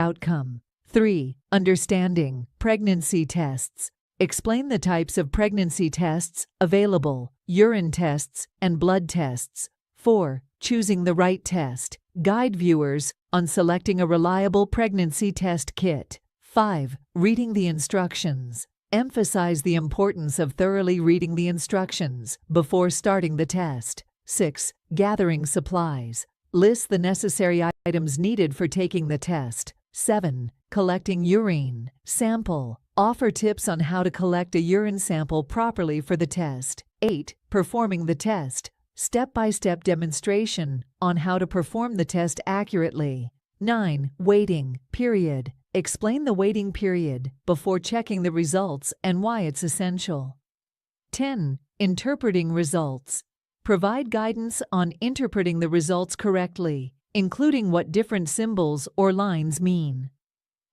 outcome. 3. Understanding pregnancy tests. Explain the types of pregnancy tests available, urine tests, and blood tests. 4. Choosing the right test. Guide viewers on selecting a reliable pregnancy test kit. 5. Reading the instructions. Emphasize the importance of thoroughly reading the instructions before starting the test. 6. Gathering supplies. List the necessary items needed for taking the test. 7. Collecting urine sample. Offer tips on how to collect a urine sample properly for the test. 8. Performing the test. Step-by-step demonstration on how to perform the test accurately. 9. Waiting period. Explain the waiting period before checking the results and why it's essential. 10. Interpreting results. Provide guidance on interpreting the results correctly, including what different symbols or lines mean.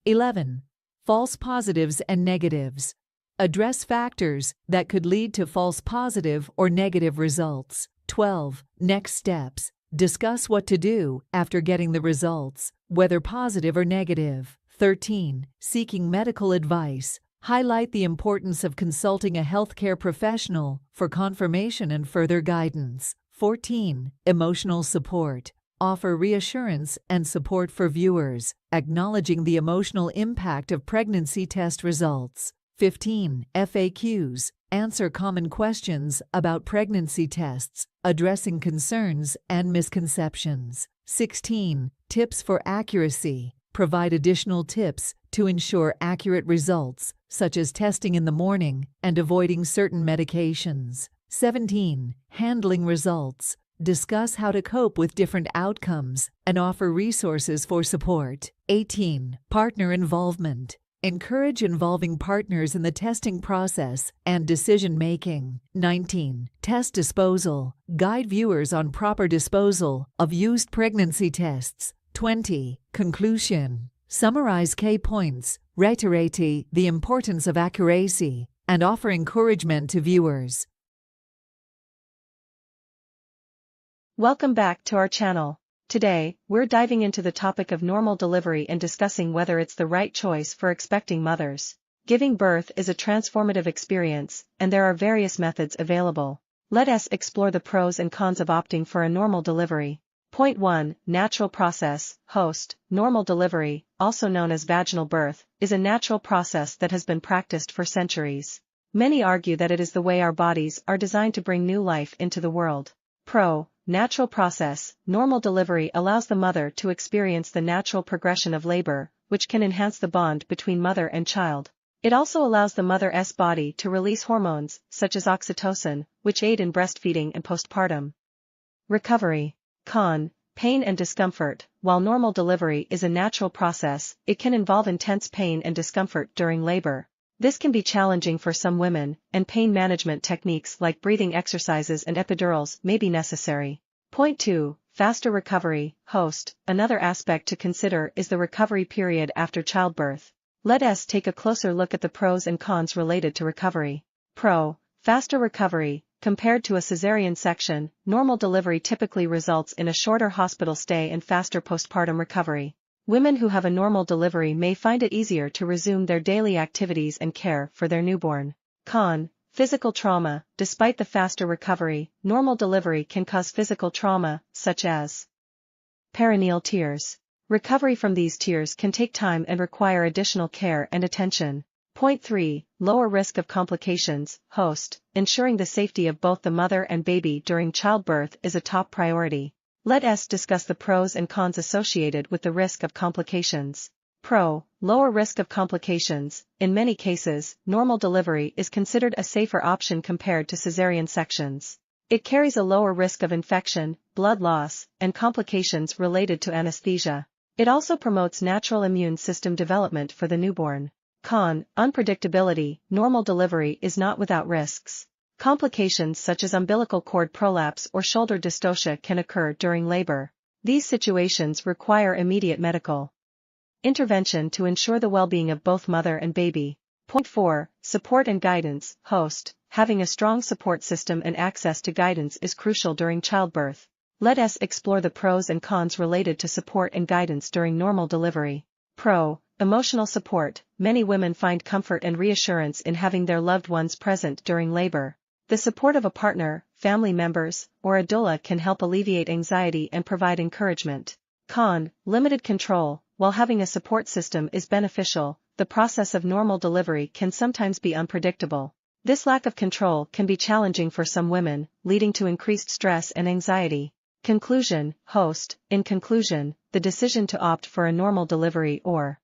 11. False positives and negatives. Address factors that could lead to false positive or negative results. 12. Next steps. Discuss what to do after getting the results, whether positive or negative. 13. Seeking medical advice. Highlight the importance of consulting a healthcare professional for confirmation and further guidance. 14. Emotional support. Offer reassurance and support for viewers, acknowledging the emotional impact of pregnancy test results. 15. FAQs. Answer common questions about pregnancy tests, addressing concerns and misconceptions. 16. Tips for accuracy. Provide additional tips to ensure accurate results, such as testing in the morning and avoiding certain medications. 17. Handling results. Discuss how to cope with different outcomes and offer resources for support. 18. Partner involvement. Encourage involving partners in the testing process and decision-making. 19. Test disposal. Guide viewers on proper disposal of used pregnancy tests. 20. Conclusion. Summarize key points, reiterate the importance of accuracy, and offer encouragement to viewers. Welcome back to our channel. Today, we're diving into the topic of normal delivery and discussing whether it's the right choice for expecting mothers. Giving birth is a transformative experience, and there are various methods available. Let us explore the pros and cons of opting for a normal delivery. Point 1. Natural process. Host. Normal delivery, also known as vaginal birth, is a natural process that has been practiced for centuries. Many argue that it is the way our bodies are designed to bring new life into the world. Pro. Natural process. Normal delivery allows the mother to experience the natural progression of labor, which can enhance the bond between mother and child. It also allows the mother's body to release hormones, such as oxytocin, which aid in breastfeeding and postpartum. Recovery. Con. Pain and discomfort. While normal delivery is a natural process, it can involve intense pain and discomfort during labor. This can be challenging for some women, and pain management techniques like breathing exercises and epidurals may be necessary. Point 2. Faster recovery. Host. Another aspect to consider is the recovery period after childbirth. Let us take a closer look at the pros and cons related to recovery. Pro. Faster recovery. Compared to a cesarean section, normal delivery typically results in a shorter hospital stay and faster postpartum recovery. Women who have a normal delivery may find it easier to resume their daily activities and care for their newborn. Con. Physical trauma. Despite the faster recovery, normal delivery can cause physical trauma, such as perineal tears. Recovery from these tears can take time and require additional care and attention. Point 3. Lower risk of complications. Host. Ensuring the safety of both the mother and baby during childbirth is a top priority. Let us discuss the pros and cons associated with the risk of complications. Pro. Lower risk of complications. In many cases, normal delivery is considered a safer option compared to cesarean sections. It carries a lower risk of infection, blood loss, and complications related to anesthesia. It also promotes natural immune system development for the newborn. Con. Unpredictability. Normal delivery is not without risks. Complications such as umbilical cord prolapse or shoulder dystocia can occur during labor. These situations require immediate medical intervention to ensure the well-being of both mother and baby. Point 4. Support and guidance. Host. Having a strong support system and access to guidance is crucial during childbirth. Let us explore the pros and cons related to support and guidance during normal delivery. Emotional support. Many women find comfort and reassurance in having their loved ones present during labor. The support of a partner, family members, or a doula can help alleviate anxiety and provide encouragement. Limited control. While having a support system is beneficial, the process of normal delivery can sometimes be unpredictable. This lack of control can be challenging for some women, leading to increased stress and anxiety. Conclusion. In conclusion, the decision to opt for a normal delivery or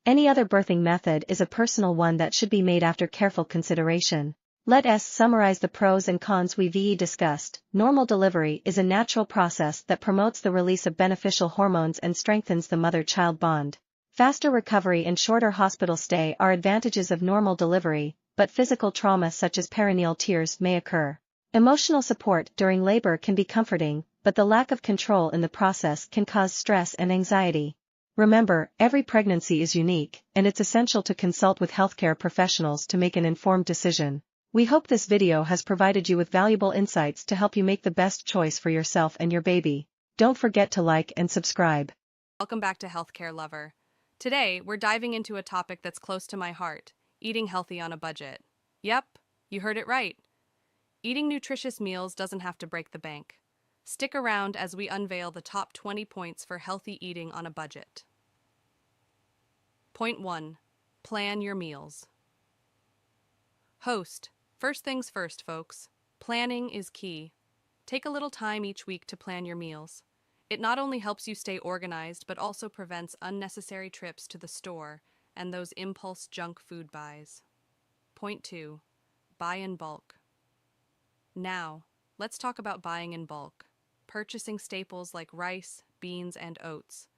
any other birthing method is a personal one that should be made after careful consideration. Let us summarize the pros and cons we've discussed. Normal delivery is a natural process that promotes the release of beneficial hormones and strengthens the mother-child bond. Faster recovery and shorter hospital stay are advantages of normal delivery, but physical trauma such as perineal tears may occur. Emotional support during labor can be comforting, but the lack of control in the process can cause stress and anxiety. Remember, every pregnancy is unique, and it's essential to consult with healthcare professionals to make an informed decision. We hope this video has provided you with valuable insights to help you make the best choice for yourself and your baby. Don't forget to like and subscribe. Welcome back to Healthcare Lover. Today, we're diving into a topic that's close to my heart, eating healthy on a budget. Yep, you heard it right. Eating nutritious meals doesn't have to break the bank. Stick around as we unveil the top 20 points for healthy eating on a budget. Point 1. Plan your meals. First things first, folks. Planning is key. Take a little time each week to plan your meals. It not only helps you stay organized, but also prevents unnecessary trips to the store and those impulse junk food buys. Point 2. Buy in bulk. Now, let's talk about buying in bulk. Purchasing staples like rice, beans, and oats.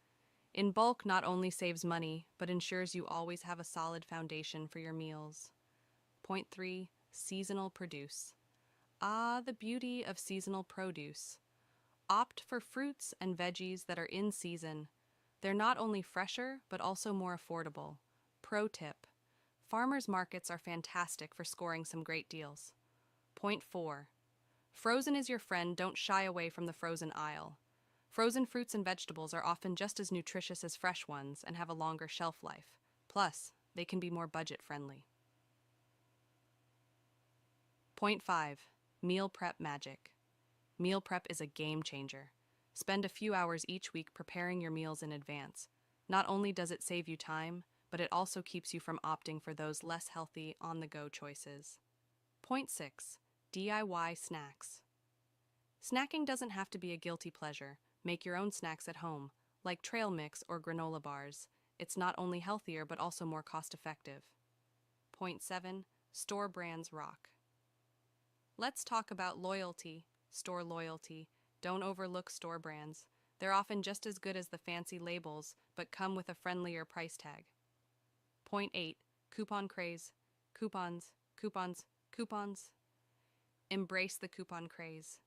In bulk not only saves money, but ensures you always have a solid foundation for your meals. Point 3. Seasonal produce. The beauty of seasonal produce. Opt for fruits and veggies that are in season. They're not only fresher, but also more affordable. Pro tip. Farmers markets are fantastic for scoring some great deals. Point 4. Frozen is your friend, don't shy away from the frozen aisle. Frozen fruits and vegetables are often just as nutritious as fresh ones and have a longer shelf life. Plus, they can be more budget-friendly. Point 5. Meal prep magic. Meal prep is a game changer. Spend a few hours each week preparing your meals in advance. Not only does it save you time, but it also keeps you from opting for those less healthy, on-the-go choices. Point 6. DIY snacks. Snacking doesn't have to be a guilty pleasure. Make your own snacks at home, like trail mix or granola bars. It's not only healthier, but also more cost-effective. Point 7. Store brands rock. Let's talk about loyalty. Store loyalty. Don't overlook store brands. They're often just as good as the fancy labels, but come with a friendlier price tag. Point 8. Coupon craze. Coupons. Embrace the coupon craze.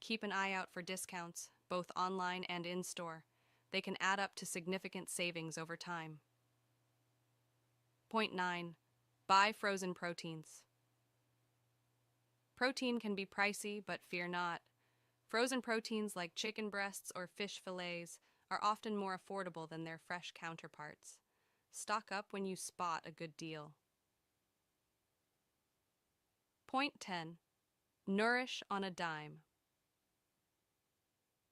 Keep an eye out for discounts, both online and in-store. They can add up to significant savings over time. Point 9. Buy frozen proteins. Protein can be pricey, but fear not. Frozen proteins like chicken breasts or fish fillets are often more affordable than their fresh counterparts. Stock up when you spot a good deal. Point 10. Nourish on a dime.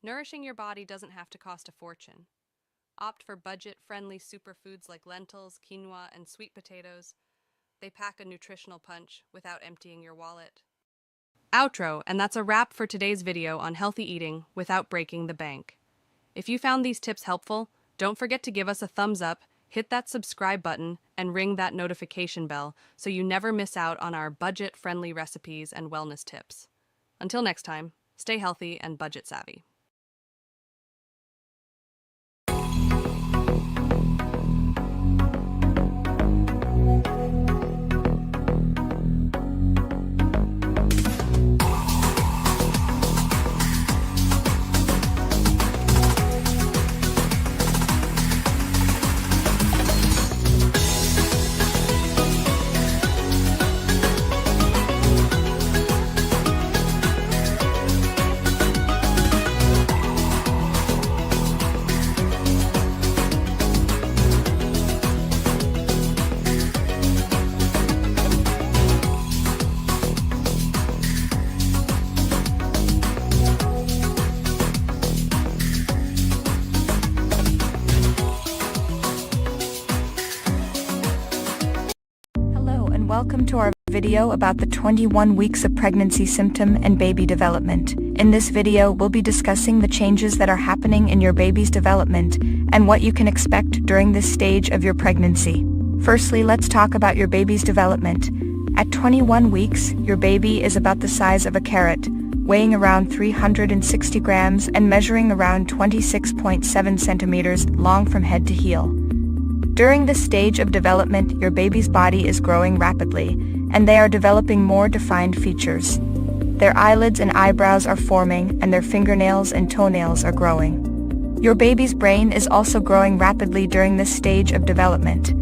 Nourishing your body doesn't have to cost a fortune. Opt for budget-friendly superfoods like lentils, quinoa, and sweet potatoes. They pack a nutritional punch without emptying your wallet. Outro, and that's a wrap for today's video on healthy eating without breaking the bank. If you found these tips helpful, don't forget to give us a thumbs up, hit that subscribe button, and ring that notification bell so you never miss out on our budget-friendly recipes and wellness tips. Until next time, stay healthy and budget savvy. and welcome to our video about the 21 weeks of pregnancy symptom and baby development. In this video, we'll be discussing the changes that are happening in your baby's development and what you can expect during this stage of your pregnancy. Firstly, let's talk about your baby's development. At 21 weeks, your baby is about the size of a carrot, weighing around 360 grams and measuring around 26.7 centimeters long from head to heel. During this stage of development, your baby's body is growing rapidly, and they are developing more defined features. Their eyelids and eyebrows are forming, and their fingernails and toenails are growing. Your baby's brain is also growing rapidly during this stage of development.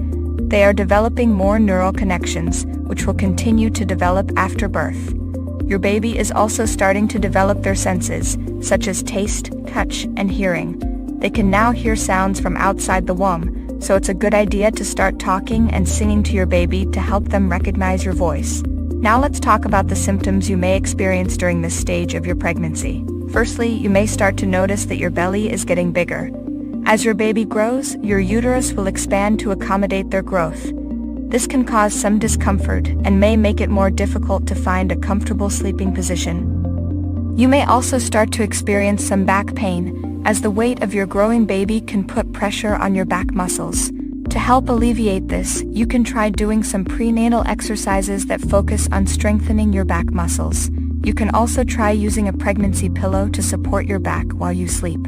They are developing more neural connections, which will continue to develop after birth. Your baby is also starting to develop their senses, such as taste, touch, and hearing. They can now hear sounds from outside the womb, so it's a good idea to start talking and singing to your baby to help them recognize your voice. Now let's talk about the symptoms you may experience during this stage of your pregnancy. Firstly, you may start to notice that your belly is getting bigger. As your baby grows, your uterus will expand to accommodate their growth. This can cause some discomfort and may make it more difficult to find a comfortable sleeping position. You may also start to experience some back pain, as the weight of your growing baby can put pressure on your back muscles. To help alleviate this, you can try doing some prenatal exercises that focus on strengthening your back muscles. You can also try using a pregnancy pillow to support your back while you sleep.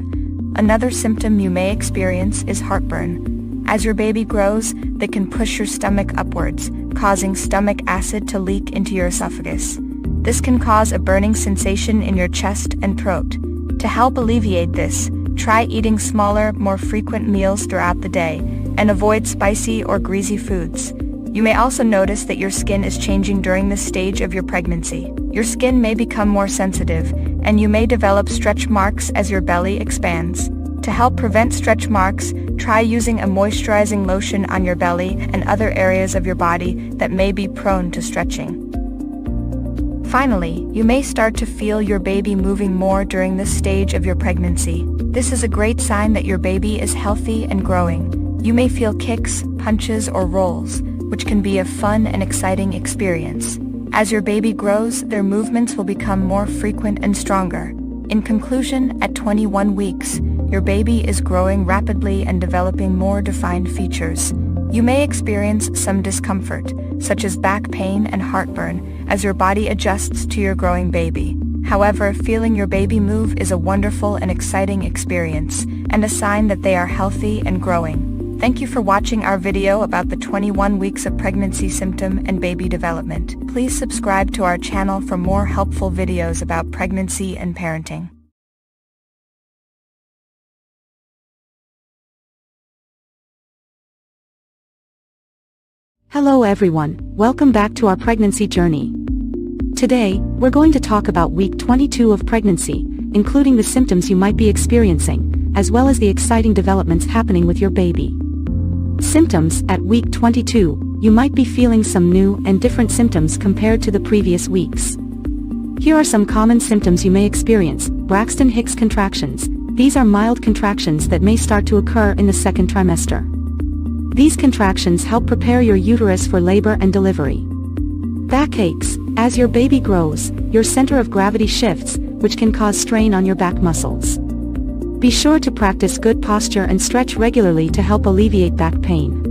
Another symptom you may experience is heartburn. As your baby grows, they can push your stomach upwards, causing stomach acid to leak into your esophagus. This can cause a burning sensation in your chest and throat. To help alleviate this, try eating smaller, more frequent meals throughout the day, and avoid spicy or greasy foods. You may also notice that your skin is changing during this stage of your pregnancy. Your skin may become more sensitive, and you may develop stretch marks as your belly expands. To help prevent stretch marks, try using a moisturizing lotion on your belly and other areas of your body that may be prone to stretching. Finally, you may start to feel your baby moving more during this stage of your pregnancy. This is a great sign that your baby is healthy and growing. You may feel kicks, punches, or rolls, which can be a fun and exciting experience. As your baby grows, their movements will become more frequent and stronger. In conclusion, at 21 weeks, your baby is growing rapidly and developing more defined features. You may experience some discomfort, such as back pain and heartburn, as your body adjusts to your growing baby. However, feeling your baby move is a wonderful and exciting experience, and a sign that they are healthy and growing. Thank you for watching our video about the 21 weeks of pregnancy symptom and baby development. Please subscribe to our channel for more helpful videos about pregnancy and parenting. Hello everyone, welcome back to our pregnancy journey. Today, we're going to talk about week 22 of pregnancy, including the symptoms you might be experiencing, as well as the exciting developments happening with your baby. Symptoms. At week 22, you might be feeling some new and different symptoms compared to the previous weeks. Here are some common symptoms you may experience. Braxton Hicks contractions. These are mild contractions that may start to occur in the second trimester. These contractions help prepare your uterus for labor and delivery. Backaches. As your baby grows, your center of gravity shifts, which can cause strain on your back muscles. Be sure to practice good posture and stretch regularly to help alleviate back pain.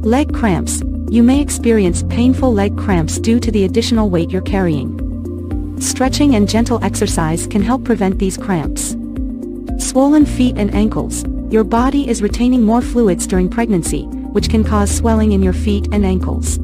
Leg cramps. You may experience painful leg cramps due to the additional weight you're carrying. Stretching and gentle exercise can help prevent these cramps. Swollen feet and ankles. Your body is retaining more fluids during pregnancy, which can cause swelling in your feet and ankles.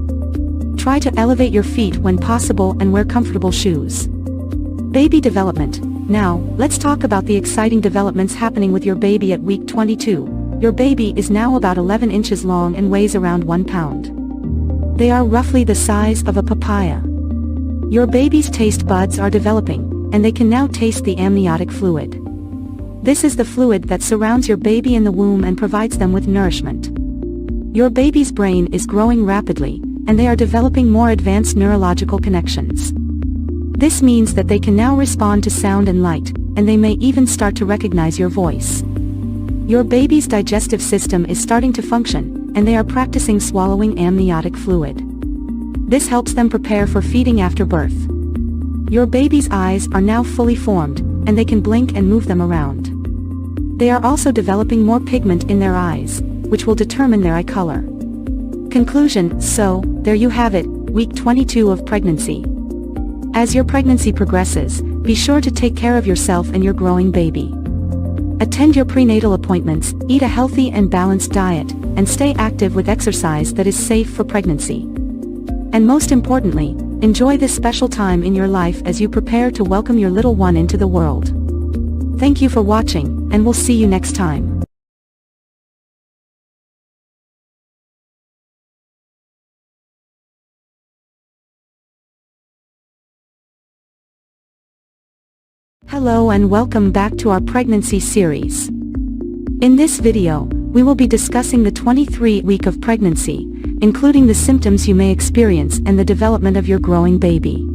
Try to elevate your feet when possible and wear comfortable shoes. Baby development. Now, let's talk about the exciting developments happening with your baby at week 22. Your baby is now about 11 inches long and weighs around 1 pound. They are roughly the size of a papaya. Your baby's taste buds are developing, and they can now taste the amniotic fluid. This is the fluid that surrounds your baby in the womb and provides them with nourishment. Your baby's brain is growing rapidly, and they are developing more advanced neurological connections. This means that they can now respond to sound and light, and they may even start to recognize your voice. Your baby's digestive system is starting to function, and they are practicing swallowing amniotic fluid. This helps them prepare for feeding after birth. Your baby's eyes are now fully formed, and they can blink and move them around. They are also developing more pigment in their eyes, which will determine their eye color. Conclusion: so, there you have it, week 22 of pregnancy. As your pregnancy progresses, be sure to take care of yourself and your growing baby. Attend your prenatal appointments, eat a healthy and balanced diet, and stay active with exercise that is safe for pregnancy. And most importantly, enjoy this special time in your life as you prepare to welcome your little one into the world. Thank you for watching, and we'll see you next time. Hello and welcome back to our pregnancy series. In this video, we will be discussing the 23 week of pregnancy, including the symptoms you may experience and the development of your growing baby.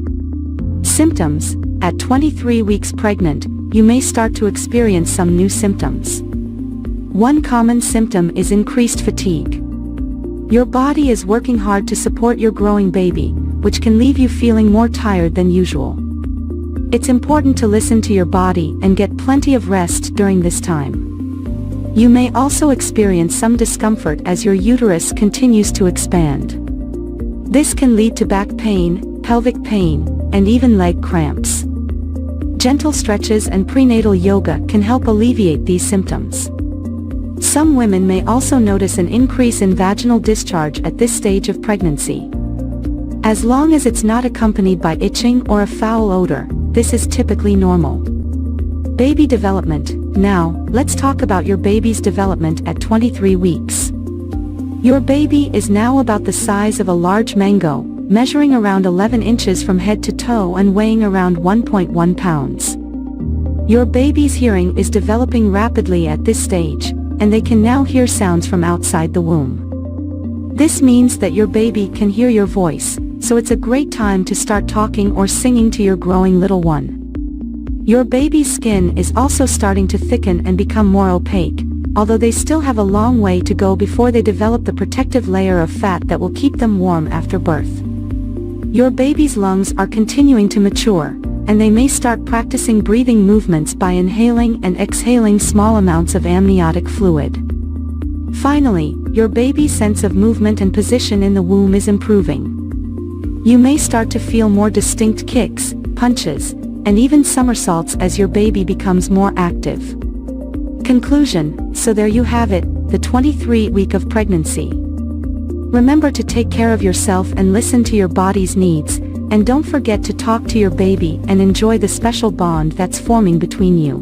Symptoms: at 23 weeks pregnant, you may start to experience some new symptoms. One common symptom is increased fatigue. Your body is working hard to support your growing baby, which can leave you feeling more tired than usual. It's important to listen to your body and get plenty of rest during this time. You may also experience some discomfort as your uterus continues to expand. This can lead to back pain, pelvic pain, and even leg cramps. Gentle stretches and prenatal yoga can help alleviate these symptoms. Some women may also notice an increase in vaginal discharge at this stage of pregnancy. As long as it's not accompanied by itching or a foul odor, this is typically normal. Baby development. Now, let's talk about your baby's development at 23 weeks. Your baby is now about the size of a large mango, measuring around 11 inches from head to toe and weighing around 1.1 pounds. Your baby's hearing is developing rapidly at this stage, and they can now hear sounds from outside the womb. This means that your baby can hear your voice, so it's a great time to start talking or singing to your growing little one. Your baby's skin is also starting to thicken and become more opaque, although they still have a long way to go before they develop the protective layer of fat that will keep them warm after birth. Your baby's lungs are continuing to mature, and they may start practicing breathing movements by inhaling and exhaling small amounts of amniotic fluid. Finally, your baby's sense of movement and position in the womb is improving. You may start to feel more distinct kicks, punches, and even somersaults as your baby becomes more active. Conclusion: so there you have it, the 23 week of pregnancy. Remember to take care of yourself and listen to your body's needs, and don't forget to talk to your baby and enjoy the special bond that's forming between you.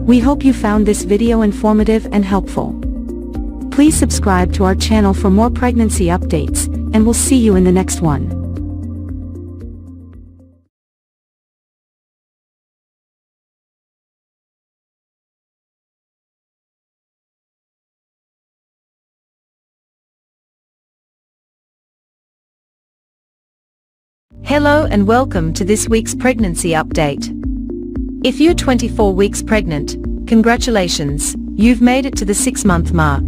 We hope you found this video informative and helpful. Please subscribe to our channel for more pregnancy updates, and we'll see you in the next one. Hello and welcome to this week's pregnancy update. If you're 24 weeks pregnant, congratulations, you've made it to the 6-month mark.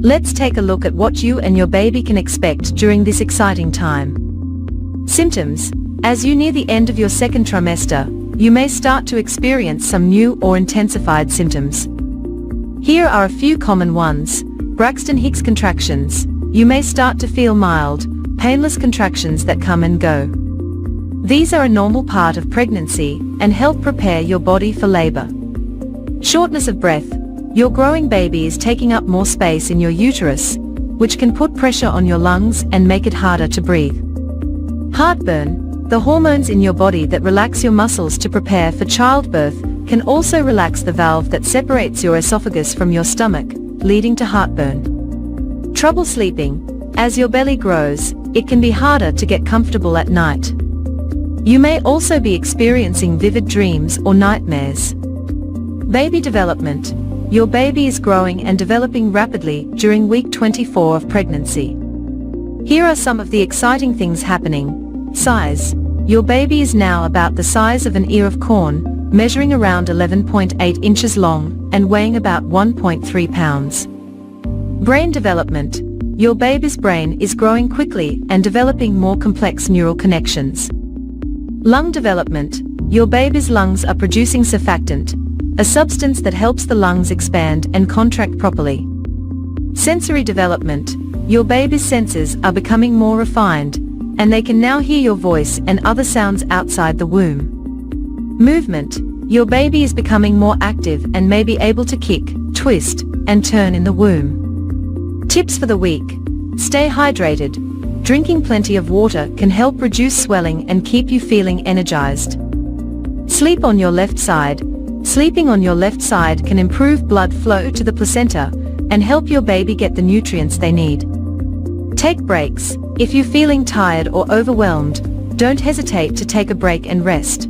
Let's take a look at what you and your baby can expect during this exciting time. Symptoms: as you near the end of your second trimester, you may start to experience some new or intensified symptoms. Here are a few common ones. Braxton Hicks contractions. You may start to feel mild, painless contractions that come and go. These are a normal part of pregnancy and help prepare your body for labor. Shortness of breath. Your growing baby is taking up more space in your uterus, which can put pressure on your lungs and make it harder to breathe. Heartburn. The hormones in your body that relax your muscles to prepare for childbirth can also relax the valve that separates your esophagus from your stomach, leading to heartburn. Trouble sleeping. As your belly grows, it can be harder to get comfortable at night. You may also be experiencing vivid dreams or nightmares. Baby development. Your baby is growing and developing rapidly during week 24 of pregnancy. Here are some of the exciting things happening. Size. Your baby is now about the size of an ear of corn, measuring around 11.8 inches long and weighing about 1.3 pounds. Brain development. your baby's brain is growing quickly and developing more complex neural connections. Lung development. Your baby's lungs are producing surfactant, a substance that helps the lungs expand and contract properly. Sensory development. Your baby's senses are becoming more refined, and they can now hear your voice and other sounds outside the womb. Movement. Your baby is becoming more active and may be able to kick, twist, and turn in the womb. Tips for the week. Stay hydrated. Drinking plenty of water can help reduce swelling and keep you feeling energized. Sleep on your left side. Sleeping on your left side can improve blood flow to the placenta and help your baby get the nutrients they need. Take breaks. If you're feeling tired or overwhelmed, don't hesitate to take a break and rest.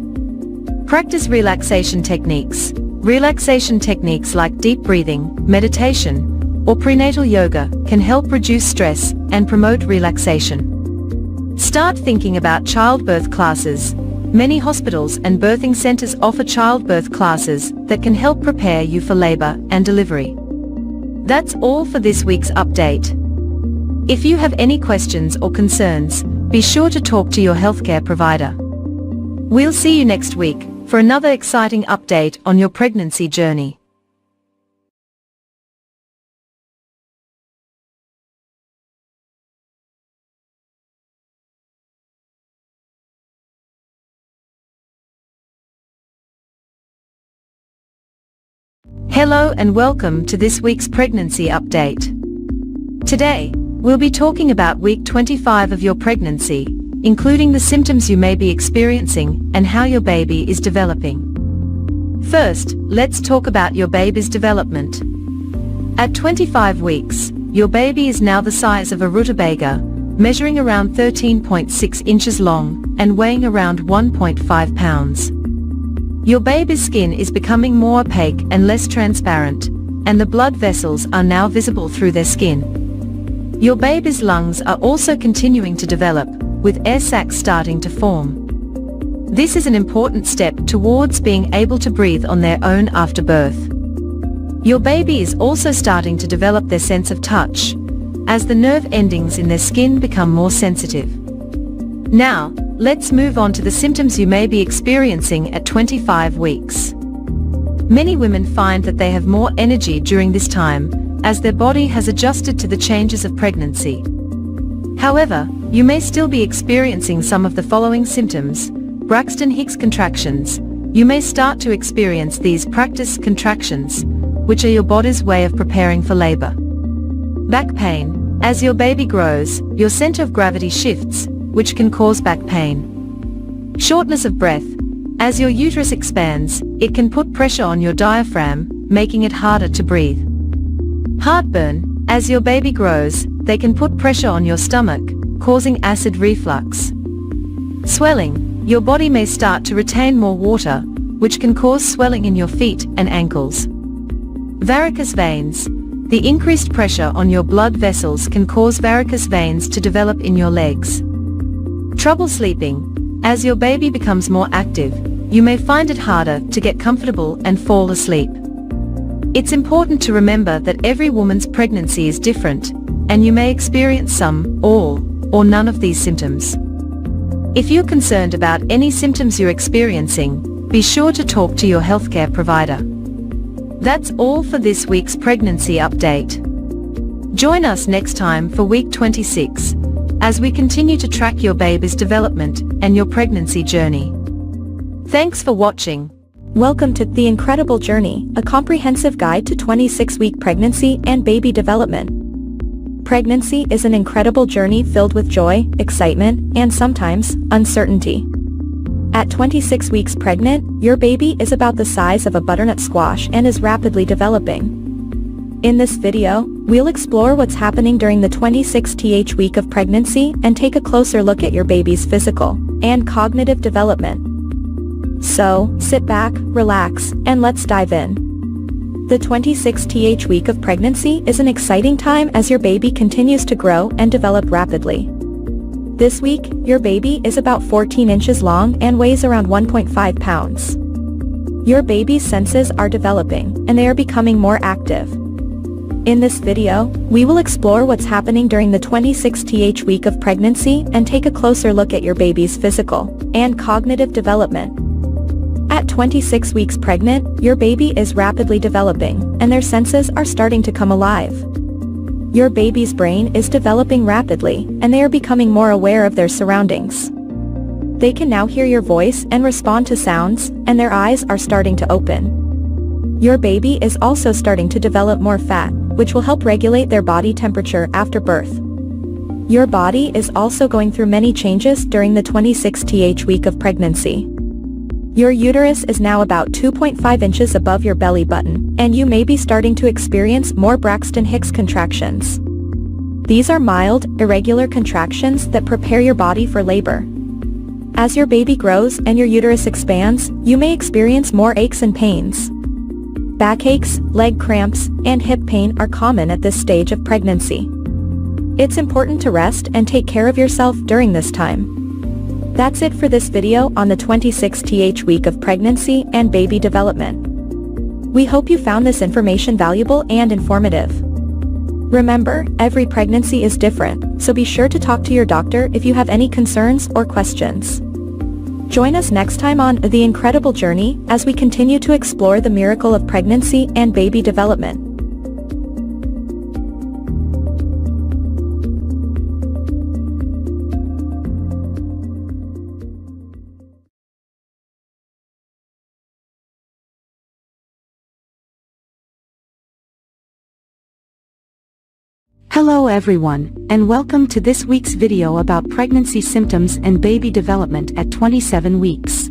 Practice relaxation techniques. Relaxation techniques like deep breathing, meditation, or prenatal yoga can help reduce stress and promote relaxation. Start thinking about childbirth classes. Many hospitals and birthing centers offer childbirth classes that can help prepare you for labor and delivery. That's all for this week's update. If you have any questions or concerns, be sure to talk to your healthcare provider. We'll see you next week for another exciting update on your pregnancy journey. Hello and welcome to this week's pregnancy update. Today, we'll be talking about week 25 of your pregnancy, including the symptoms you may be experiencing and how your baby is developing. First, let's talk about your baby's development. At 25 weeks, your baby is now the size of a rutabaga, measuring around 13.6 inches long and weighing around 1.5 pounds. Your baby's skin is becoming more opaque and less transparent, and the blood vessels are now visible through their skin. Your baby's lungs are also continuing to develop, with air sacs starting to form. This is an important step towards being able to breathe on their own after birth. Your baby is also starting to develop their sense of touch, as the nerve endings in their skin become more sensitive. Now, let's move on to the symptoms you may be experiencing at 25 weeks. Many women find that they have more energy during this time, as their body has adjusted to the changes of pregnancy. However, you may still be experiencing some of the following symptoms. Braxton Hicks contractions. You may start to experience these practice contractions, which are your body's way of preparing for labor. Back pain. As your baby grows, your center of gravity shifts, which can cause back pain. Shortness of breath. As your uterus expands, it can put pressure on your diaphragm, making it harder to breathe. Heartburn. As your baby grows, they can put pressure on your stomach, causing acid reflux. Swelling. Your body may start to retain more water, which can cause swelling in your feet and ankles. Varicose veins. The increased pressure on your blood vessels can cause varicose veins to develop in your legs. Trouble sleeping. As your baby becomes more active, you may find it harder to get comfortable and fall asleep. It's important to remember that every woman's pregnancy is different, and you may experience some, all, or none of these symptoms. If you're concerned about any symptoms you're experiencing, be sure to talk to your healthcare provider. That's all for this week's pregnancy update. Join us next time for week 26, as we continue to track your baby's development and your pregnancy journey. Thanks for watching. Welcome to The Incredible Journey, a comprehensive guide to 26-week pregnancy and baby development. Pregnancy is an incredible journey filled with joy, excitement, and sometimes, uncertainty. At 26 weeks pregnant, your baby is about the size of a butternut squash and is rapidly developing. In this video, we'll explore what's happening during the 26th week of pregnancy and take a closer look at your baby's physical and cognitive development. So, sit back, relax, and let's dive in. The 26th week of pregnancy is an exciting time as your baby continues to grow and develop rapidly. This week, your baby is about 14 inches long and weighs around 1.5 pounds. Your baby's senses are developing, and they are becoming more active. In this video, we will explore what's happening during the 26th week of pregnancy and take a closer look at your baby's physical and cognitive development. At 26 weeks pregnant, your baby is rapidly developing, and their senses are starting to come alive. Your baby's brain is developing rapidly, and they are becoming more aware of their surroundings. They can now hear your voice and respond to sounds, and their eyes are starting to open. Your baby is also starting to develop more fat, which will help regulate their body temperature after birth. Your body is also going through many changes during the 26th week of pregnancy. Your uterus is now about 2.5 inches above your belly button, and you may be starting to experience more Braxton Hicks contractions. These are mild, irregular contractions that prepare your body for labor. As your baby grows and your uterus expands, you may experience more aches and pains. Backaches, leg cramps, and hip pain are common at this stage of pregnancy. It's important to rest and take care of yourself during this time. That's it for this video on the 26th week of pregnancy and baby development. We hope you found this information valuable and informative. Remember, every pregnancy is different, so be sure to talk to your doctor if you have any concerns or questions. Join us next time on The Incredible Journey as we continue to explore the miracle of pregnancy and baby development. Hello everyone, and welcome to this week's video about pregnancy symptoms and baby development at 27 weeks.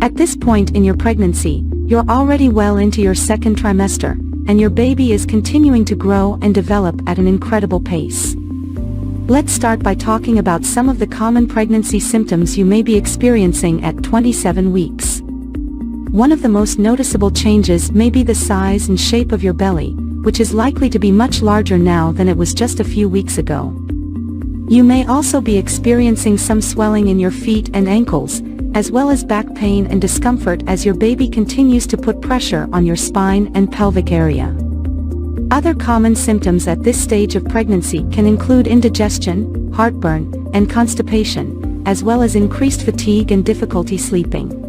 At this point in your pregnancy, you're already well into your second trimester, and your baby is continuing to grow and develop at an incredible pace. Let's start by talking about some of the common pregnancy symptoms you may be experiencing at 27 weeks. One of the most noticeable changes may be the size and shape of your belly, which is likely to be much larger now than it was just a few weeks ago. You may also be experiencing some swelling in your feet and ankles, as well as back pain and discomfort as your baby continues to put pressure on your spine and pelvic area. Other common symptoms at this stage of pregnancy can include indigestion, heartburn, and constipation, as well as increased fatigue and difficulty sleeping.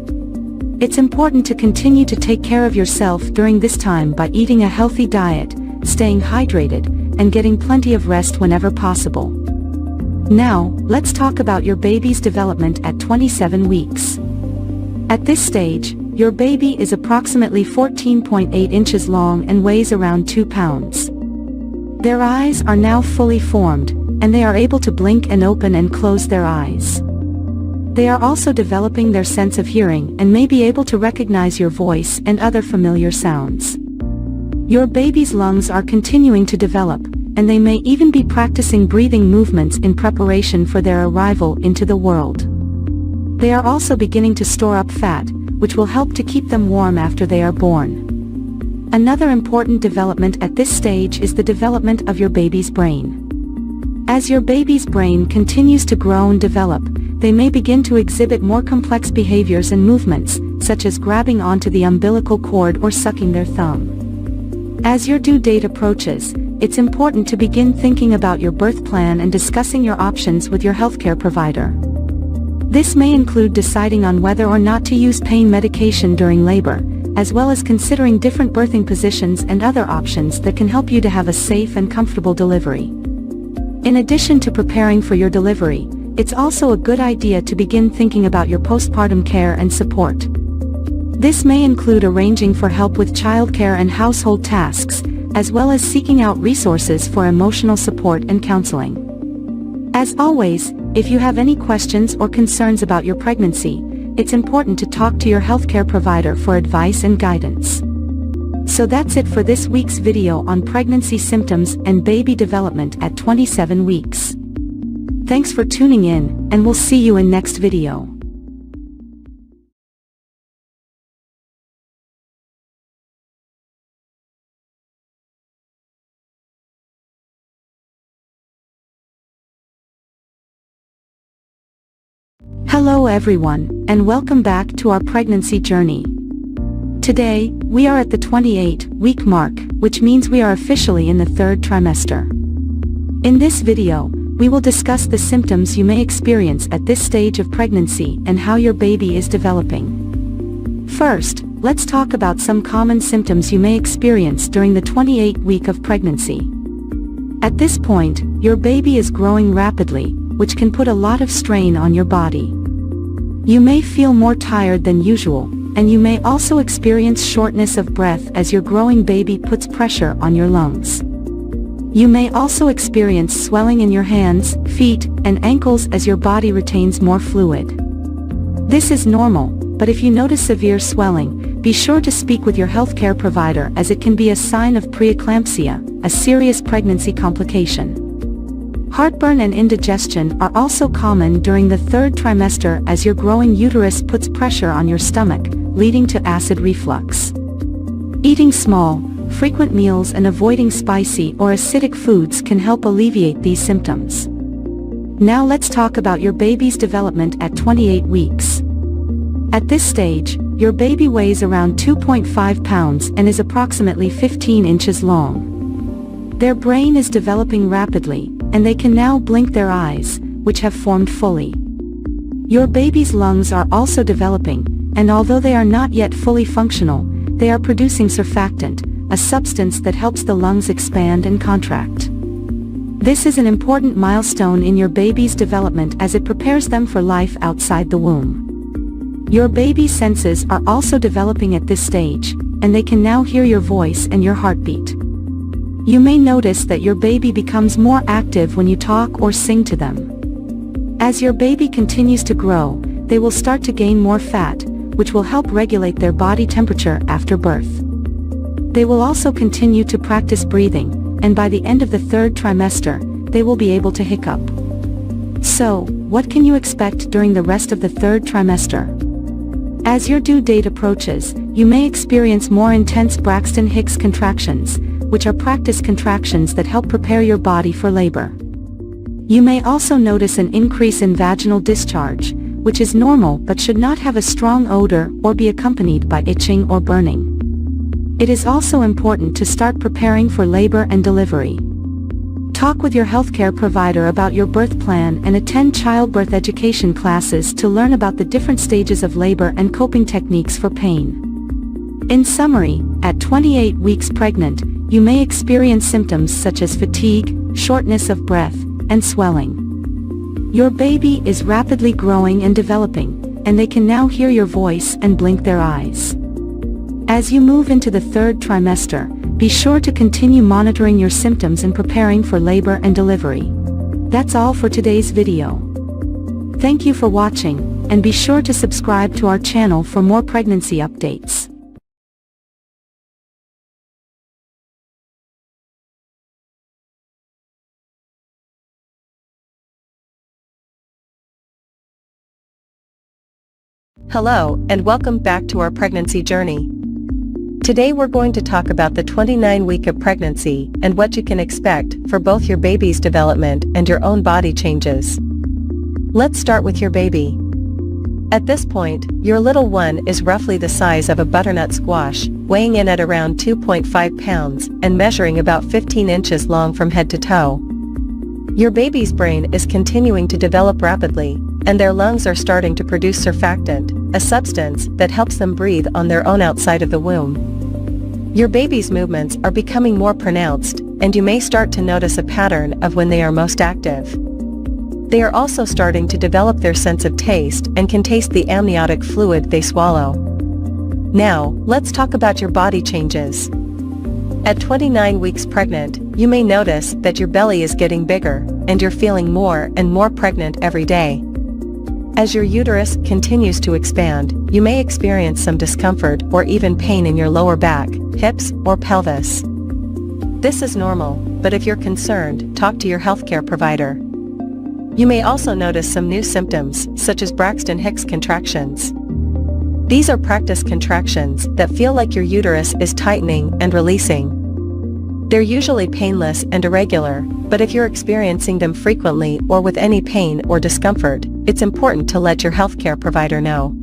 It's important to continue to take care of yourself during this time by eating a healthy diet, staying hydrated, and getting plenty of rest whenever possible. Now, let's talk about your baby's development at 27 weeks. At this stage, your baby is approximately 14.8 inches long and weighs around 2 pounds. Their eyes are now fully formed, and they are able to blink and open and close their eyes. They are also developing their sense of hearing and may be able to recognize your voice and other familiar sounds. Your baby's lungs are continuing to develop, and they may even be practicing breathing movements in preparation for their arrival into the world. They are also beginning to store up fat, which will help to keep them warm after they are born. Another important development at this stage is the development of your baby's brain. As your baby's brain continues to grow and develop, they may begin to exhibit more complex behaviors and movements, such as grabbing onto the umbilical cord or sucking their thumb. As your due date approaches, it's important to begin thinking about your birth plan and discussing your options with your healthcare provider. This may include deciding on whether or not to use pain medication during labor, as well as considering different birthing positions and other options that can help you to have a safe and comfortable delivery. In addition to preparing for your delivery, it's also a good idea to begin thinking about your postpartum care and support. This may include arranging for help with childcare and household tasks, as well as seeking out resources for emotional support and counseling. As always, if you have any questions or concerns about your pregnancy, it's important to talk to your healthcare provider for advice and guidance. So that's it for this week's video on pregnancy symptoms and baby development at 27 weeks. Thanks for tuning in, and we'll see you in next video. Hello everyone, and welcome back to our pregnancy journey. Today, we are at the 28-week mark, which means we are officially in the third trimester. In this video, we will discuss the symptoms you may experience at this stage of pregnancy and how your baby is developing. First, let's talk about some common symptoms you may experience during the 28th week of pregnancy. At this point, your baby is growing rapidly, which can put a lot of strain on your body. You may feel more tired than usual, and you may also experience shortness of breath as your growing baby puts pressure on your lungs. You may also experience swelling in your hands, feet, and ankles as your body retains more fluid. This is normal, but if you notice severe swelling, be sure to speak with your healthcare provider as it can be a sign of preeclampsia, a serious pregnancy complication. Heartburn and indigestion are also common during the third trimester as your growing uterus puts pressure on your stomach, leading to acid reflux. Eating small, frequent meals and avoiding spicy or acidic foods can help alleviate these symptoms. Now let's talk about your baby's development at 28 weeks. At this stage, your baby weighs around 2.5 pounds and is approximately 15 inches long. Their brain is developing rapidly, and they can now blink their eyes, which have formed fully. Your baby's lungs are also developing, and although they are not yet fully functional, they are producing surfactant, a substance that helps the lungs expand and contract. This is an important milestone in your baby's development as it prepares them for life outside the womb. Your baby's senses are also developing at this stage, and they can now hear your voice and your heartbeat. You may notice that your baby becomes more active when you talk or sing to them. As your baby continues to grow, they will start to gain more fat, which will help regulate their body temperature after birth. They will also continue to practice breathing, and by the end of the third trimester, they will be able to hiccup. So, what can you expect during the rest of the third trimester? As your due date approaches, you may experience more intense Braxton Hicks contractions, which are practice contractions that help prepare your body for labor. You may also notice an increase in vaginal discharge, which is normal but should not have a strong odor or be accompanied by itching or burning. It is also important to start preparing for labor and delivery. Talk with your healthcare provider about your birth plan and attend childbirth education classes to learn about the different stages of labor and coping techniques for pain. In summary, at 28 weeks pregnant, you may experience symptoms such as fatigue, shortness of breath, and swelling. Your baby is rapidly growing and developing, and they can now hear your voice and blink their eyes. As you move into the third trimester, be sure to continue monitoring your symptoms and preparing for labor and delivery. That's all for today's video. Thank you for watching, and be sure to subscribe to our channel for more pregnancy updates. Hello, and welcome back to our pregnancy journey. Today we're going to talk about the 29th week of pregnancy and what you can expect for both your baby's development and your own body changes. Let's start with your baby. At this point, your little one is roughly the size of a butternut squash, weighing in at around 2.5 pounds and measuring about 15 inches long from head to toe. Your baby's brain is continuing to develop rapidly, and their lungs are starting to produce surfactant, a substance that helps them breathe on their own outside of the womb. Your baby's movements are becoming more pronounced, and you may start to notice a pattern of when they are most active. They are also starting to develop their sense of taste and can taste the amniotic fluid they swallow. Now, let's talk about your body changes. At 29 weeks pregnant, you may notice that your belly is getting bigger, and you're feeling more and more pregnant every day. As your uterus continues to expand, you may experience some discomfort or even pain in your lower back, hips, or pelvis. This is normal, but if you're concerned, talk to your healthcare provider. You may also notice some new symptoms, such as Braxton Hicks contractions. These are practice contractions that feel like your uterus is tightening and releasing. They're usually painless and irregular, but if you're experiencing them frequently or with any pain or discomfort, it's important to let your healthcare provider know.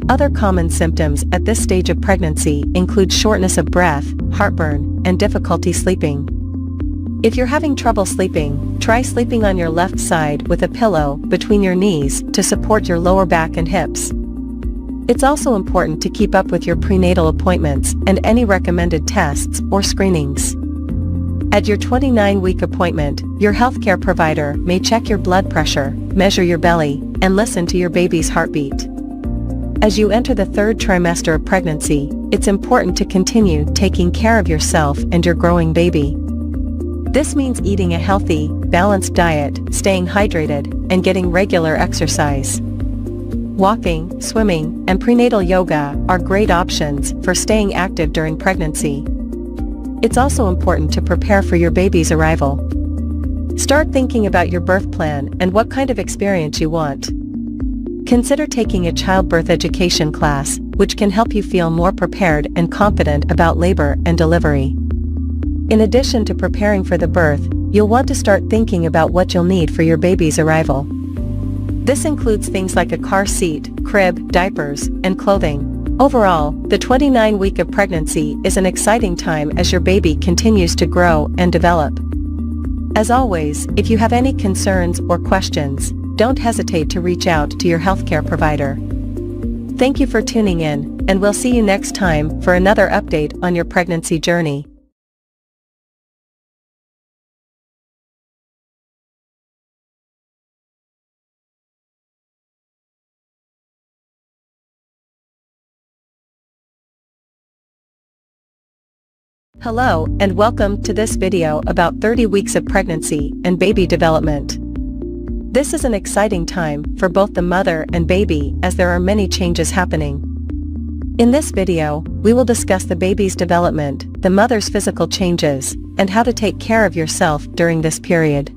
Other common symptoms at this stage of pregnancy include shortness of breath, heartburn, and difficulty sleeping. If you're having trouble sleeping, try sleeping on your left side with a pillow between your knees to support your lower back and hips. It's also important to keep up with your prenatal appointments and any recommended tests or screenings. At your 29-week appointment, your healthcare provider may check your blood pressure, measure your belly, and listen to your baby's heartbeat. As you enter the third trimester of pregnancy, it's important to continue taking care of yourself and your growing baby. This means eating a healthy, balanced diet, staying hydrated, and getting regular exercise. Walking, swimming, and prenatal yoga are great options for staying active during pregnancy. It's also important to prepare for your baby's arrival. Start thinking about your birth plan and what kind of experience you want. Consider taking a childbirth education class, which can help you feel more prepared and confident about labor and delivery. In addition to preparing for the birth, you'll want to start thinking about what you'll need for your baby's arrival. This includes things like a car seat, crib, diapers, and clothing. Overall, the 29-week of pregnancy is an exciting time as your baby continues to grow and develop. As always, if you have any concerns or questions, don't hesitate to reach out to your healthcare provider. Thank you for tuning in, and we'll see you next time for another update on your pregnancy journey. Hello and welcome to this video about 30 weeks of pregnancy and baby development. This is an exciting time for both the mother and baby as there are many changes happening. In this video, we will discuss the baby's development, the mother's physical changes, and how to take care of yourself during this period.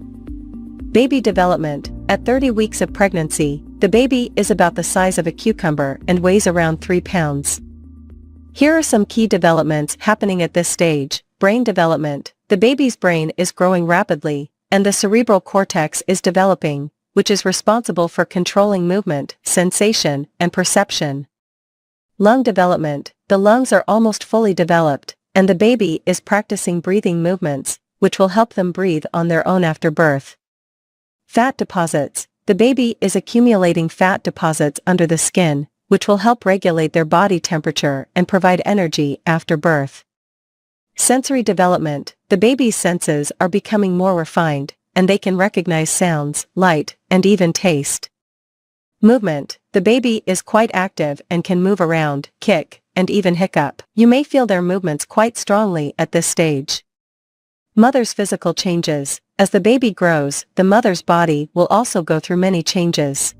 Baby development. At 30 weeks of pregnancy, the baby is about the size of a cucumber and weighs around 3 pounds. Here are some key developments happening at this stage. Brain development. The baby's brain is growing rapidly, and the cerebral cortex is developing, which is responsible for controlling movement, sensation, and perception. Lung development. The lungs are almost fully developed, and the baby is practicing breathing movements, which will help them breathe on their own after birth. Fat deposits. The baby is accumulating fat deposits under the skin, which will help regulate their body temperature and provide energy after birth. Sensory development. The baby's senses are becoming more refined, and they can recognize sounds, light, and even taste. Movement. The baby is quite active and can move around, kick, and even hiccup. You may feel their movements quite strongly at this stage. Mother's physical changes. As the baby grows, the mother's body will also go through many changes.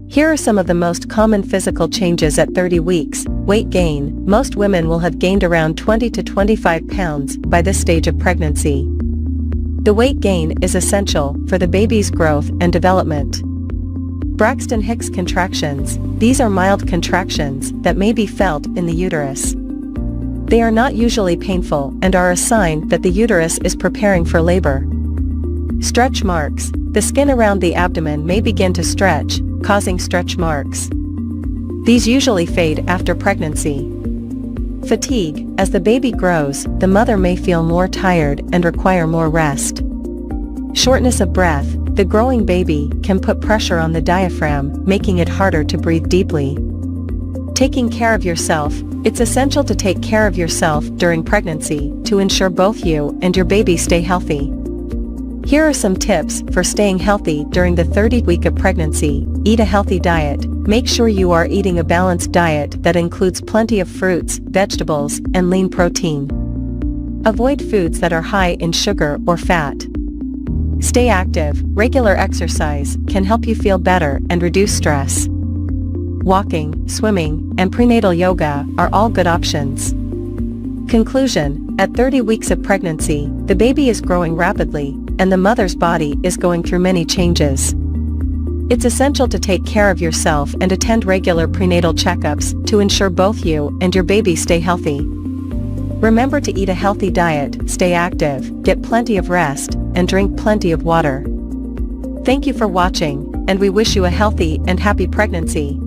Here are some of the most common physical changes at 30 weeks. Weight gain. Most women will have gained around 20 to 25 pounds by this stage of pregnancy. The weight gain is essential for the baby's growth and development. Braxton Hicks contractions. These are mild contractions that may be felt in the uterus. They are not usually painful and are a sign that the uterus is preparing for labor. Stretch marks. The skin around the abdomen may begin to stretch, causing stretch marks. These usually fade after pregnancy. Fatigue. As the baby grows, the mother may feel more tired and require more rest. Shortness of breath. The growing baby can put pressure on the diaphragm, making it harder to breathe deeply. Taking care of yourself. It's essential to take care of yourself during pregnancy to ensure both you and your baby stay healthy. Here are some tips for staying healthy during the 30th week of pregnancy. Eat a healthy diet. Make sure you are eating a balanced diet that includes plenty of fruits, vegetables, and lean protein. Avoid foods that are high in sugar or fat. Stay active. Regular exercise can help you feel better and reduce stress. Walking, swimming, and prenatal yoga are all good options. Conclusion. At 30 weeks of pregnancy, the baby is growing rapidly, and the mother's body is going through many changes. It's essential to take care of yourself and attend regular prenatal checkups to ensure both you and your baby stay healthy. Remember to eat a healthy diet, stay active, get plenty of rest, and drink plenty of water. Thank you for watching, and we wish you a healthy and happy pregnancy.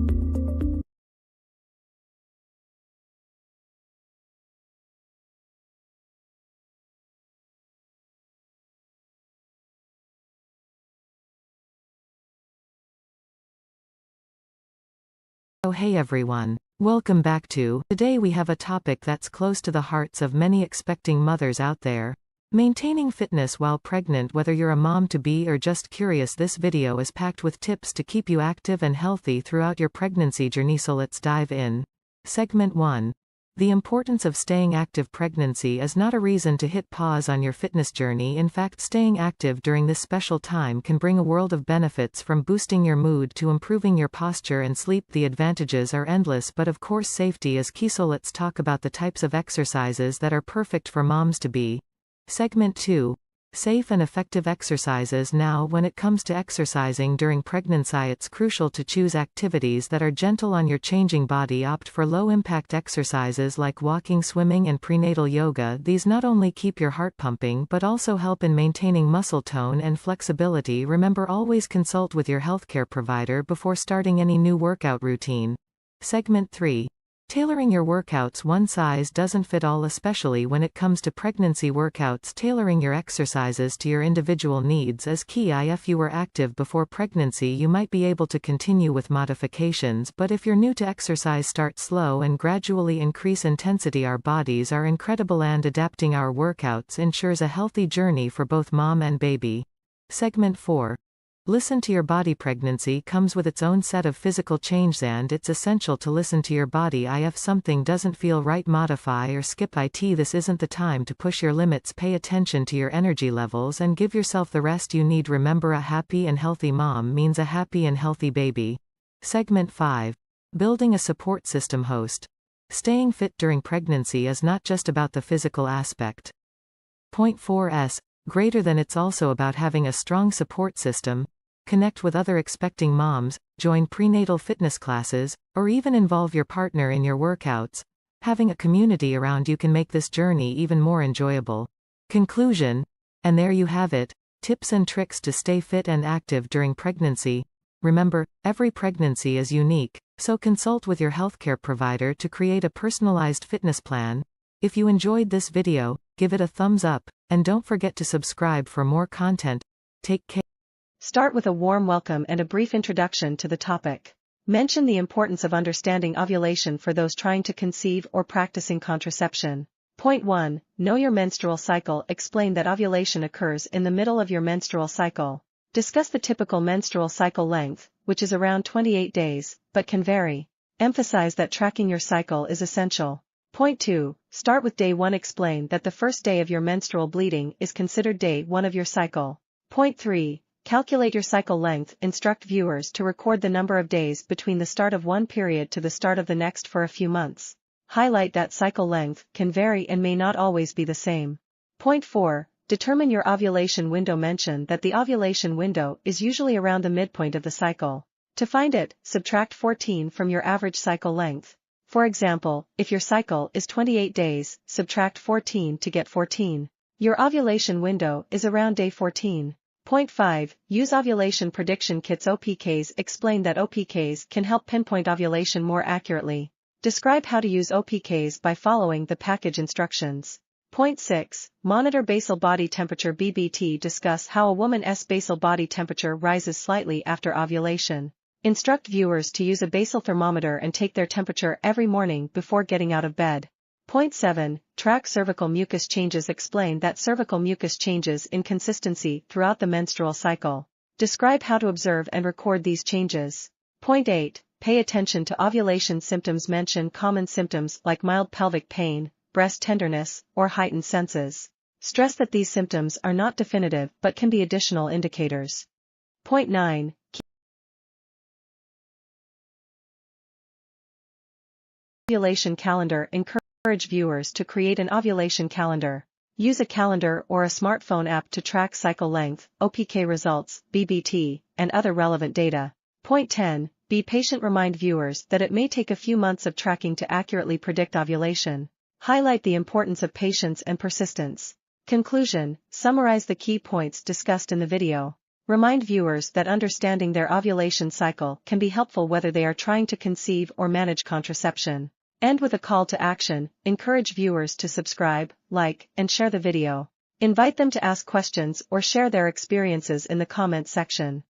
Oh hey everyone. Welcome back to. Today we have a topic that's close to the hearts of many expecting mothers out there. Maintaining fitness while pregnant. Whether you're a mom-to-be or just curious, this video is packed with tips to keep you active and healthy throughout your pregnancy journey, so let's dive in. Segment 1. The importance of staying active. Pregnancy is not a reason to hit pause on your fitness journey. In fact, staying active during this special time can bring a world of benefits, from boosting your mood to improving your posture and sleep. The advantages are endless, but of course safety is key, so let's talk about the types of exercises that are perfect for moms-to-be. Segment 2. Safe and effective exercises. Now, when it comes to exercising during pregnancy, it's crucial to choose activities that are gentle on your changing body. Opt for low-impact exercises like walking, swimming, and prenatal yoga. These not only keep your heart pumping but also help in maintaining muscle tone and flexibility. Remember, always consult with your healthcare provider before starting any new workout routine. Segment 3. Tailoring your workouts. One size doesn't fit all, especially when it comes to pregnancy workouts. Tailoring your exercises to your individual needs is key. If you were active before pregnancy, you might be able to continue with modifications, but if you're new to exercise, start slow and gradually increase intensity. Our bodies are incredible, and adapting our workouts ensures a healthy journey for both mom and baby. Segment 4. Listen to your body. Pregnancy comes with its own set of physical changes, and it's essential to listen to your body. If something doesn't feel right, modify or skip it. This isn't the time to push your limits. Pay attention to your energy levels and give yourself the rest you need. Remember, a happy and healthy mom means a happy and healthy baby. Segment 5. Building a support system. Host. Staying fit during pregnancy is not just about the physical aspect. Point 4s. Greater than. It's also about having a strong support system. Connect with other expecting moms, join prenatal fitness classes, or even involve your partner in your workouts. Having a community around you can make this journey even more enjoyable. Conclusion. And there you have it. Tips and tricks to stay fit and active during pregnancy. Remember, every pregnancy is unique, so consult with your healthcare provider to create a personalized fitness plan. If you enjoyed this video, give it a thumbs up, and don't forget to subscribe for more content. Take care. Start with a warm welcome and a brief introduction to the topic. Mention the importance of understanding ovulation for those trying to conceive or practicing contraception. Point 1. Know your menstrual cycle. Explain that ovulation occurs in the middle of your menstrual cycle. Discuss the typical menstrual cycle length, which is around 28 days, but can vary. Emphasize that tracking your cycle is essential. Point 2. Start with day 1. Explain that the first day of your menstrual bleeding is considered day 1 of your cycle. Point 3. Calculate your cycle length. Instruct viewers to record the number of days between the start of one period to the start of the next for a few months. Highlight that cycle length can vary and may not always be the same. Point 4. Determine your ovulation window. Mention that the ovulation window is usually around the midpoint of the cycle. To find it, subtract 14 from your average cycle length. For example, if your cycle is 28 days, subtract 14 to get 14. Your ovulation window is around day 14. Point 5. Use ovulation prediction kits. OPKs. Explain that OPKs can help pinpoint ovulation more accurately. Describe how to use OPKs by following the package instructions. Point 6. Monitor basal body temperature. BBT. Discuss how a woman's basal body temperature rises slightly after ovulation. Instruct viewers to use a basal thermometer and take their temperature every morning before getting out of bed. Point 7. Track cervical mucus changes. Explain that cervical mucus changes in consistency throughout the menstrual cycle. Describe how to observe and record these changes. Point 8. Pay attention to ovulation symptoms. Mention common symptoms like mild pelvic pain, breast tenderness, or heightened senses. Stress that these symptoms are not definitive but can be additional indicators. Point 9. Ovulation calendar. Encourage viewers to create an ovulation calendar. Use a calendar or a smartphone app to track cycle length, OPK results, BBT, and other relevant data. Point 10. Be patient. Remind viewers that it may take a few months of tracking to accurately predict ovulation. Highlight the importance of patience and persistence. Conclusion. Summarize the key points discussed in the video. Remind viewers that understanding their ovulation cycle can be helpful whether they are trying to conceive or manage contraception. End with a call to action. Encourage viewers to subscribe, like, and share the video. Invite them to ask questions or share their experiences in the comment section.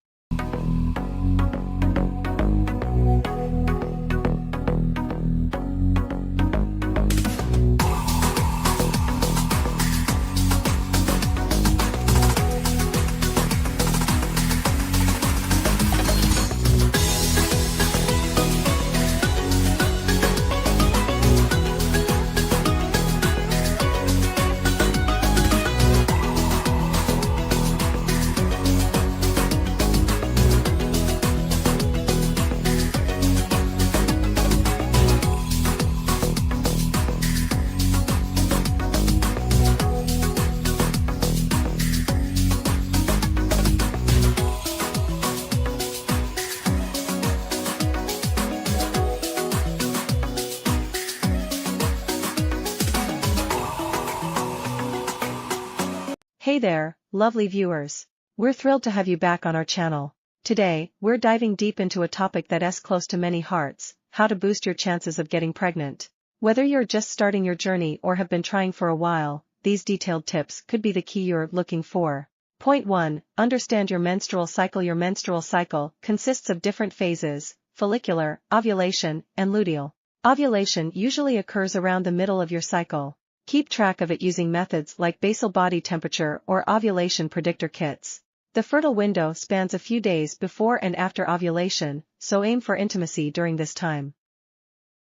Hey there, lovely viewers. We're thrilled to have you back on our channel. Today, we're diving deep into a topic that's close to many hearts: how to boost your chances of getting pregnant. Whether you're just starting your journey or have been trying for a while, these detailed tips could be the key you're looking for. Point 1. Understand your menstrual cycle. Your menstrual cycle consists of different phases: follicular, ovulation, and luteal. Ovulation usually occurs around the middle of your cycle. Keep track of it using methods like basal body temperature or ovulation predictor kits. The fertile window spans a few days before and after ovulation, so aim for intimacy during this time.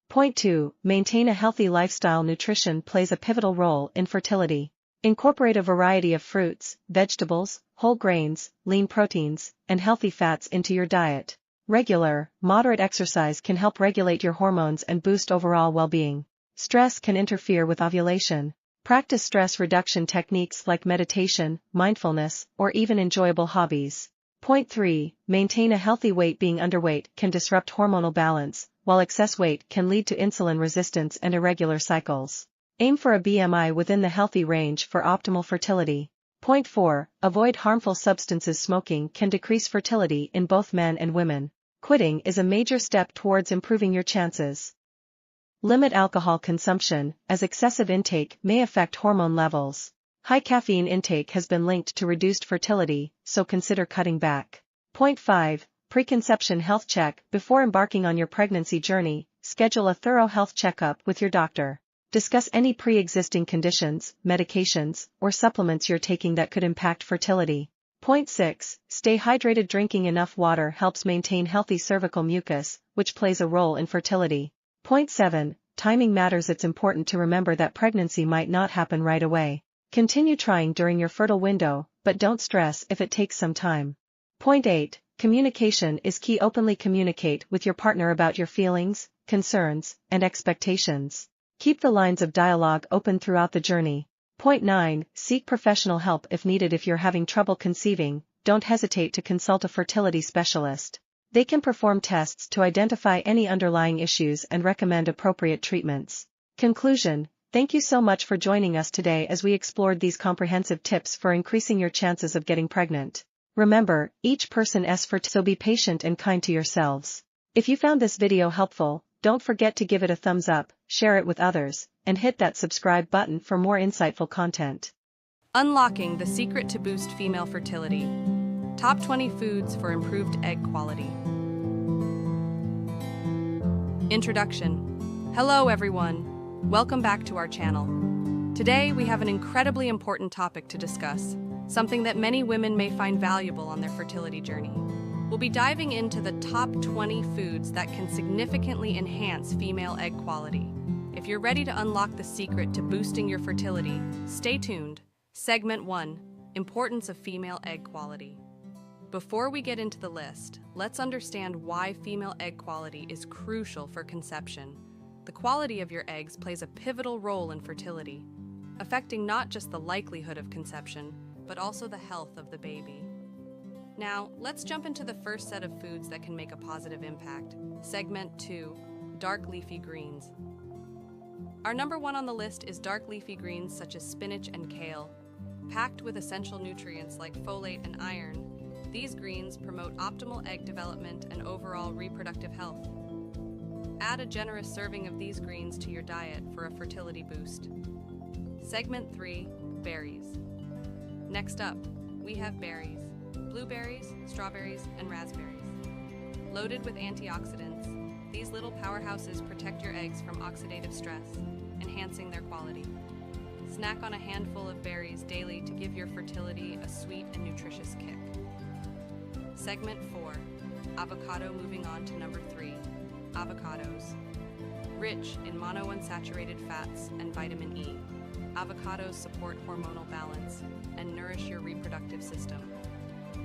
Point 2. Maintain a healthy lifestyle. Nutrition plays a pivotal role in fertility. Incorporate a variety of fruits, vegetables, whole grains, lean proteins, and healthy fats into your diet. Regular, moderate exercise can help regulate your hormones and boost overall well-being. Stress can interfere with ovulation. Practice stress reduction techniques like meditation, mindfulness, or even enjoyable hobbies. Point 3. Maintain a healthy weight. Being underweight can disrupt hormonal balance, while excess weight can lead to insulin resistance and irregular cycles. Aim for a BMI within the healthy range for optimal fertility. Point 4. Avoid harmful substances. Smoking can decrease fertility in both men and women. Quitting is a major step towards improving your chances. Limit alcohol consumption, as excessive intake may affect hormone levels. High caffeine intake has been linked to reduced fertility, so consider cutting back. Point 5. Preconception health check. Before embarking on your pregnancy journey, schedule a thorough health checkup with your doctor. Discuss any pre-existing conditions, medications, or supplements you're taking that could impact fertility. Point 6. Stay hydrated. Drinking enough water helps maintain healthy cervical mucus, which plays a role in fertility. Point 7. Timing matters. It's important to remember that pregnancy might not happen right away. Continue trying during your fertile window, but don't stress if it takes some time. Point 8. Communication is key. Openly communicate with your partner about your feelings, concerns, and expectations. Keep the lines of dialogue open throughout the journey. Point 9. Seek professional help if needed. If you're having trouble conceiving, don't hesitate to consult a fertility specialist. They can perform tests to identify any underlying issues and recommend appropriate treatments. Conclusion. Thank you so much for joining us today as we explored these comprehensive tips for increasing your chances of getting pregnant. Remember, each person's fertility, so be patient and kind to yourselves. If you found this video helpful, don't forget to give it a thumbs up, share it with others, and hit that subscribe button for more insightful content. Unlocking the secret to boost female fertility. Top 20 foods for improved egg quality. Introduction. Hello everyone. Welcome back to our channel. Today we have an incredibly important topic to discuss, something that many women may find valuable on their fertility journey. We'll be diving into the top 20 foods that can significantly enhance female egg quality. If you're ready to unlock the secret to boosting your fertility, stay tuned. Segment 1. Importance of female egg quality. Before we get into the list, let's understand why female egg quality is crucial for conception. The quality of your eggs plays a pivotal role in fertility, affecting not just the likelihood of conception, but also the health of the baby. Now, let's jump into the first set of foods that can make a positive impact. Segment 2. Dark leafy greens. Our number 1 on the list is dark leafy greens such as spinach and kale. Packed with essential nutrients like folate and iron, these greens promote optimal egg development and overall reproductive health. Add a generous serving of these greens to your diet for a fertility boost. Segment 3. Berries. Next up, we have berries. Blueberries, strawberries, and raspberries. Loaded with antioxidants, these little powerhouses protect your eggs from oxidative stress, enhancing their quality. Snack on a handful of berries daily to give your fertility a sweet and nutritious kick. Segment 4. Avocado. Moving on to number 3. Avocados. Rich in monounsaturated fats and vitamin E, avocados support hormonal balance and nourish your reproductive system.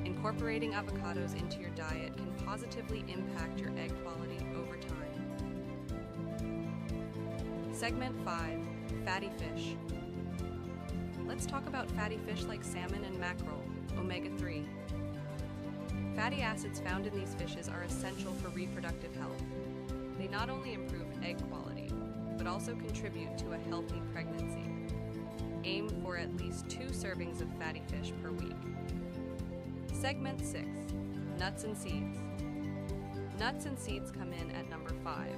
Incorporating avocados into your diet can positively impact your egg quality over time. Segment 5. Fatty fish. Let's talk about fatty fish like salmon and mackerel, omega-3. Fatty acids found in these fishes are essential for reproductive health. They not only improve egg quality, but also contribute to a healthy pregnancy. aim for at least 2 servings of fatty fish per week. Segment 6. Nuts and seeds. Nuts and seeds come in at number 5.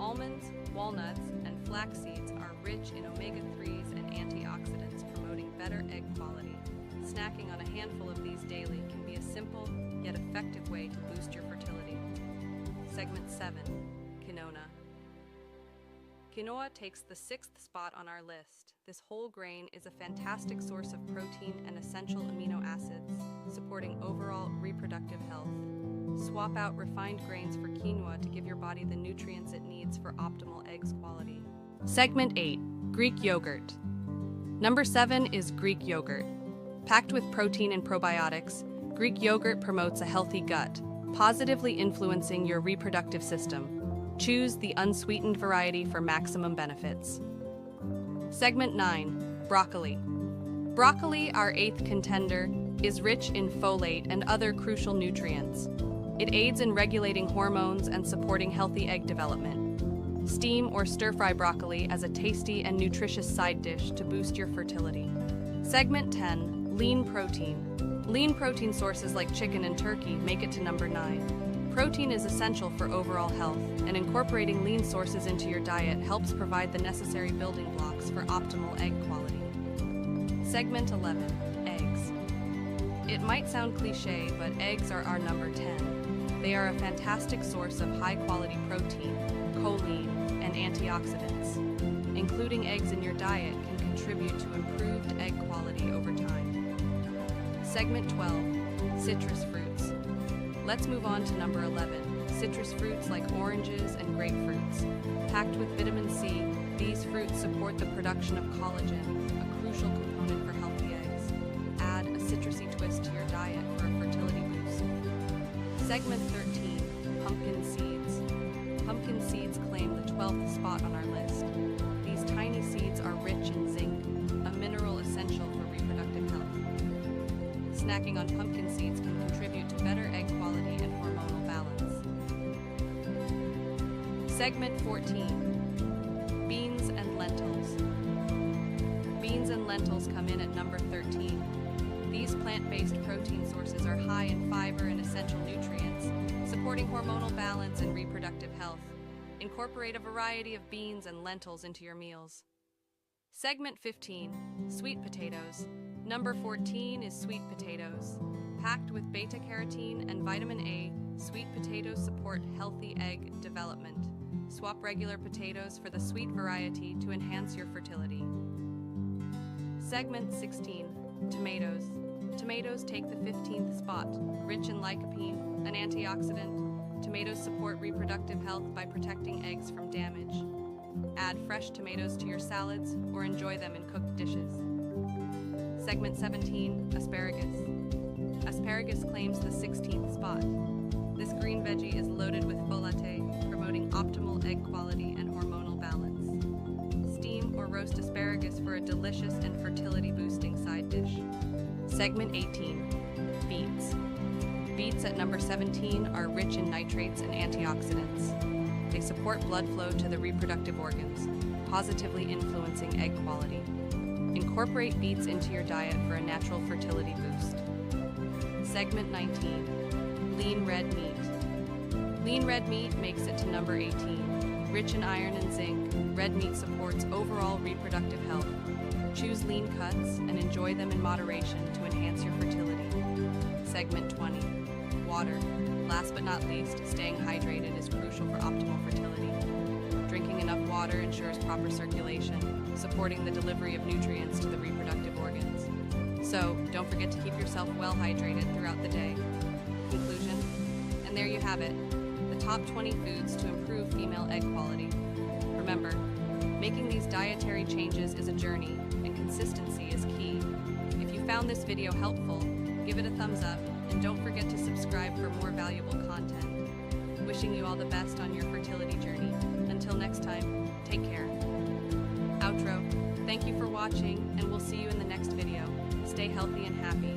Almonds, walnuts, and flax seeds are rich in omega-3s and antioxidants, promoting better egg quality. Snacking on a handful of these daily can be a simple yet effective way to boost your fertility. Segment 7. Quinoa. Quinoa takes the 6th spot on our list. This whole grain is a fantastic source of protein and essential amino acids, supporting overall reproductive health. Swap out refined grains for quinoa to give your body the nutrients it needs for optimal eggs quality. Segment 8. Greek yogurt. Number 7 is Greek yogurt. Packed with protein and probiotics, Greek yogurt promotes a healthy gut, positively influencing your reproductive system. Choose the unsweetened variety for maximum benefits. Segment 9. Broccoli. Broccoli, our 8th contender, is rich in folate and other crucial nutrients. It aids in regulating hormones and supporting healthy egg development. Steam or stir-fry broccoli as a tasty and nutritious side dish to boost your fertility. Segment 10. Lean protein. Lean protein sources like chicken and turkey make it to number 9. Protein is essential for overall health, and incorporating lean sources into your diet helps provide the necessary building blocks for optimal egg quality. Segment 11. Eggs. It might sound cliche, but eggs are our number 10. They are a fantastic source of high-quality protein, choline, and antioxidants. Including eggs in your diet can contribute to improved egg quality over time. Segment 12. Citrus fruits. Let's move on to number 11. Citrus fruits like oranges and grapefruits. Packed with vitamin C, these fruits support the production of collagen, a crucial component for healthy eggs. Add a citrusy twist to your diet for a fertility boost. Segment 13. Pumpkin seeds. Pumpkin seeds claim the 12th spot on our list. These tiny seeds are rich in zinc, a mineral essential for reproductive health. Snacking on pumpkin seeds can contribute to better egg quality and hormonal balance. Segment 14. Beans and lentils. Beans and lentils come in at number 13. These plant-based protein sources are high in fiber and essential nutrients, supporting hormonal balance and reproductive health. Incorporate a variety of beans and lentils into your meals. Segment 15. Sweet potatoes. Number 14 is sweet potatoes. Packed with beta-carotene and vitamin A, sweet potatoes support healthy egg development. Swap regular potatoes for the sweet variety to enhance your fertility. Segment 16. Tomatoes. Tomatoes take the 15th spot. Rich in lycopene, an antioxidant, tomatoes support reproductive health by protecting eggs from damage. Add fresh tomatoes to your salads or enjoy them in cooked dishes. Segment 17. Asparagus. Asparagus claims the 16th spot. This green veggie is loaded with folate, promoting optimal egg quality and hormonal balance. Steam or roast asparagus for a delicious and fertility-boosting side dish. Segment 18. Beets. Beets at number 17 are rich in nitrates and antioxidants. They support blood flow to the reproductive organs, positively influencing egg quality. Incorporate beets into your diet for a natural fertility boost. Segment 19. Lean red meat. Lean red meat makes it to number 18. Rich in iron and zinc, red meat supports overall reproductive health. Choose lean cuts and enjoy them in moderation to enhance your fertility. Segment 20. Water. Last but not least, staying hydrated is crucial for optimal fertility. Drinking enough water ensures proper circulation, supporting the delivery of nutrients to the reproductive organs. So, don't forget to keep yourself well hydrated throughout the day. Conclusion. And there you have it, the top 20 foods to improve female egg quality. Remember, making these dietary changes is a journey, and consistency is key. If you found this video helpful, give it a thumbs up, and don't forget to subscribe for more valuable content. Wishing you all the best on your fertility journey. Until next time, take care. Outro. Thank you for watching, and we'll see you in the next video. Stay healthy and happy.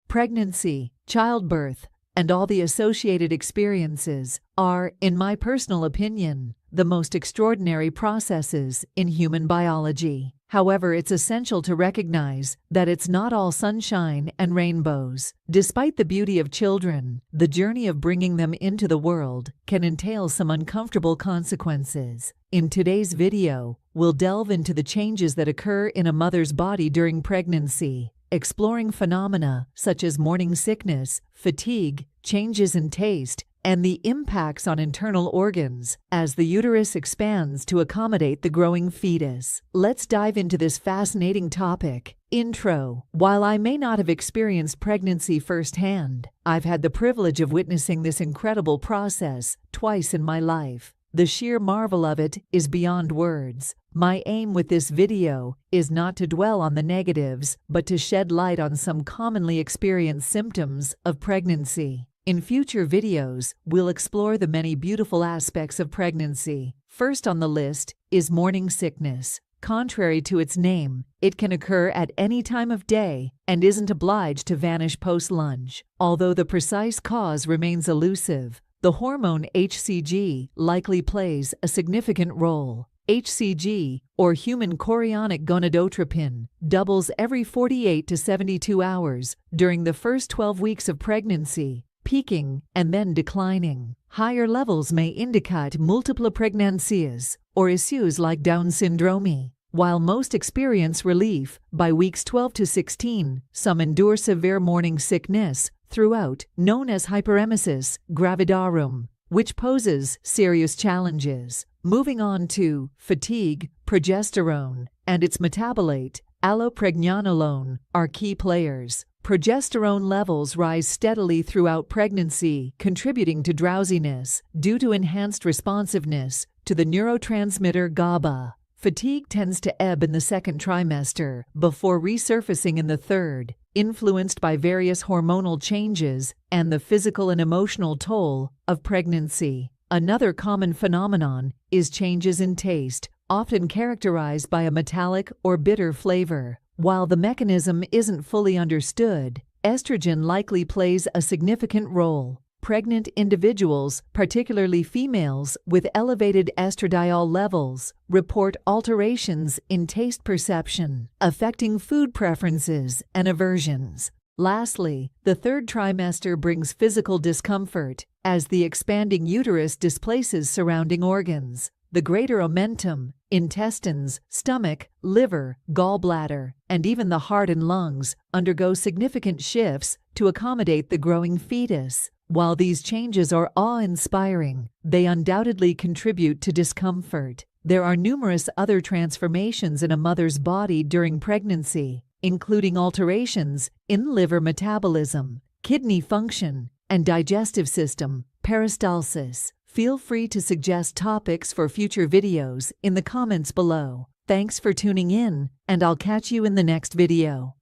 Pregnancy, childbirth, and all the associated experiences are, in my personal opinion, the most extraordinary processes in human biology. However, it's essential to recognize that it's not all sunshine and rainbows. Despite the beauty of children, the journey of bringing them into the world can entail some uncomfortable consequences. In today's video, we'll delve into the changes that occur in a mother's body during pregnancy, exploring phenomena such as morning sickness, fatigue, changes in taste, and the impacts on internal organs as the uterus expands to accommodate the growing fetus. Let's dive into this fascinating topic. Intro. While I may not have experienced pregnancy firsthand, I've had the privilege of witnessing this incredible process twice in my life. The sheer marvel of it is beyond words. My aim with this video is not to dwell on the negatives, but to shed light on some commonly experienced symptoms of pregnancy. In future videos, we'll explore the many beautiful aspects of pregnancy. First on the list is morning sickness. Contrary to its name, it can occur at any time of day and isn't obliged to vanish post-lunch. Although the precise cause remains elusive, the hormone HCG likely plays a significant role. HCG, or human chorionic gonadotropin, doubles every 48 to 72 hours during the first 12 weeks of pregnancy, peaking and then declining. Higher levels may indicate multiple pregnancies or issues like Down syndrome. While most experience relief by weeks 12 to 16, some endure severe morning sickness throughout, known as hyperemesis gravidarum, which poses serious challenges. Moving on to fatigue, progesterone, and its metabolite, allopregnanolone, are key players. Progesterone levels rise steadily throughout pregnancy, contributing to drowsiness due to enhanced responsiveness to the neurotransmitter GABA. Fatigue tends to ebb in the second trimester before resurfacing in the third, influenced by various hormonal changes and the physical and emotional toll of pregnancy. Another common phenomenon is changes in taste, often characterized by a metallic or bitter flavor. While the mechanism isn't fully understood, estrogen likely plays a significant role. Pregnant individuals, particularly females with elevated estradiol levels, report alterations in taste perception, affecting food preferences and aversions. Lastly, the third trimester brings physical discomfort as the expanding uterus displaces surrounding organs. The greater omentum, intestines, stomach, liver, gallbladder, and even the heart and lungs undergo significant shifts to accommodate the growing fetus. While these changes are awe-inspiring, they undoubtedly contribute to discomfort. There are numerous other transformations in a mother's body during pregnancy, including alterations in liver metabolism, kidney function, and digestive system, peristalsis. Feel free to suggest topics for future videos in the comments below. Thanks for tuning in, and I'll catch you in the next video.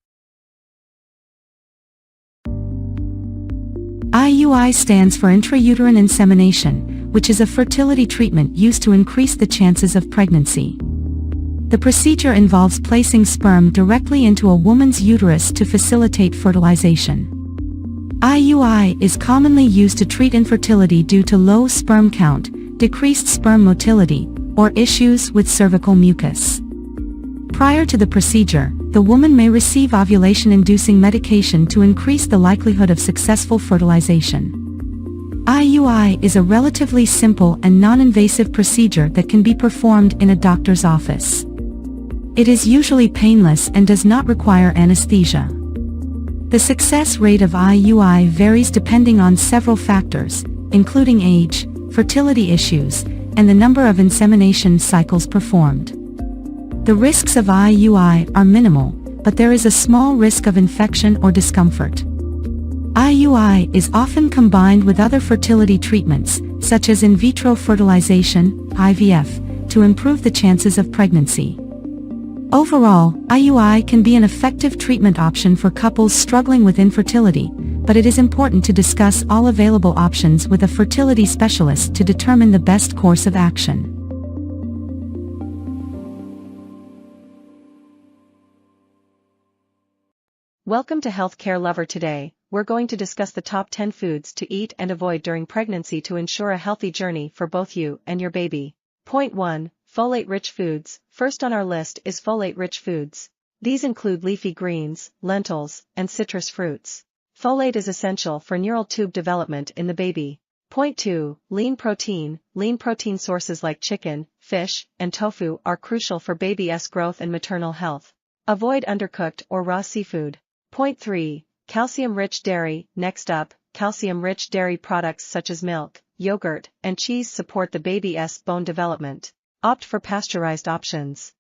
IUI stands for intrauterine insemination, which is a fertility treatment used to increase the chances of pregnancy. The procedure involves placing sperm directly into a woman's uterus to facilitate fertilization. IUI is commonly used to treat infertility due to low sperm count, decreased sperm motility, or issues with cervical mucus. Prior to the procedure, the woman may receive ovulation-inducing medication to increase the likelihood of successful fertilization. IUI is a relatively simple and non-invasive procedure that can be performed in a doctor's office. It is usually painless and does not require anesthesia. The success rate of IUI varies depending on several factors, including age, fertility issues, and the number of insemination cycles performed. The risks of IUI are minimal, but there is a small risk of infection or discomfort. IUI is often combined with other fertility treatments, such as in vitro fertilization, IVF, to improve the chances of pregnancy. Overall, IUI can be an effective treatment option for couples struggling with infertility, but it is important to discuss all available options with a fertility specialist to determine the best course of action. Welcome to Healthcare Lover. Today, we're going to discuss the top 10 foods to eat and avoid during pregnancy to ensure a healthy journey for both you and your baby. Point 1. Folate-rich foods. First on our list is folate-rich foods. These include leafy greens, lentils, and citrus fruits. Folate is essential for neural tube development in the baby. Point 2. Lean protein. Lean protein sources like chicken, fish, and tofu are crucial for baby's growth and maternal health. Avoid undercooked or raw seafood. Point 3. Calcium-rich dairy. Next up, calcium-rich dairy products such as milk, yogurt, and cheese support the baby's bone development. Opt for pasteurized options.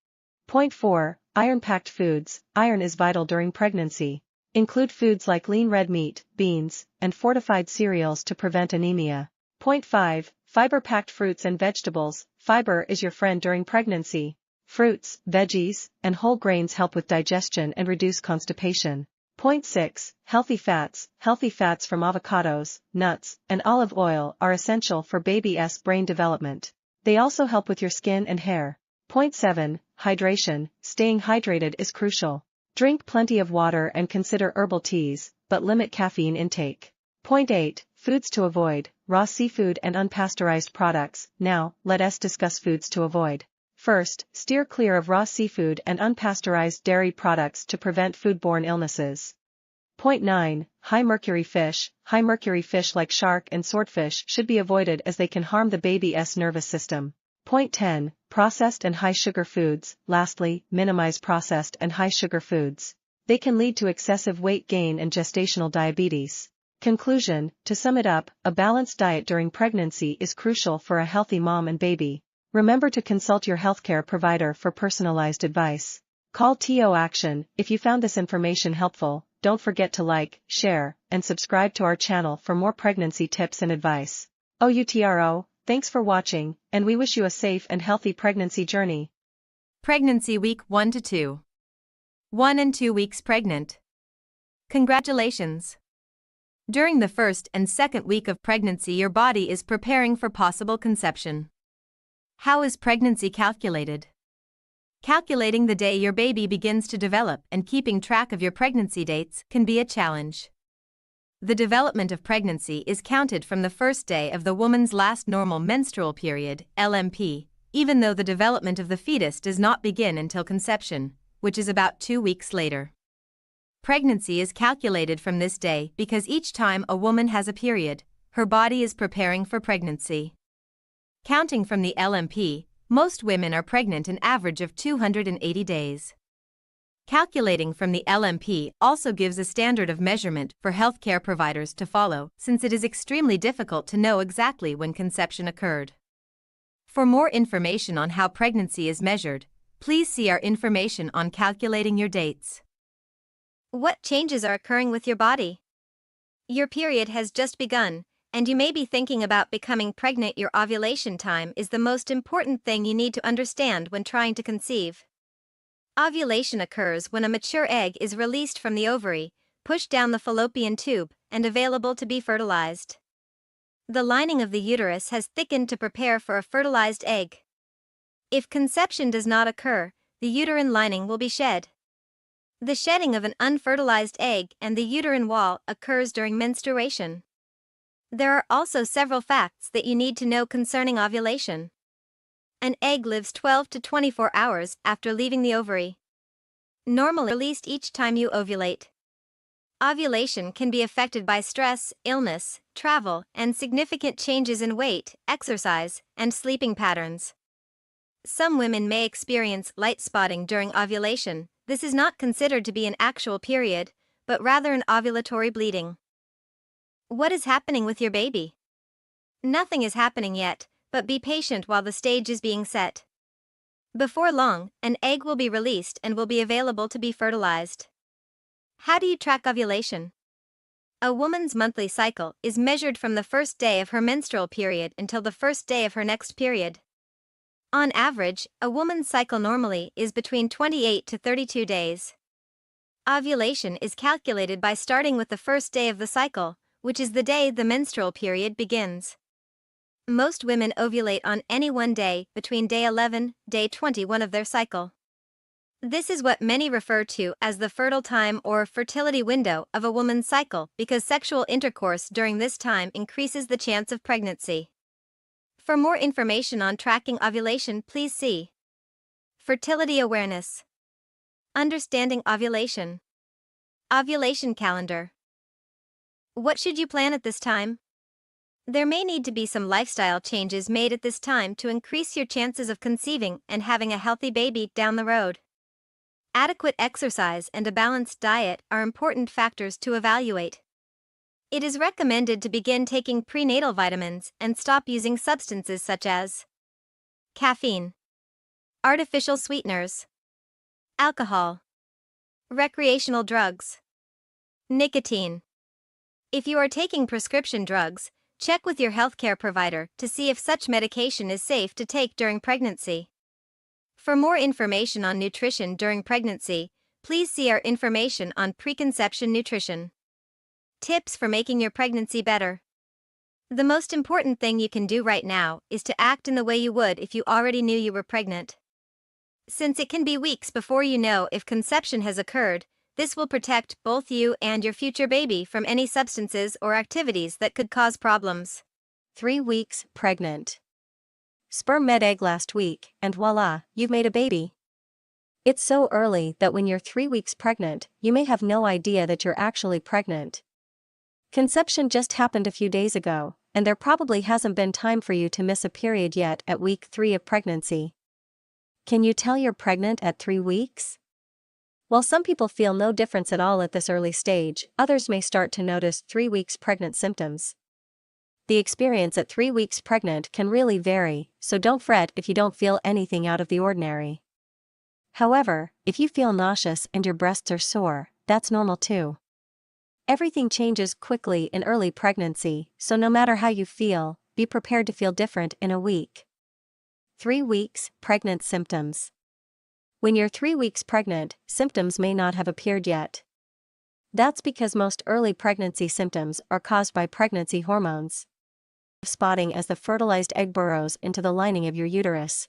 Point 4. Iron-packed foods. Iron is vital during pregnancy. Include foods like lean red meat, beans, and fortified cereals to prevent anemia. Point 5. Fiber-packed fruits and vegetables. Fiber is your friend during pregnancy. Fruits, veggies, and whole grains help with digestion and reduce constipation. Point 6. Healthy fats. Healthy fats from avocados, nuts, and olive oil are essential for baby's brain development. They also help with your skin and hair. Point 7. Hydration. Staying hydrated is crucial. Drink plenty of water and consider herbal teas, but limit caffeine intake. Point 8. Foods to avoid. Raw seafood and unpasteurized products. Now, let us discuss foods to avoid. First, steer clear of raw seafood and unpasteurized dairy products to prevent foodborne illnesses. Point 9. High mercury fish. High mercury fish like shark and swordfish should be avoided as they can harm the baby's nervous system. Point 10. Processed and high sugar foods. Lastly, minimize processed and high sugar foods. They can lead to excessive weight gain and gestational diabetes. Conclusion: to sum it up, a balanced diet during pregnancy is crucial for a healthy mom and baby. Remember to consult your healthcare provider for personalized advice. Call TO Action. If you found this information helpful, don't forget to like, share, and subscribe to our channel for more pregnancy tips and advice. OUTRO, thanks for watching, and we wish you a safe and healthy pregnancy journey. Pregnancy week 1 to 2. 1 and 2 weeks pregnant. Congratulations! During the first and second week of pregnancy, your body is preparing for possible conception. How is pregnancy calculated? Calculating the day your baby begins to develop and keeping track of your pregnancy dates can be a challenge. The development of pregnancy is counted from the first day of the woman's last normal menstrual period, LMP, even though the development of the fetus does not begin until conception, which is about 2 weeks later. Pregnancy is calculated from this day because each time a woman has a period, her body is preparing for pregnancy. Counting from the LMP, most women are pregnant an average of 280 days. Calculating from the LMP also gives a standard of measurement for healthcare providers to follow, since it is extremely difficult to know exactly when conception occurred. For more information on how pregnancy is measured, please see our information on calculating your dates. What changes are occurring with your body? Your period has just begun, and you may be thinking about becoming pregnant. Your ovulation time is the most important thing you need to understand when trying to conceive. Ovulation occurs when a mature egg is released from the ovary, pushed down the fallopian tube, and available to be fertilized. The lining of the uterus has thickened to prepare for a fertilized egg. If conception does not occur, the uterine lining will be shed. The shedding of an unfertilized egg and the uterine wall occurs during menstruation. There are also several facts that you need to know concerning ovulation. An egg lives 12 to 24 hours after leaving the ovary. Normally released each time you ovulate. Ovulation can be affected by stress, illness, travel, and significant changes in weight, exercise, and sleeping patterns. Some women may experience light spotting during ovulation. This is not considered to be an actual period, but rather an ovulatory bleeding. What is happening with your baby? Nothing is happening yet, but be patient while the stage is being set. Before long, an egg will be released and will be available to be fertilized. How do you track ovulation? A woman's monthly cycle is measured from the first day of her menstrual period until the first day of her next period. On average, a woman's cycle normally is between 28 to 32 days. Ovulation is calculated by starting with the first day of the cycle, which is the day the menstrual period begins. Most women ovulate on any one day between day 11, day 21 of their cycle. This is what many refer to as the fertile time or fertility window of a woman's cycle because sexual intercourse during this time increases the chance of pregnancy. For more information on tracking ovulation, please see Fertility Awareness, Understanding Ovulation, Ovulation Calendar. What should you plan at this time? There may need to be some lifestyle changes made at this time to increase your chances of conceiving and having a healthy baby down the road. Adequate exercise and a balanced diet are important factors to evaluate. It is recommended to begin taking prenatal vitamins and stop using substances such as caffeine, artificial sweeteners, alcohol, recreational drugs, nicotine. If you are taking prescription drugs, check with your healthcare provider to see if such medication is safe to take during pregnancy. For more information on nutrition during pregnancy, please see our information on preconception nutrition. Tips for making your pregnancy better. The most important thing you can do right now is to act in the way you would if you already knew you were pregnant. Since it can be weeks before you know if conception has occurred, this will protect both you and your future baby from any substances or activities that could cause problems. 3 weeks pregnant. Sperm met egg last week, and voila, you've made a baby. It's so early that when you're 3 weeks pregnant, you may have no idea that you're actually pregnant. Conception just happened a few days ago, and there probably hasn't been time for you to miss a period yet at week 3 of pregnancy. Can you tell you're pregnant at 3 weeks? While some people feel no difference at all at this early stage, others may start to notice 3 weeks pregnant symptoms. The experience at 3 weeks pregnant can really vary, so don't fret if you don't feel anything out of the ordinary. However, if you feel nauseous and your breasts are sore, that's normal too. Everything changes quickly in early pregnancy, so no matter how you feel, be prepared to feel different in a week. 3 weeks pregnant symptoms. When you're 3 weeks pregnant, symptoms may not have appeared yet. That's because most early pregnancy symptoms are caused by pregnancy hormones. Spotting as the fertilized egg burrows into the lining of your uterus.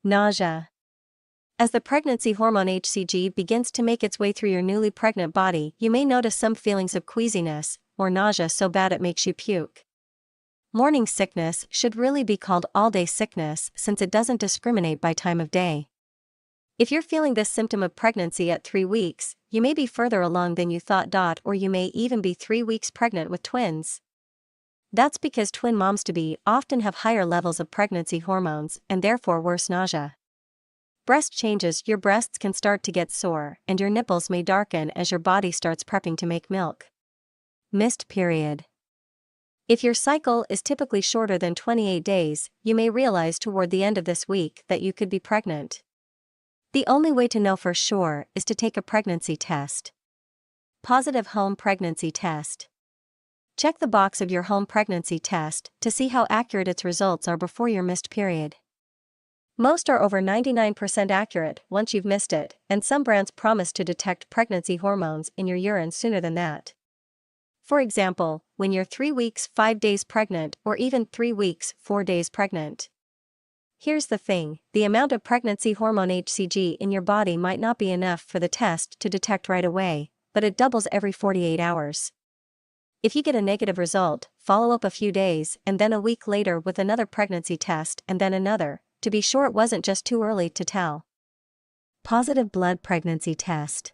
Nausea. As the pregnancy hormone HCG begins to make its way through your newly pregnant body, you may notice some feelings of queasiness, or nausea so bad it makes you puke. Morning sickness should really be called all-day sickness since it doesn't discriminate by time of day. If you're feeling this symptom of pregnancy at 3 weeks, you may be further along than you thought. Or you may even be 3 weeks pregnant with twins. That's because twin moms-to-be often have higher levels of pregnancy hormones and therefore worse nausea. Breast changes. Your breasts can start to get sore and your nipples may darken as your body starts prepping to make milk. Missed period. If your cycle is typically shorter than 28 days, you may realize toward the end of this week that you could be pregnant. The only way to know for sure is to take a pregnancy test. Positive home pregnancy test. Check the box of your home pregnancy test to see how accurate its results are before your missed period. Most are over 99% accurate once you've missed it, and some brands promise to detect pregnancy hormones in your urine sooner than that. For example, when you're 3 weeks 5 days pregnant or even 3 weeks 4 days pregnant. Here's the thing, the amount of pregnancy hormone HCG in your body might not be enough for the test to detect right away, but it doubles every 48 hours. If you get a negative result, follow up a few days and then a week later with another pregnancy test and then another, to be sure it wasn't just too early to tell. Positive blood pregnancy test.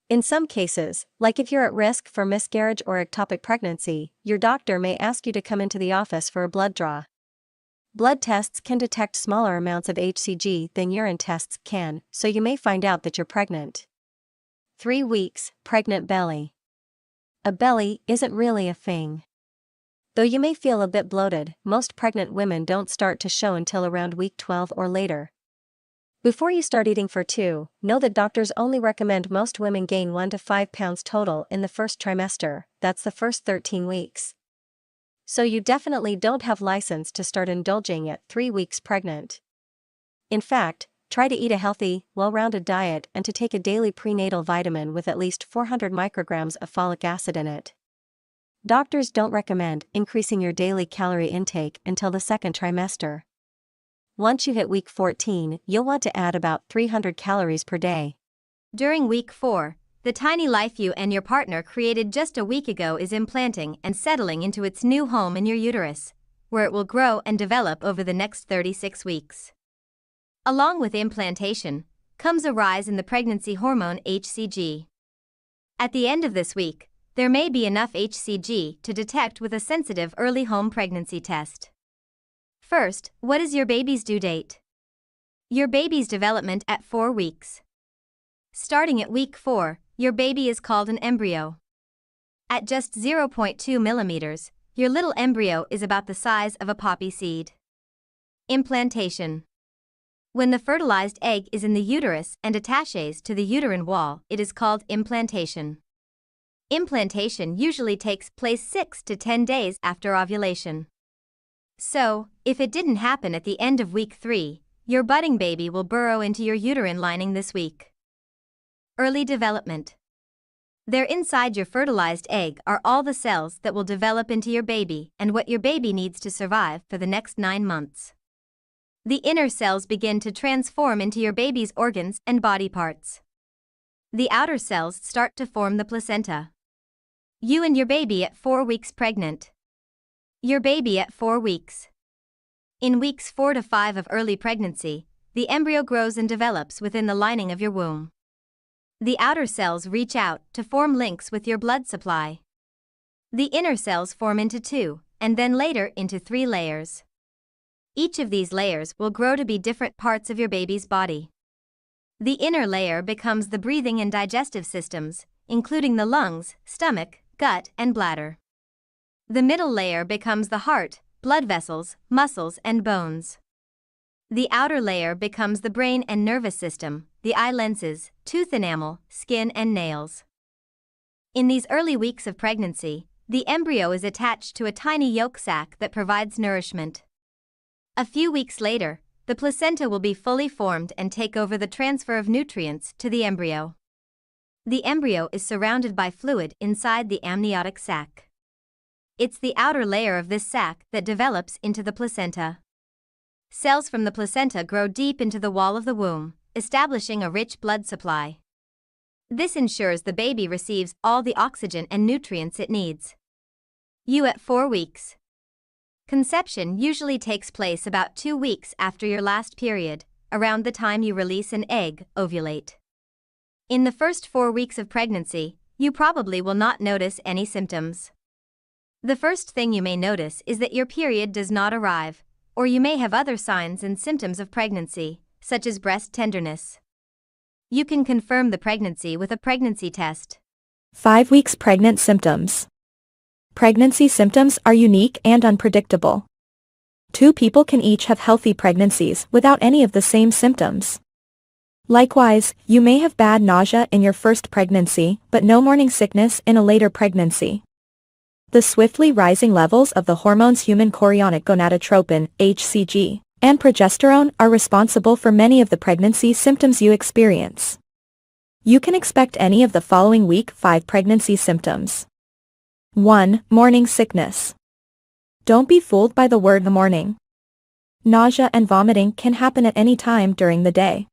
In some cases, like if you're at risk for miscarriage or ectopic pregnancy, your doctor may ask you to come into the office for a blood draw. Blood tests can detect smaller amounts of HCG than urine tests can, so you may find out that you're pregnant. 3 weeks pregnant belly. A belly isn't really a thing. Though you may feel a bit bloated, most pregnant women don't start to show until around week 12 or later. Before you start eating for 2, know that doctors only recommend most women gain 1 to 5 pounds total in the first trimester, that's the first 13 weeks. So you definitely don't have license to start indulging at 3 weeks pregnant. In fact, try to eat a healthy, well-rounded diet and to take a daily prenatal vitamin with at least 400 micrograms of folic acid in it. Doctors don't recommend increasing your daily calorie intake until the second trimester. Once you hit week 14, you'll want to add about 300 calories per day. During week 4, the tiny life you and your partner created just a week ago is implanting and settling into its new home in your uterus. where it will grow and develop over the next 36 weeks. Along with implantation comes a rise in the pregnancy hormone HCG. At the end of this week, there may be enough HCG to detect with a sensitive early home pregnancy test. First, what is your baby's due date? Your baby's development at 4 weeks. Starting at week 4, your baby is called an embryo. At just 0.2 millimeters, your little embryo is about the size of a poppy seed. Implantation. When the fertilized egg is in the uterus and attaches to the uterine wall, it is called implantation. Implantation usually takes place 6 to 10 days after ovulation. So, if it didn't happen at the end of week 3, your budding baby will burrow into your uterine lining this week. Early development. There inside your fertilized egg are all the cells that will develop into your baby and what your baby needs to survive for the next 9 months. The inner cells begin to transform into your baby's organs and body parts. The outer cells start to form the placenta. You and your baby at 4 weeks pregnant. Your baby at 4 weeks. In weeks 4 to 5 of early pregnancy, the embryo grows and develops within the lining of your womb. The outer cells reach out to form links with your blood supply. The inner cells form into 2, and then later into 3 layers. Each of these layers will grow to be different parts of your baby's body. The inner layer becomes the breathing and digestive systems, including the lungs, stomach, gut, and bladder. The middle layer becomes the heart, blood vessels, muscles, and bones. The outer layer becomes the brain and nervous system, the eye lenses, tooth enamel, skin, and nails. In these early weeks of pregnancy, the embryo is attached to a tiny yolk sac that provides nourishment. A few weeks later, the placenta will be fully formed and take over the transfer of nutrients to the embryo. The embryo is surrounded by fluid inside the amniotic sac. It's the outer layer of this sac that develops into the placenta. Cells from the placenta grow deep into the wall of the womb, establishing a rich blood supply. This ensures the baby receives all the oxygen and nutrients it needs. You at 4 weeks. Conception usually takes place about 2 weeks after your last period, around the time you release an egg, ovulate. In the first 4 weeks of pregnancy, you probably will not notice any symptoms. The first thing you may notice is that your period does not arrive, or you may have other signs and symptoms of pregnancy, such as breast tenderness. You can confirm the pregnancy with a pregnancy test. 5 weeks pregnant symptoms. Pregnancy symptoms are unique and unpredictable. 2 people can each have healthy pregnancies without any of the same symptoms. Likewise, you may have bad nausea in your first pregnancy, but no morning sickness in a later pregnancy. The swiftly rising levels of the hormones human chorionic gonadotropin, HCG, and progesterone are responsible for many of the pregnancy symptoms you experience. You can expect any of the following week 5 pregnancy symptoms. 1. Morning sickness. Don't be fooled by the word morning. Nausea and vomiting can happen at any time during the day.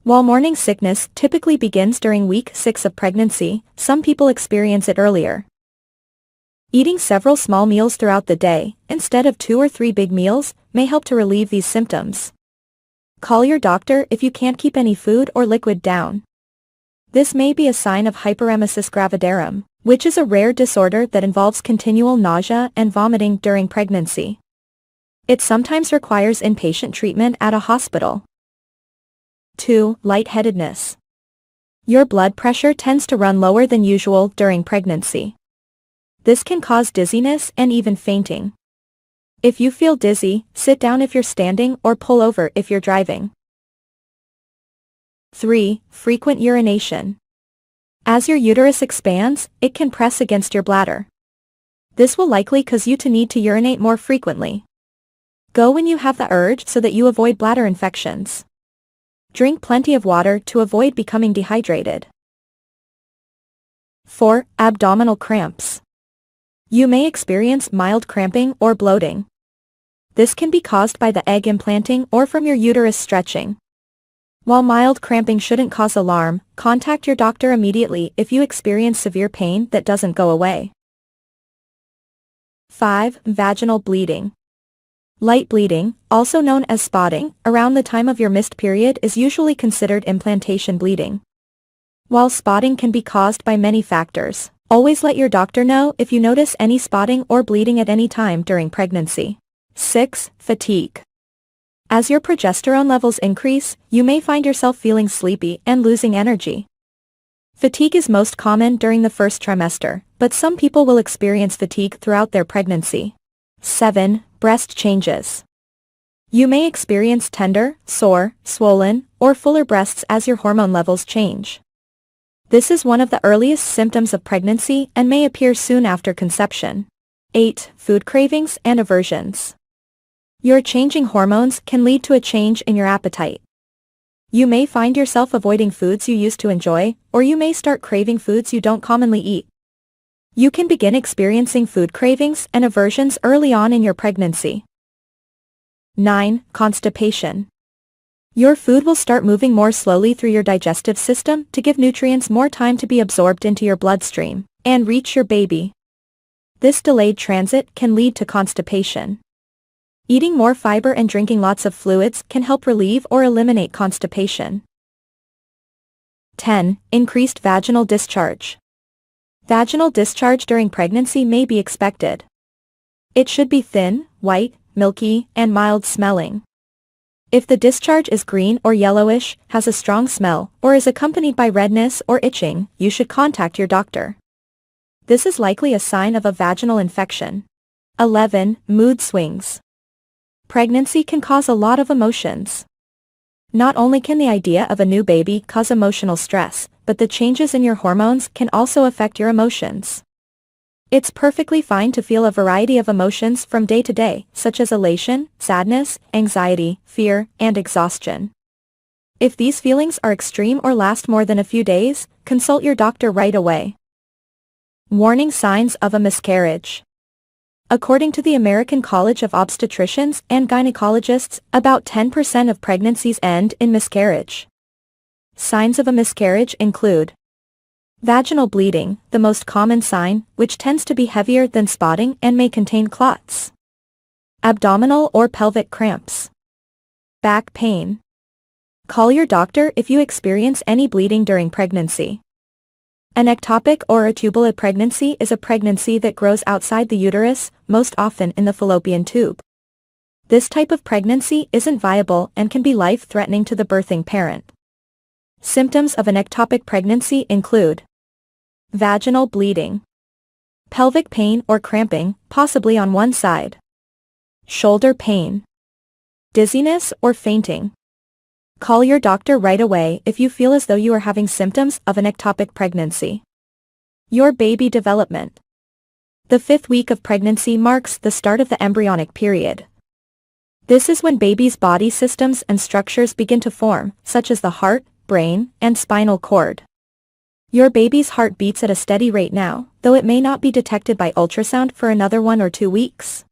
While morning sickness typically begins during week 6 of pregnancy, some people experience it earlier. Eating several small meals throughout the day, instead of 2 or 3 big meals, may help to relieve these symptoms. Call your doctor if you can't keep any food or liquid down. This may be a sign of hyperemesis gravidarum, which is a rare disorder that involves continual nausea and vomiting during pregnancy. It sometimes requires inpatient treatment at a hospital. 2. Lightheadedness. Your blood pressure tends to run lower than usual during pregnancy. This can cause dizziness and even fainting. If you feel dizzy, sit down if you're standing or pull over if you're driving. 3. Frequent urination. As your uterus expands, it can press against your bladder. This will likely cause you to need to urinate more frequently. Go when you have the urge so that you avoid bladder infections. Drink plenty of water to avoid becoming dehydrated. 4. Abdominal cramps. You may experience mild cramping or bloating. This can be caused by the egg implanting or from your uterus stretching. While mild cramping shouldn't cause alarm, contact your doctor immediately if you experience severe pain that doesn't go away. 5. Vaginal bleeding. Light bleeding, also known as spotting, around the time of your missed period is usually considered implantation bleeding. While spotting can be caused by many factors, always let your doctor know if you notice any spotting or bleeding at any time during pregnancy. 6. Fatigue. As your progesterone levels increase, you may find yourself feeling sleepy and losing energy. Fatigue is most common during the first trimester, but some people will experience fatigue throughout their pregnancy. 7. Breast changes. You may experience tender, sore, swollen, or fuller breasts as your hormone levels change. This is one of the earliest symptoms of pregnancy and may appear soon after conception. 8. Food cravings and aversions. Your changing hormones can lead to a change in your appetite. You may find yourself avoiding foods you used to enjoy, or you may start craving foods you don't commonly eat. You can begin experiencing food cravings and aversions early on in your pregnancy. 9. Constipation. Your food will start moving more slowly through your digestive system to give nutrients more time to be absorbed into your bloodstream and reach your baby. This delayed transit can lead to constipation. Eating more fiber and drinking lots of fluids can help relieve or eliminate constipation. 10. Increased vaginal discharge. Vaginal discharge during pregnancy may be expected. It should be thin, white, milky, and mild smelling. If the discharge is green or yellowish, has a strong smell, or is accompanied by redness or itching, you should contact your doctor. This is likely a sign of a vaginal infection. 11. Mood swings. Pregnancy can cause a lot of emotions. Not only can the idea of a new baby cause emotional stress, but the changes in your hormones can also affect your emotions. It's perfectly fine to feel a variety of emotions from day to day, such as elation, sadness, anxiety, fear, and exhaustion. If these feelings are extreme or last more than a few days, consult your doctor right away. Warning signs of a miscarriage. According to the American College of Obstetricians and Gynecologists, about 10% of pregnancies end in miscarriage. Signs of a miscarriage include vaginal bleeding, the most common sign, which tends to be heavier than spotting and may contain clots. Abdominal or pelvic cramps. Back pain. Call your doctor if you experience any bleeding during pregnancy. An ectopic or a tubal pregnancy is a pregnancy that grows outside the uterus, most often in the fallopian tube. This type of pregnancy isn't viable and can be life-threatening to the birthing parent. Symptoms of an ectopic pregnancy include vaginal bleeding, pelvic pain or cramping, possibly on one side, shoulder pain, dizziness or fainting. Call your doctor right away if you feel as though you are having symptoms of an ectopic pregnancy. Your baby development. The 5th week of pregnancy marks the start of the embryonic period. This is when baby's body systems and structures begin to form, such as the heart, brain, and spinal cord. Your baby's heart beats at a steady rate now, though it may not be detected by ultrasound for another 1 or 2 weeks.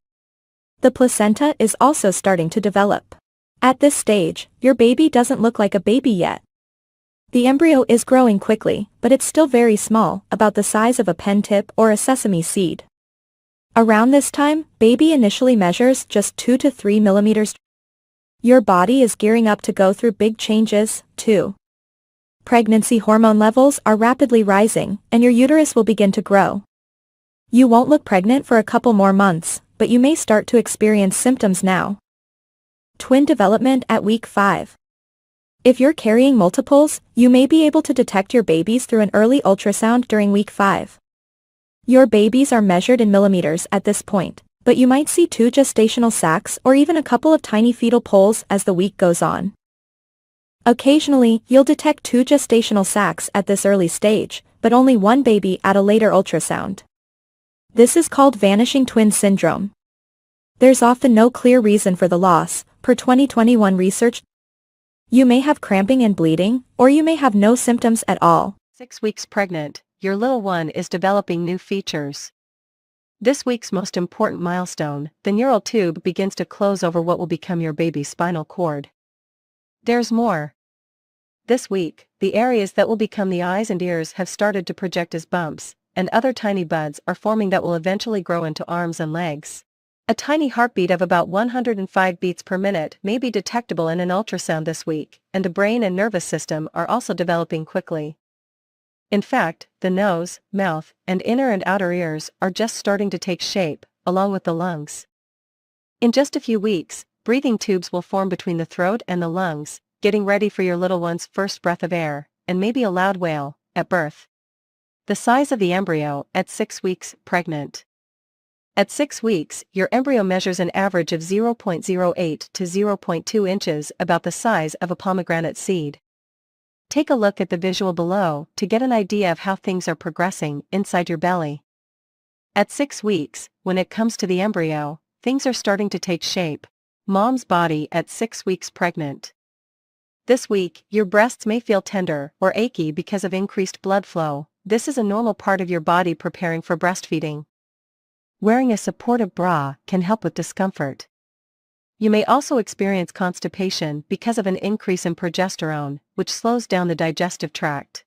The placenta is also starting to develop. At this stage, your baby doesn't look like a baby yet. The embryo is growing quickly, but it's still very small, about the size of a pen tip or a sesame seed. Around this time, baby initially measures just 2 to 3 millimeters. Your body is gearing up to go through big changes, too. Pregnancy hormone levels are rapidly rising, and your uterus will begin to grow. You won't look pregnant for a couple more months, but you may start to experience symptoms now. Twin development at week 5. If you're carrying multiples, you may be able to detect your babies through an early ultrasound during week 5. Your babies are measured in millimeters at this point, but you might see 2 gestational sacs or even a couple of tiny fetal poles as the week goes on. Occasionally, you'll detect 2 gestational sacs at this early stage, but only 1 baby at a later ultrasound. This is called vanishing twin syndrome. There's often no clear reason for the loss, per 2021 research. You may have cramping and bleeding, or you may have no symptoms at all. 6 weeks pregnant, your little one is developing new features. This week's most important milestone, the neural tube begins to close over what will become your baby's spinal cord. There's more. This week, the areas that will become the eyes and ears have started to project as bumps, and other tiny buds are forming that will eventually grow into arms and legs. A tiny heartbeat of about 105 beats per minute may be detectable in an ultrasound this week, and the brain and nervous system are also developing quickly. In fact, the nose, mouth, and inner and outer ears are just starting to take shape, along with the lungs. In just a few weeks, breathing tubes will form between the throat and the lungs, getting ready for your little one's first breath of air, and maybe a loud wail, at birth. The size of the embryo at 6 weeks pregnant. At 6 weeks, your embryo measures an average of 0.08 to 0.2 inches, about the size of a pomegranate seed. Take a look at the visual below to get an idea of how things are progressing inside your belly. At 6 weeks, when it comes to the embryo, things are starting to take shape. Mom's body at 6 weeks pregnant. This week, your breasts may feel tender or achy because of increased blood flow. This is a normal part of your body preparing for breastfeeding. Wearing a supportive bra can help with discomfort. You may also experience constipation because of an increase in progesterone, which slows down the digestive tract.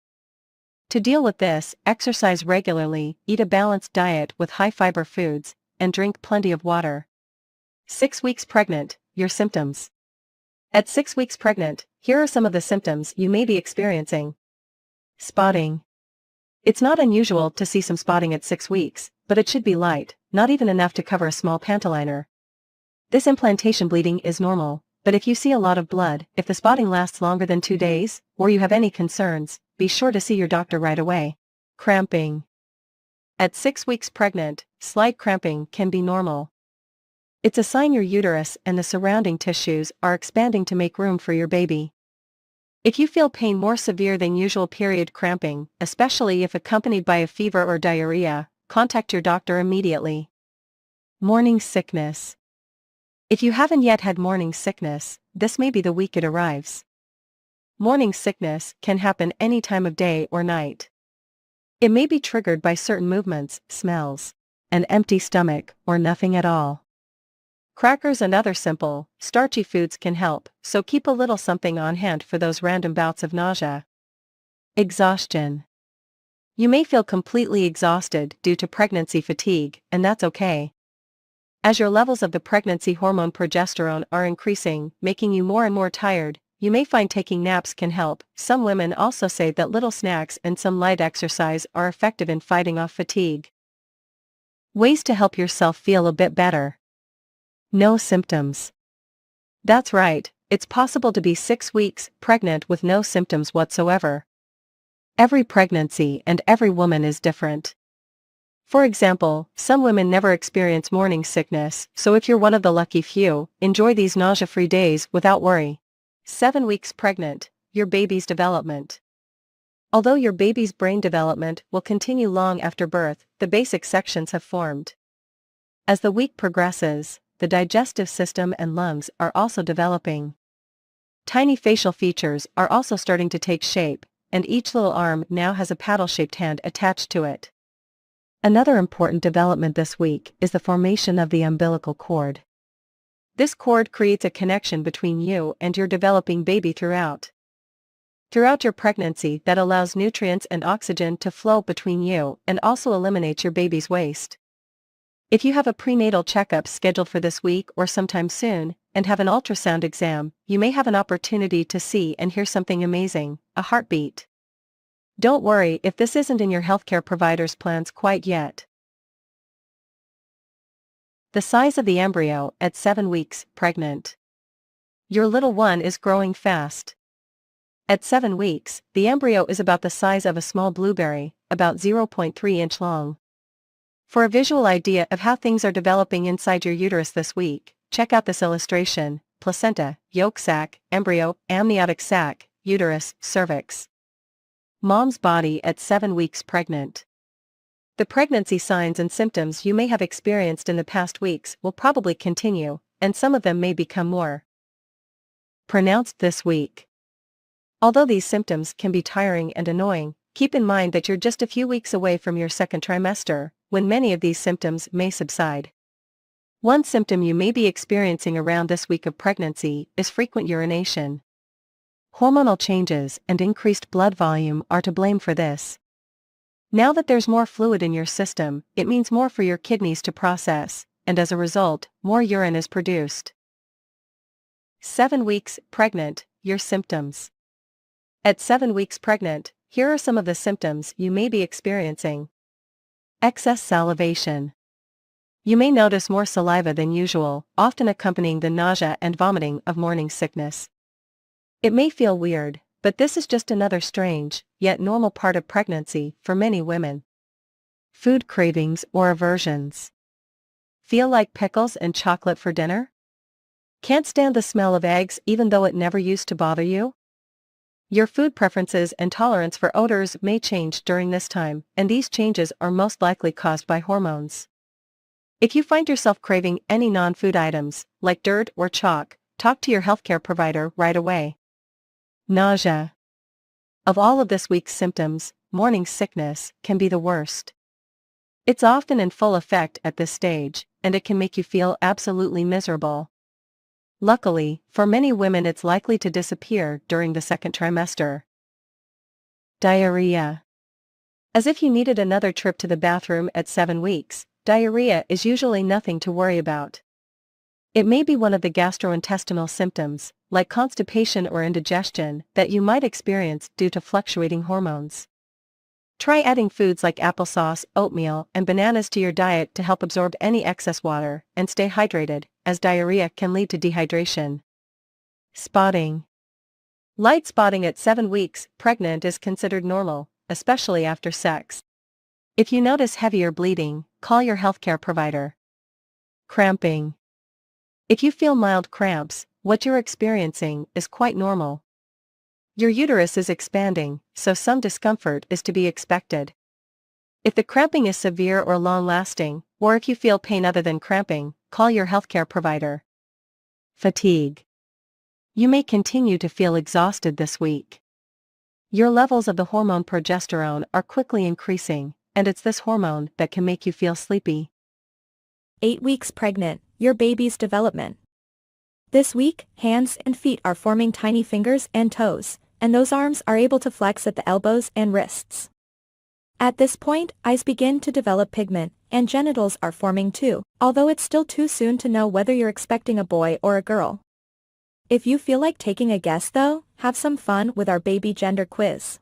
To deal with this, exercise regularly, eat a balanced diet with high-fiber foods, and drink plenty of water. 6 weeks pregnant, your symptoms. At 6 weeks pregnant, here are some of the symptoms you may be experiencing. Spotting. It's not unusual to see some spotting at 6 weeks, but it should be light, not even enough to cover a small pantoliner. This implantation bleeding is normal, but if you see a lot of blood, if the spotting lasts longer than 2 days, or you have any concerns, be sure to see your doctor right away. Cramping. At 6 weeks pregnant, slight cramping can be normal. It's a sign your uterus and the surrounding tissues are expanding to make room for your baby. If you feel pain more severe than usual period cramping, especially if accompanied by a fever or diarrhea, contact your doctor immediately. Morning sickness. If you haven't yet had morning sickness, this may be the week it arrives. Morning sickness can happen any time of day or night. It may be triggered by certain movements, smells, an empty stomach, or nothing at all. Crackers and other simple, starchy foods can help, so keep a little something on hand for those random bouts of nausea. Exhaustion. You may feel completely exhausted due to pregnancy fatigue, and that's okay. As your levels of the pregnancy hormone progesterone are increasing, making you more and more tired, you may find taking naps can help. Some women also say that little snacks and some light exercise are effective in fighting off fatigue. Ways to help yourself feel a bit better. No symptoms. That's right, it's possible to be 6 weeks pregnant with no symptoms whatsoever. Every pregnancy and every woman is different. For example, some women never experience morning sickness, so if you're one of the lucky few, enjoy these nausea-free days without worry. 7 weeks pregnant, your baby's development. Although your baby's brain development will continue long after birth, the basic sections have formed. As the week progresses, the digestive system and lungs are also developing. Tiny facial features are also starting to take shape, and each little arm now has a paddle-shaped hand attached to it. Another important development this week is the formation of the umbilical cord. This cord creates a connection between you and your developing baby throughout your pregnancy that allows nutrients and oxygen to flow between you and also eliminates your baby's waste. If you have a prenatal checkup scheduled for this week or sometime soon, and have an ultrasound exam, you may have an opportunity to see and hear something amazing, a heartbeat. Don't worry if this isn't in your healthcare provider's plans quite yet. The size of the embryo at 7 weeks pregnant. Your little one is growing fast. At 7 weeks, the embryo is about the size of a small blueberry, about 0.3 inch long. For a visual idea of how things are developing inside your uterus this week, check out this illustration: placenta, yolk sac, embryo, amniotic sac, uterus, cervix. Mom's body at 7 weeks pregnant. The pregnancy signs and symptoms you may have experienced in the past weeks will probably continue, and some of them may become more pronounced this week. Although these symptoms can be tiring and annoying, keep in mind that you're just a few weeks away from your second trimester, when many of these symptoms may subside. One symptom you may be experiencing around this week of pregnancy is frequent urination. Hormonal changes and increased blood volume are to blame for this. Now that there's more fluid in your system, it means more for your kidneys to process, and as a result, more urine is produced. 7 weeks pregnant, your symptoms. At 7 weeks pregnant, here are some of the symptoms you may be experiencing. Excess salivation. You may notice more saliva than usual, often accompanying the nausea and vomiting of morning sickness. It may feel weird, but this is just another strange, yet normal part of pregnancy for many women. Food cravings or aversions. Feel like pickles and chocolate for dinner? Can't stand the smell of eggs even though it never used to bother you? Your food preferences and tolerance for odors may change during this time, and these changes are most likely caused by hormones. If you find yourself craving any non-food items, like dirt or chalk, talk to your healthcare provider right away. Nausea. Of all of this week's symptoms, morning sickness can be the worst. It's often in full effect at this stage, and it can make you feel absolutely miserable. Luckily, for many women it's likely to disappear during the second trimester. Diarrhea. As if you needed another trip to the bathroom at 7 weeks, diarrhea is usually nothing to worry about. It may be one of the gastrointestinal symptoms, like constipation or indigestion, that you might experience due to fluctuating hormones. Try adding foods like applesauce, oatmeal, and bananas to your diet to help absorb any excess water, and stay hydrated, as diarrhea can lead to dehydration. Spotting. Light spotting at 7 weeks pregnant is considered normal, especially after sex. If you notice heavy or bleeding, call your healthcare provider. Cramping. If you feel mild cramps, what you're experiencing is quite normal. Your uterus is expanding, so some discomfort is to be expected. If the cramping is severe or long-lasting, or if you feel pain other than cramping, call your healthcare provider. Fatigue. You may continue to feel exhausted this week. Your levels of the hormone progesterone are quickly increasing, and it's this hormone that can make you feel sleepy. 8 weeks pregnant, your baby's development. This week, hands and feet are forming tiny fingers and toes, and those arms are able to flex at the elbows and wrists. At this point, eyes begin to develop pigment, and genitals are forming too, although it's still too soon to know whether you're expecting a boy or a girl. If you feel like taking a guess though, have some fun with our baby gender quiz.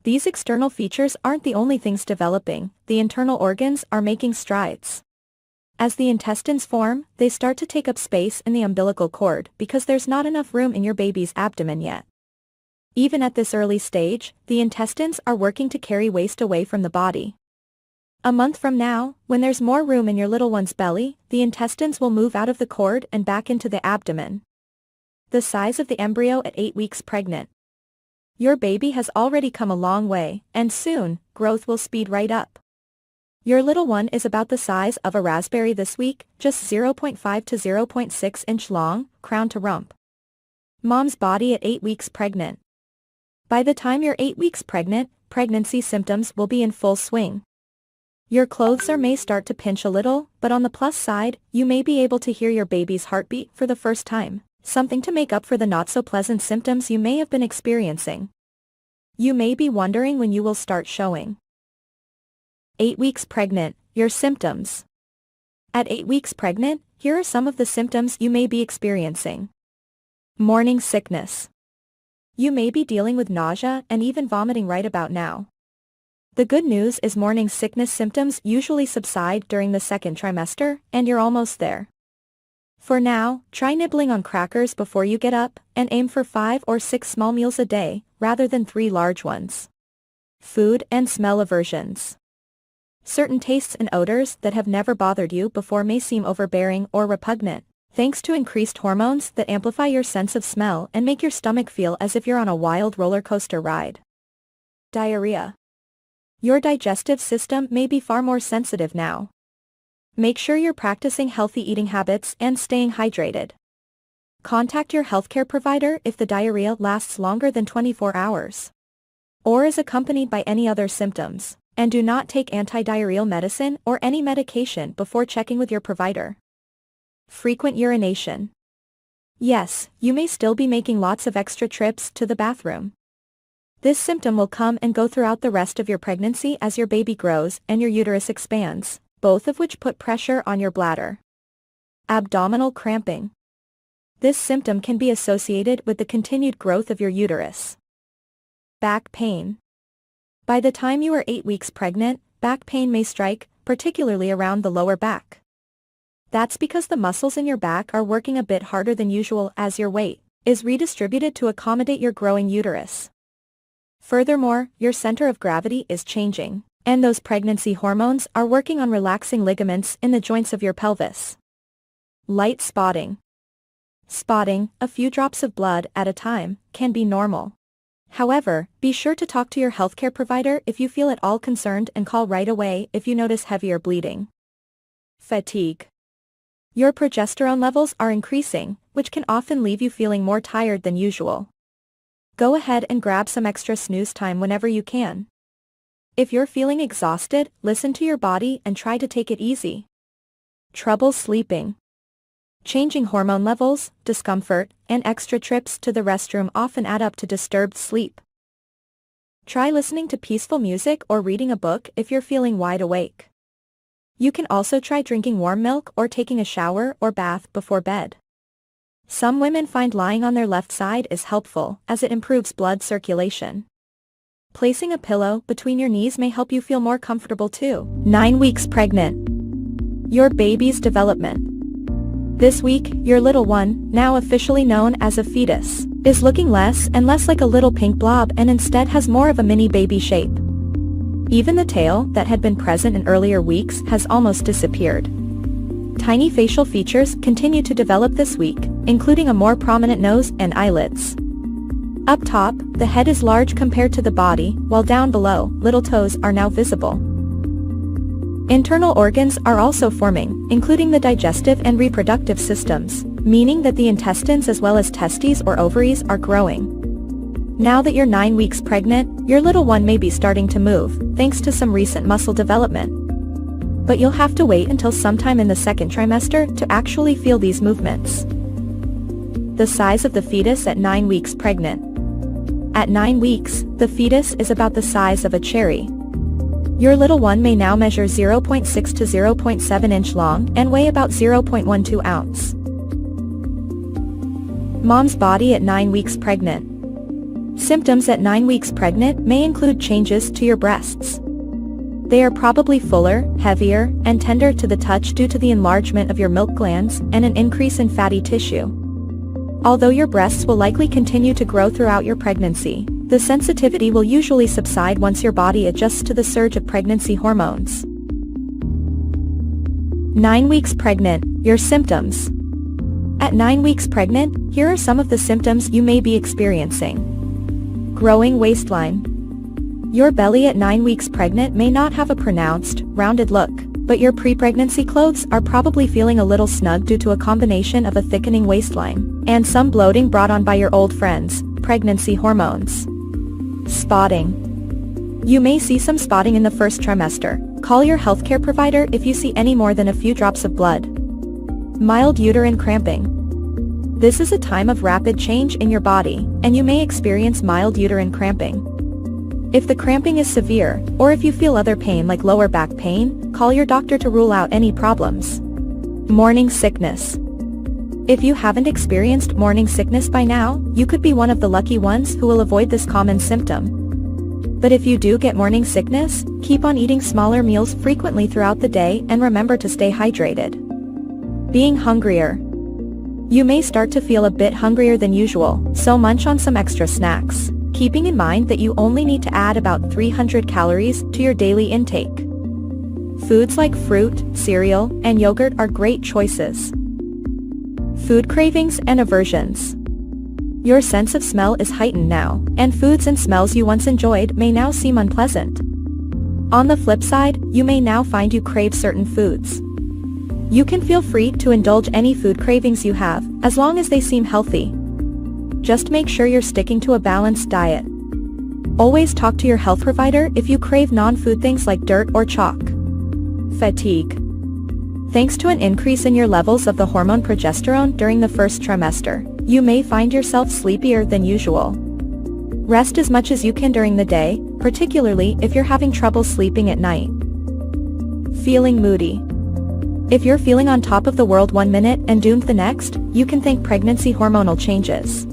These external features aren't the only things developing, the internal organs are making strides. As the intestines form, they start to take up space in the umbilical cord because there's not enough room in your baby's abdomen yet. Even at this early stage, the intestines are working to carry waste away from the body. A month from now, when there's more room in your little one's belly, the intestines will move out of the cord and back into the abdomen. The size of the embryo at 8 weeks pregnant. Your baby has already come a long way, and soon, growth will speed right up. Your little one is about the size of a raspberry this week, just 0.5 to 0.6 inch long, crown to rump. Mom's body at 8 weeks pregnant. By the time you're 8 weeks pregnant, pregnancy symptoms will be in full swing. Your clothes may start to pinch a little, but on the plus side, you may be able to hear your baby's heartbeat for the first time, something to make up for the not-so-pleasant symptoms you may have been experiencing. You may be wondering when you will start showing. 8 weeks pregnant, your symptoms. At 8 weeks pregnant, here are some of the symptoms you may be experiencing. Morning sickness. You may be dealing with nausea and even vomiting right about now. The good news is morning sickness symptoms usually subside during the second trimester, and you're almost there. For now, try nibbling on crackers before you get up, and aim for 5 or 6 small meals a day, rather than 3 large ones. Food and smell aversions. Certain tastes and odors that have never bothered you before may seem overbearing or repugnant, thanks to increased hormones that amplify your sense of smell and make your stomach feel as if you're on a wild roller coaster ride. Diarrhea. Your digestive system may be far more sensitive now. Make sure you're practicing healthy eating habits and staying hydrated. Contact your healthcare provider if the diarrhea lasts longer than 24 hours. Or is accompanied by any other symptoms, and do not take anti-diarrheal medicine or any medication before checking with your provider. Frequent urination. Yes, you may still be making lots of extra trips to the bathroom. This symptom will come and go throughout the rest of your pregnancy as your baby grows and your uterus expands, both of which put pressure on your bladder. Abdominal cramping. This symptom can be associated with the continued growth of your uterus. Back pain. By the time you are 8 weeks pregnant, back pain may strike, particularly around the lower back. That's because the muscles in your back are working a bit harder than usual as your weight is redistributed to accommodate your growing uterus. Furthermore, your center of gravity is changing, and those pregnancy hormones are working on relaxing ligaments in the joints of your pelvis. Light spotting. Spotting, a few drops of blood at a time, can be normal. However, be sure to talk to your healthcare provider if you feel at all concerned and call right away if you notice heavier bleeding. Fatigue. Your progesterone levels are increasing, which can often leave you feeling more tired than usual. Go ahead and grab some extra snooze time whenever you can. If you're feeling exhausted, listen to your body and try to take it easy. Trouble sleeping. Changing hormone levels, discomfort, and extra trips to the restroom often add up to disturbed sleep. Try listening to peaceful music or reading a book if you're feeling wide awake. You can also try drinking warm milk or taking a shower or bath before bed. Some women find lying on their left side is helpful as it improves blood circulation. Placing a pillow between your knees may help you feel more comfortable too. 9 weeks pregnant. Your baby's development. This week, your little one, now officially known as a fetus, is looking less and less like a little pink blob and instead has more of a mini baby shape. Even the tail that had been present in earlier weeks has almost disappeared. Tiny facial features continue to develop this week, including a more prominent nose and eyelids. Up top, the head is large compared to the body, while down below, little toes are now visible. Internal organs are also forming, including the digestive and reproductive systems, meaning that the intestines as well as testes or ovaries are growing. Now that you're 9 weeks pregnant, your little one may be starting to move, thanks to some recent muscle development. But you'll have to wait until sometime in the second trimester to actually feel these movements. The size of the fetus at 9 weeks pregnant. At 9 weeks, the fetus is about the size of a cherry. Your little one may now measure 0.6 to 0.7 inch long and weigh about 0.12 ounce. Mom's body at 9 weeks pregnant. Symptoms at 9 weeks pregnant may include changes to your breasts. They are probably fuller, heavier, and tender to the touch due to the enlargement of your milk glands and an increase in fatty tissue. Although your breasts will likely continue to grow throughout your pregnancy, the sensitivity will usually subside once your body adjusts to the surge of pregnancy hormones. 9 weeks pregnant, your symptoms. At 9 weeks pregnant, here are some of the symptoms you may be experiencing. Growing waistline. Your belly at 9 weeks pregnant may not have a pronounced, rounded look, but your pre-pregnancy clothes are probably feeling a little snug due to a combination of a thickening waistline and some bloating brought on by your old friends, pregnancy hormones. Spotting. You may see some spotting in the first trimester. Call your healthcare provider if you see any more than a few drops of blood. Mild uterine cramping. This is a time of rapid change in your body, and you may experience mild uterine cramping. If the cramping is severe, or if you feel other pain like lower back pain, call your doctor to rule out any problems. Morning sickness. If you haven't experienced morning sickness by now, you could be one of the lucky ones who will avoid this common symptom. But if you do get morning sickness, keep on eating smaller meals frequently throughout the day and remember to stay hydrated. Being hungrier. You may start to feel a bit hungrier than usual, so munch on some extra snacks, keeping in mind that you only need to add about 300 calories to your daily intake. Foods like fruit, cereal, and yogurt are great choices. Food cravings and aversions. Your sense of smell is heightened now, and foods and smells you once enjoyed may now seem unpleasant. On the flip side, you may now find you crave certain foods. You can feel free to indulge any food cravings you have, as long as they seem healthy. Just make sure you're sticking to a balanced diet. Always talk to your health provider if you crave non-food things like dirt or chalk. Fatigue. Thanks to an increase in your levels of the hormone progesterone during the first trimester, you may find yourself sleepier than usual. Rest as much as you can during the day, particularly if you're having trouble sleeping at night. Feeling moody. If you're feeling on top of the world one minute and doomed the next, you can thank pregnancy hormonal changes.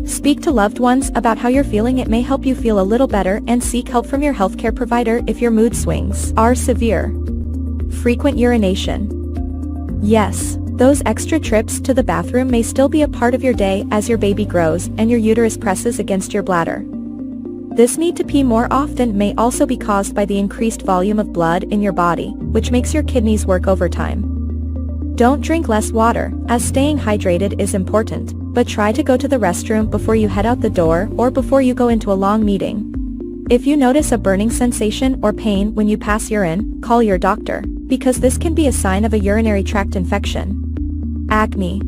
Speak to loved ones about how you're feeling. It may help you feel a little better, and seek help from your healthcare provider if your mood swings are severe. Frequent urination. Yes, those extra trips to the bathroom may still be a part of your day as your baby grows and your uterus presses against your bladder. This need to pee more often may also be caused by the increased volume of blood in your body, which makes your kidneys work overtime. Don't drink less water, as staying hydrated is important, but try to go to the restroom before you head out the door or before you go into a long meeting. If you notice a burning sensation or pain when you pass urine, call your doctor, because this can be a sign of a urinary tract infection. Acne.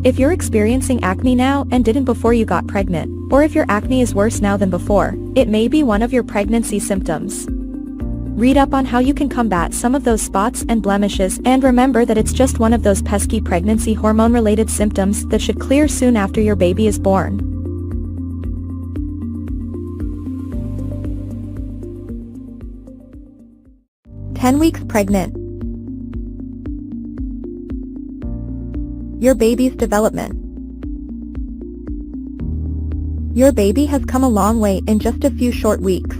If you're experiencing acne now and didn't before you got pregnant, or if your acne is worse now than before, it may be one of your pregnancy symptoms. Read up on how you can combat some of those spots and blemishes, and remember that it's just one of those pesky pregnancy hormone-related symptoms that should clear soon after your baby is born. "10 weeks pregnant. Your baby's development. Your baby has come a long way in just a few short weeks.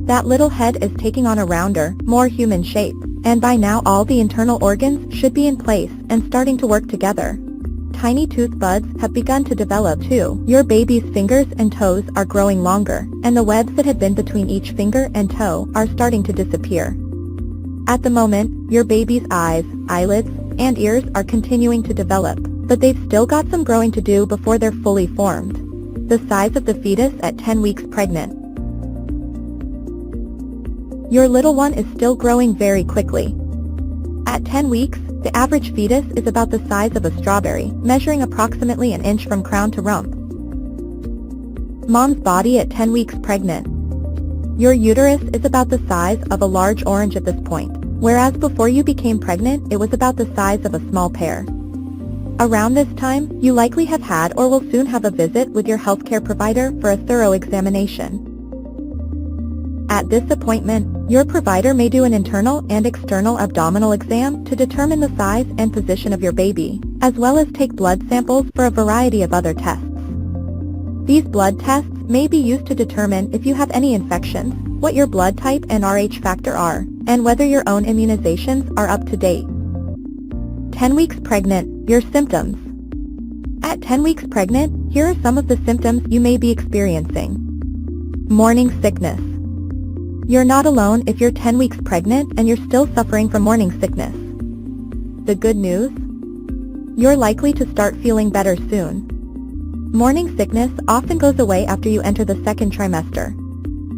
That little head is taking on a rounder, more human shape, and by now all the internal organs should be in place and starting to work together. Tiny tooth buds have begun to develop too. Your baby's fingers and toes are growing longer, and the webs that had been between each finger and toe are starting to disappear. At the moment, your baby's eyes, eyelids, and ears are continuing to develop, but they've still got some growing to do before they're fully formed. The size of the fetus at 10 weeks pregnant. Your little one is still growing very quickly. At 10 weeks, the average fetus is about the size of a strawberry, measuring approximately an inch from crown to rump. Mom's body at 10 weeks pregnant. Your uterus is about the size of a large orange at this point, whereas before you became pregnant it was about the size of a small pear. Around this time, you likely have had or will soon have a visit with your healthcare provider for a thorough examination. At this appointment, your provider may do an internal and external abdominal exam to determine the size and position of your baby, as well as take blood samples for a variety of other tests. These blood tests may be used to determine if you have any infections, what your blood type and Rh factor are, and whether your own immunizations are up to date. 10 weeks pregnant, your symptoms. At 10 weeks pregnant, here are some of the symptoms you may be experiencing. Morning sickness. You're not alone if you're 10 weeks pregnant and you're still suffering from morning sickness. The good news? You're likely to start feeling better soon. Morning sickness often goes away after you enter the second trimester.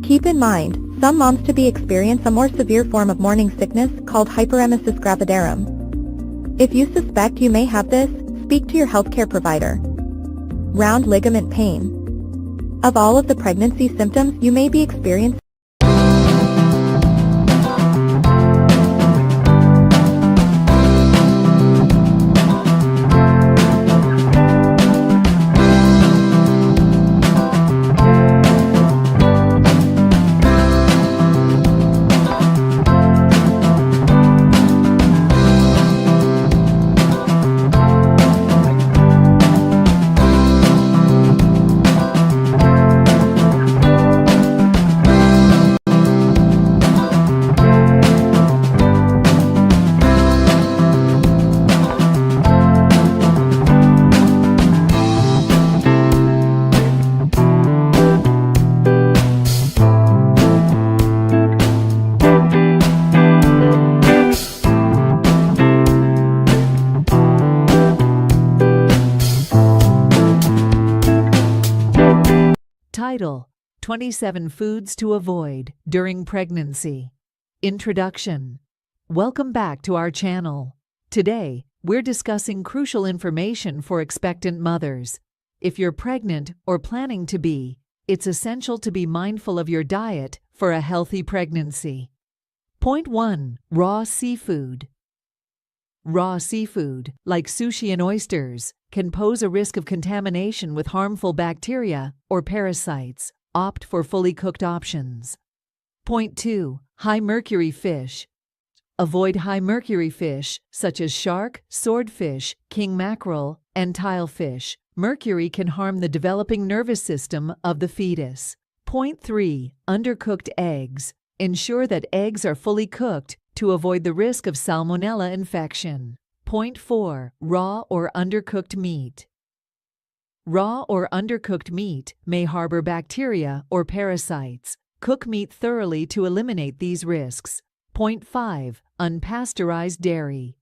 Keep in mind, some moms-to-be experience a more severe form of morning sickness called hyperemesis gravidarum. If you suspect you may have this, speak to your healthcare provider. Round ligament pain. Of all of the pregnancy symptoms you may be experiencing, Title: 27 Foods to Avoid During Pregnancy. Introduction. Welcome back to our channel. Today, we're discussing crucial information for expectant mothers. If you're pregnant or planning to be, it's essential to be mindful of your diet for a healthy pregnancy. Point 1. Raw seafood. Raw seafood, like sushi and oysters, can pose a risk of contamination with harmful bacteria or parasites. Opt for fully cooked options. Point 2. High mercury fish, Avoid high-mercury fish, such as shark, swordfish, king mackerel, and tilefish. Mercury can harm the developing nervous system of the fetus. Point 3. Undercooked eggs. Ensure that eggs are fully cooked to avoid the risk of salmonella infection. Point 4. Raw or undercooked meat. Raw or undercooked meat may harbor bacteria or parasites. Cook meat thoroughly to eliminate these risks. Point 5. Unpasteurized dairy.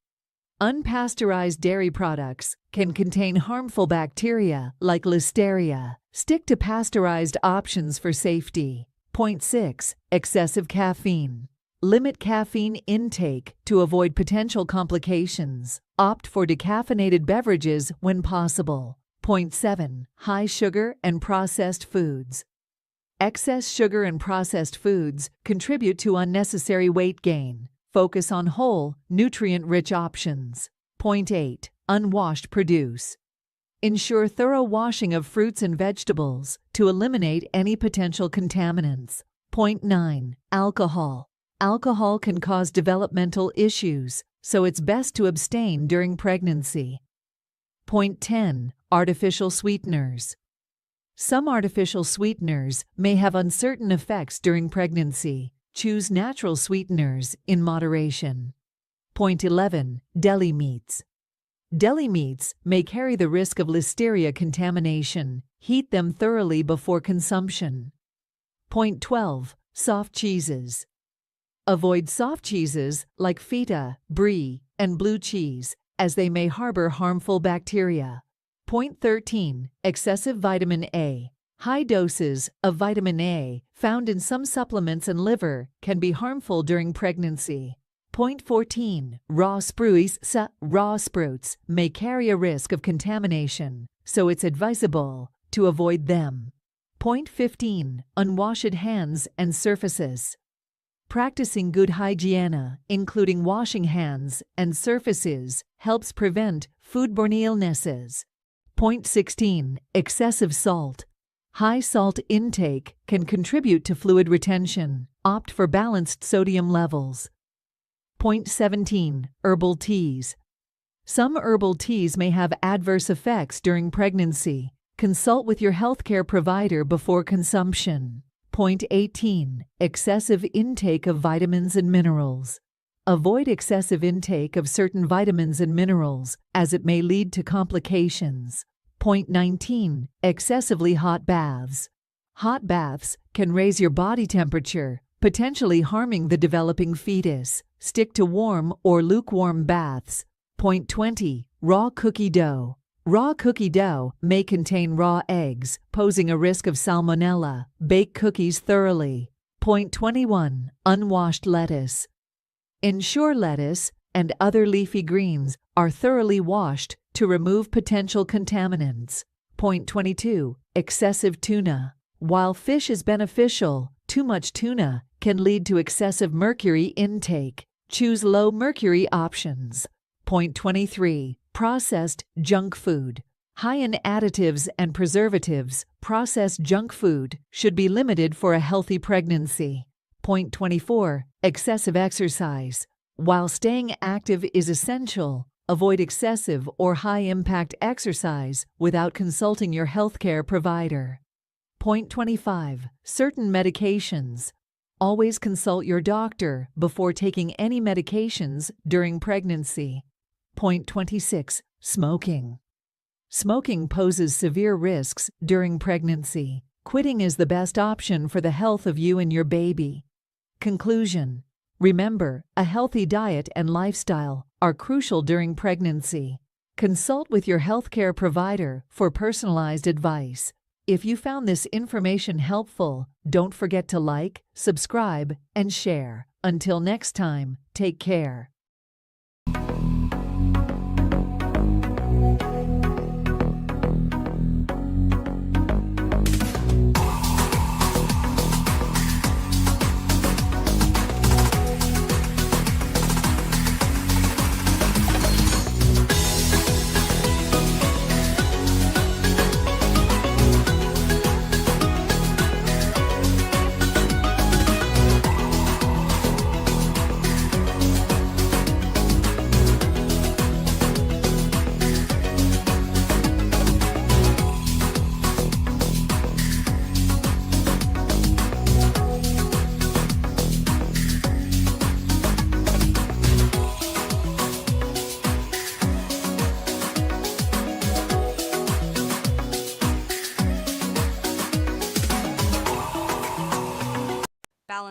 Unpasteurized dairy products can contain harmful bacteria like Listeria. Stick to pasteurized options for safety. Point 6. Excessive caffeine. Limit caffeine intake to avoid potential complications. Opt for decaffeinated beverages when possible. Point 7. High sugar and processed foods. Excess sugar and processed foods contribute to unnecessary weight gain. Focus on whole, nutrient-rich options. Point 8. Unwashed produce. Ensure thorough washing of fruits and vegetables to eliminate any potential contaminants. Point 9. Alcohol. Alcohol can cause developmental issues, so it's best to abstain during pregnancy. Point 10. Artificial sweeteners. Some artificial sweeteners may have uncertain effects during pregnancy. Choose natural sweeteners in moderation. Point 11. Deli meats. Deli meats may carry the risk of Listeria contamination. Heat them thoroughly before consumption. Point 12. Soft cheeses. Avoid soft cheeses like feta, brie, and blue cheese, as they may harbor harmful bacteria. Point 13. Excessive vitamin A. High doses of vitamin A found in some supplements and liver can be harmful during pregnancy. Point 14. Raw spruce. Raw sprouts may carry a risk of contamination, so it's advisable to avoid them. Point 15. Unwashed hands and surfaces. Practicing good hygiene, including washing hands and surfaces, helps prevent foodborne illnesses. Point 16. Excessive salt. High salt intake can contribute to fluid retention. Opt for balanced sodium levels. Point 17. Herbal teas. Some herbal teas may have adverse effects during pregnancy. Consult with your healthcare provider before consumption. Point 18. Excessive intake of vitamins and minerals. Avoid excessive intake of certain vitamins and minerals, as it may lead to complications. Point 19. Excessively hot baths. Hot baths can raise your body temperature, potentially harming the developing fetus. Stick to warm or lukewarm baths. Point 20. Raw cookie dough. Raw cookie dough may contain raw eggs, posing a risk of salmonella. Bake cookies thoroughly. Point 21. Unwashed lettuce. Ensure lettuce and other leafy greens are thoroughly washed to remove potential contaminants. Point 22. Excessive tuna. While fish is beneficial, too much tuna can lead to excessive mercury intake. Choose low mercury options. Point 23. Processed junk food. High in additives and preservatives, processed junk food should be limited for a healthy pregnancy. Point 24. Excessive exercise. While staying active is essential, avoid excessive or high-impact exercise without consulting your healthcare provider. Point 25. Certain medications. Always consult your doctor before taking any medications during pregnancy. Point 26. Smoking. Smoking poses severe risks during pregnancy. Quitting is the best option for the health of you and your baby. Conclusion. Remember, a healthy diet and lifestyle are crucial during pregnancy. Consult with your healthcare provider for personalized advice. If you found this information helpful, don't forget to like, subscribe, and share. Until next time, take care.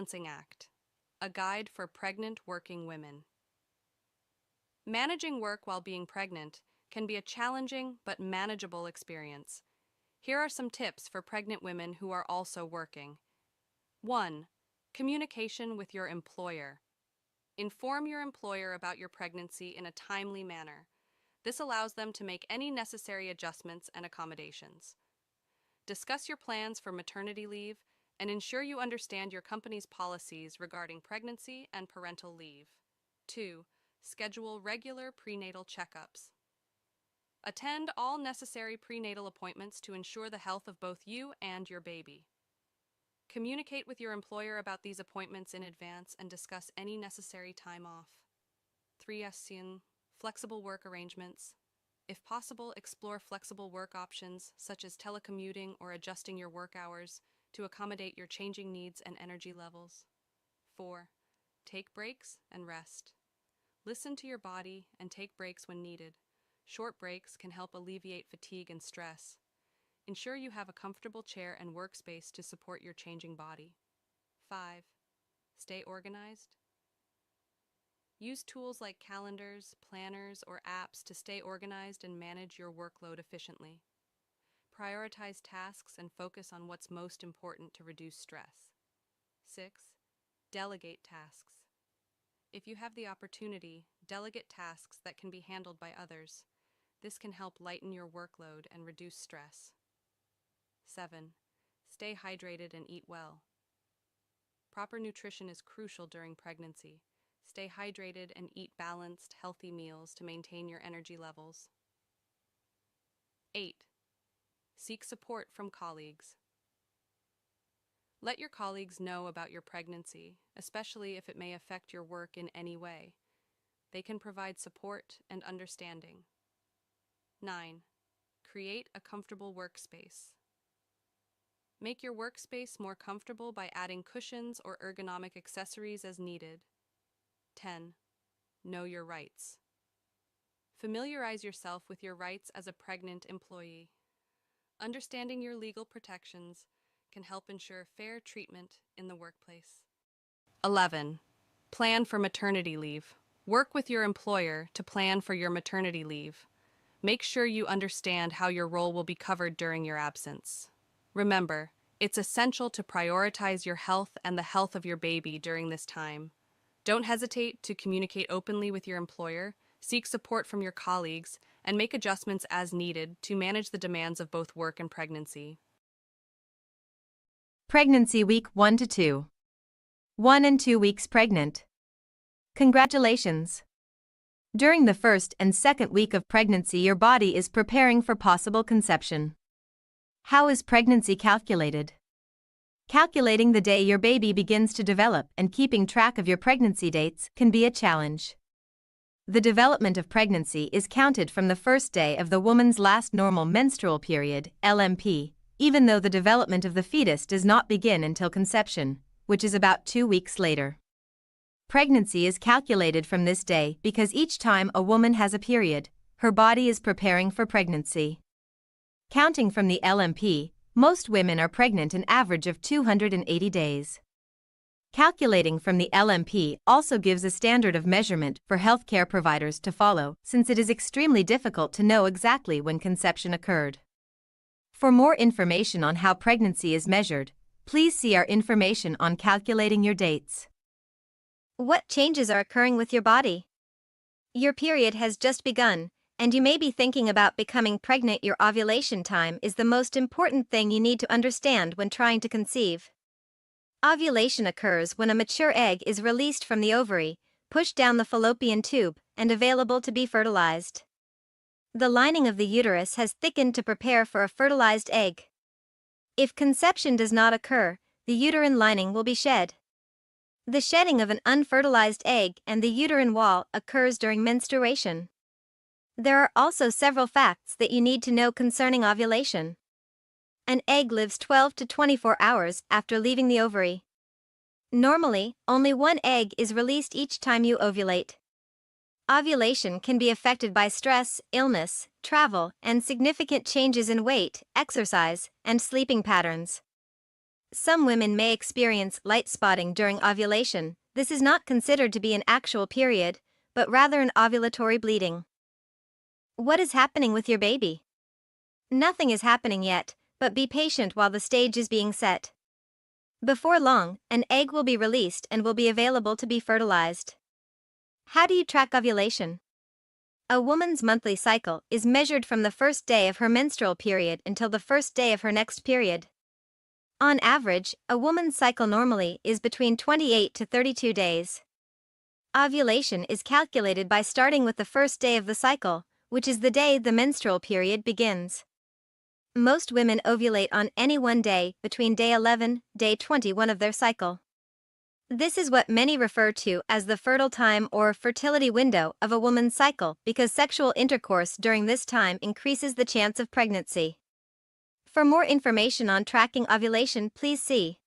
Balancing Act, a guide for pregnant working women. Managing work while being pregnant can be a challenging but manageable experience. Here are some tips for pregnant women who are also working. 1. Communication with your employer. Inform your employer about your pregnancy in a timely manner. This allows them to make any necessary adjustments and accommodations. Discuss your plans for maternity leave and ensure you understand your company's policies regarding pregnancy and parental leave. 2. Schedule regular prenatal checkups. Attend all necessary prenatal appointments to ensure the health of both you and your baby. Communicate with your employer about these appointments in advance and discuss any necessary time off. 3. Flexible work arrangements. If possible, explore flexible work options such as telecommuting or adjusting your work hours to accommodate your changing needs and energy levels. 4. Take breaks and rest. Listen to your body and take breaks when needed. Short breaks can help alleviate fatigue and stress. Ensure you have a comfortable chair and workspace to support your changing body. 5. Stay organized. Use tools like calendars, planners, or apps to stay organized and manage your workload efficiently. Prioritize tasks and focus on what's most important to reduce stress. 6. Delegate tasks. If you have the opportunity, delegate tasks that can be handled by others. This can help lighten your workload and reduce stress. 7. Stay hydrated and eat well. Proper nutrition is crucial during pregnancy. Stay hydrated and eat balanced, healthy meals to maintain your energy levels. 8. Seek support from colleagues. Let your colleagues know about your pregnancy, especially if it may affect your work in any way. They can provide support and understanding. 9. Create a comfortable workspace. Make your workspace more comfortable by adding cushions or ergonomic accessories as needed. 10. Know your rights. Familiarize yourself with your rights as a pregnant employee. Understanding your legal protections can help ensure fair treatment in the workplace. 11. Plan for maternity leave. Work with your employer to plan for your maternity leave. Make sure you understand how your role will be covered during your absence. Remember, it's essential to prioritize your health and the health of your baby during this time. Don't hesitate to communicate openly with your employer, seek support from your colleagues, and make adjustments as needed to manage the demands of both work and pregnancy. Pregnancy Week 1 to 2. 1 and 2 weeks pregnant. Congratulations! During the first and second week of pregnancy, your body is preparing for possible conception. How is pregnancy calculated? Calculating the day your baby begins to develop and keeping track of your pregnancy dates can be a challenge. The development of pregnancy is counted from the first day of the woman's last normal menstrual period, LMP, even though the development of the fetus does not begin until conception, which is about 2 weeks later. Pregnancy is calculated from this day because each time a woman has a period, her body is preparing for pregnancy. Counting from the LMP, most women are pregnant an average of 280 days. Calculating from the LMP also gives a standard of measurement for healthcare providers to follow, since it is extremely difficult to know exactly when conception occurred. For more information on how pregnancy is measured, please see our information on calculating your dates. What changes are occurring with your body? Your period has just begun, and you may be thinking about becoming pregnant. Your ovulation time is the most important thing you need to understand when trying to conceive. Ovulation occurs when a mature egg is released from the ovary, pushed down the fallopian tube, and available to be fertilized. The lining of the uterus has thickened to prepare for a fertilized egg. If conception does not occur, the uterine lining will be shed. The shedding of an unfertilized egg and the uterine wall occurs during menstruation. There are also several facts that you need to know concerning ovulation. An egg lives 12 to 24 hours after leaving the ovary. Normally, only one egg is released each time you ovulate. Ovulation can be affected by stress, illness, travel, and significant changes in weight, exercise, and sleeping patterns. Some women may experience light spotting during ovulation. This is not considered to be an actual period, but rather an ovulatory bleeding. What is happening with your baby? Nothing is happening yet, but be patient while the stage is being set. Before long, an egg will be released and will be available to be fertilized. How do you track ovulation? A woman's monthly cycle is measured from the first day of her menstrual period until the first day of her next period. On average, a woman's cycle normally is between 28 to 32 days. Ovulation is calculated by starting with the first day of the cycle, which is the day the menstrual period begins. Most women ovulate on any one day between day 11, day 21 of their cycle. This is what many refer to as the fertile time or fertility window of a woman's cycle because sexual intercourse during this time increases the chance of pregnancy. For more information on tracking ovulation, please see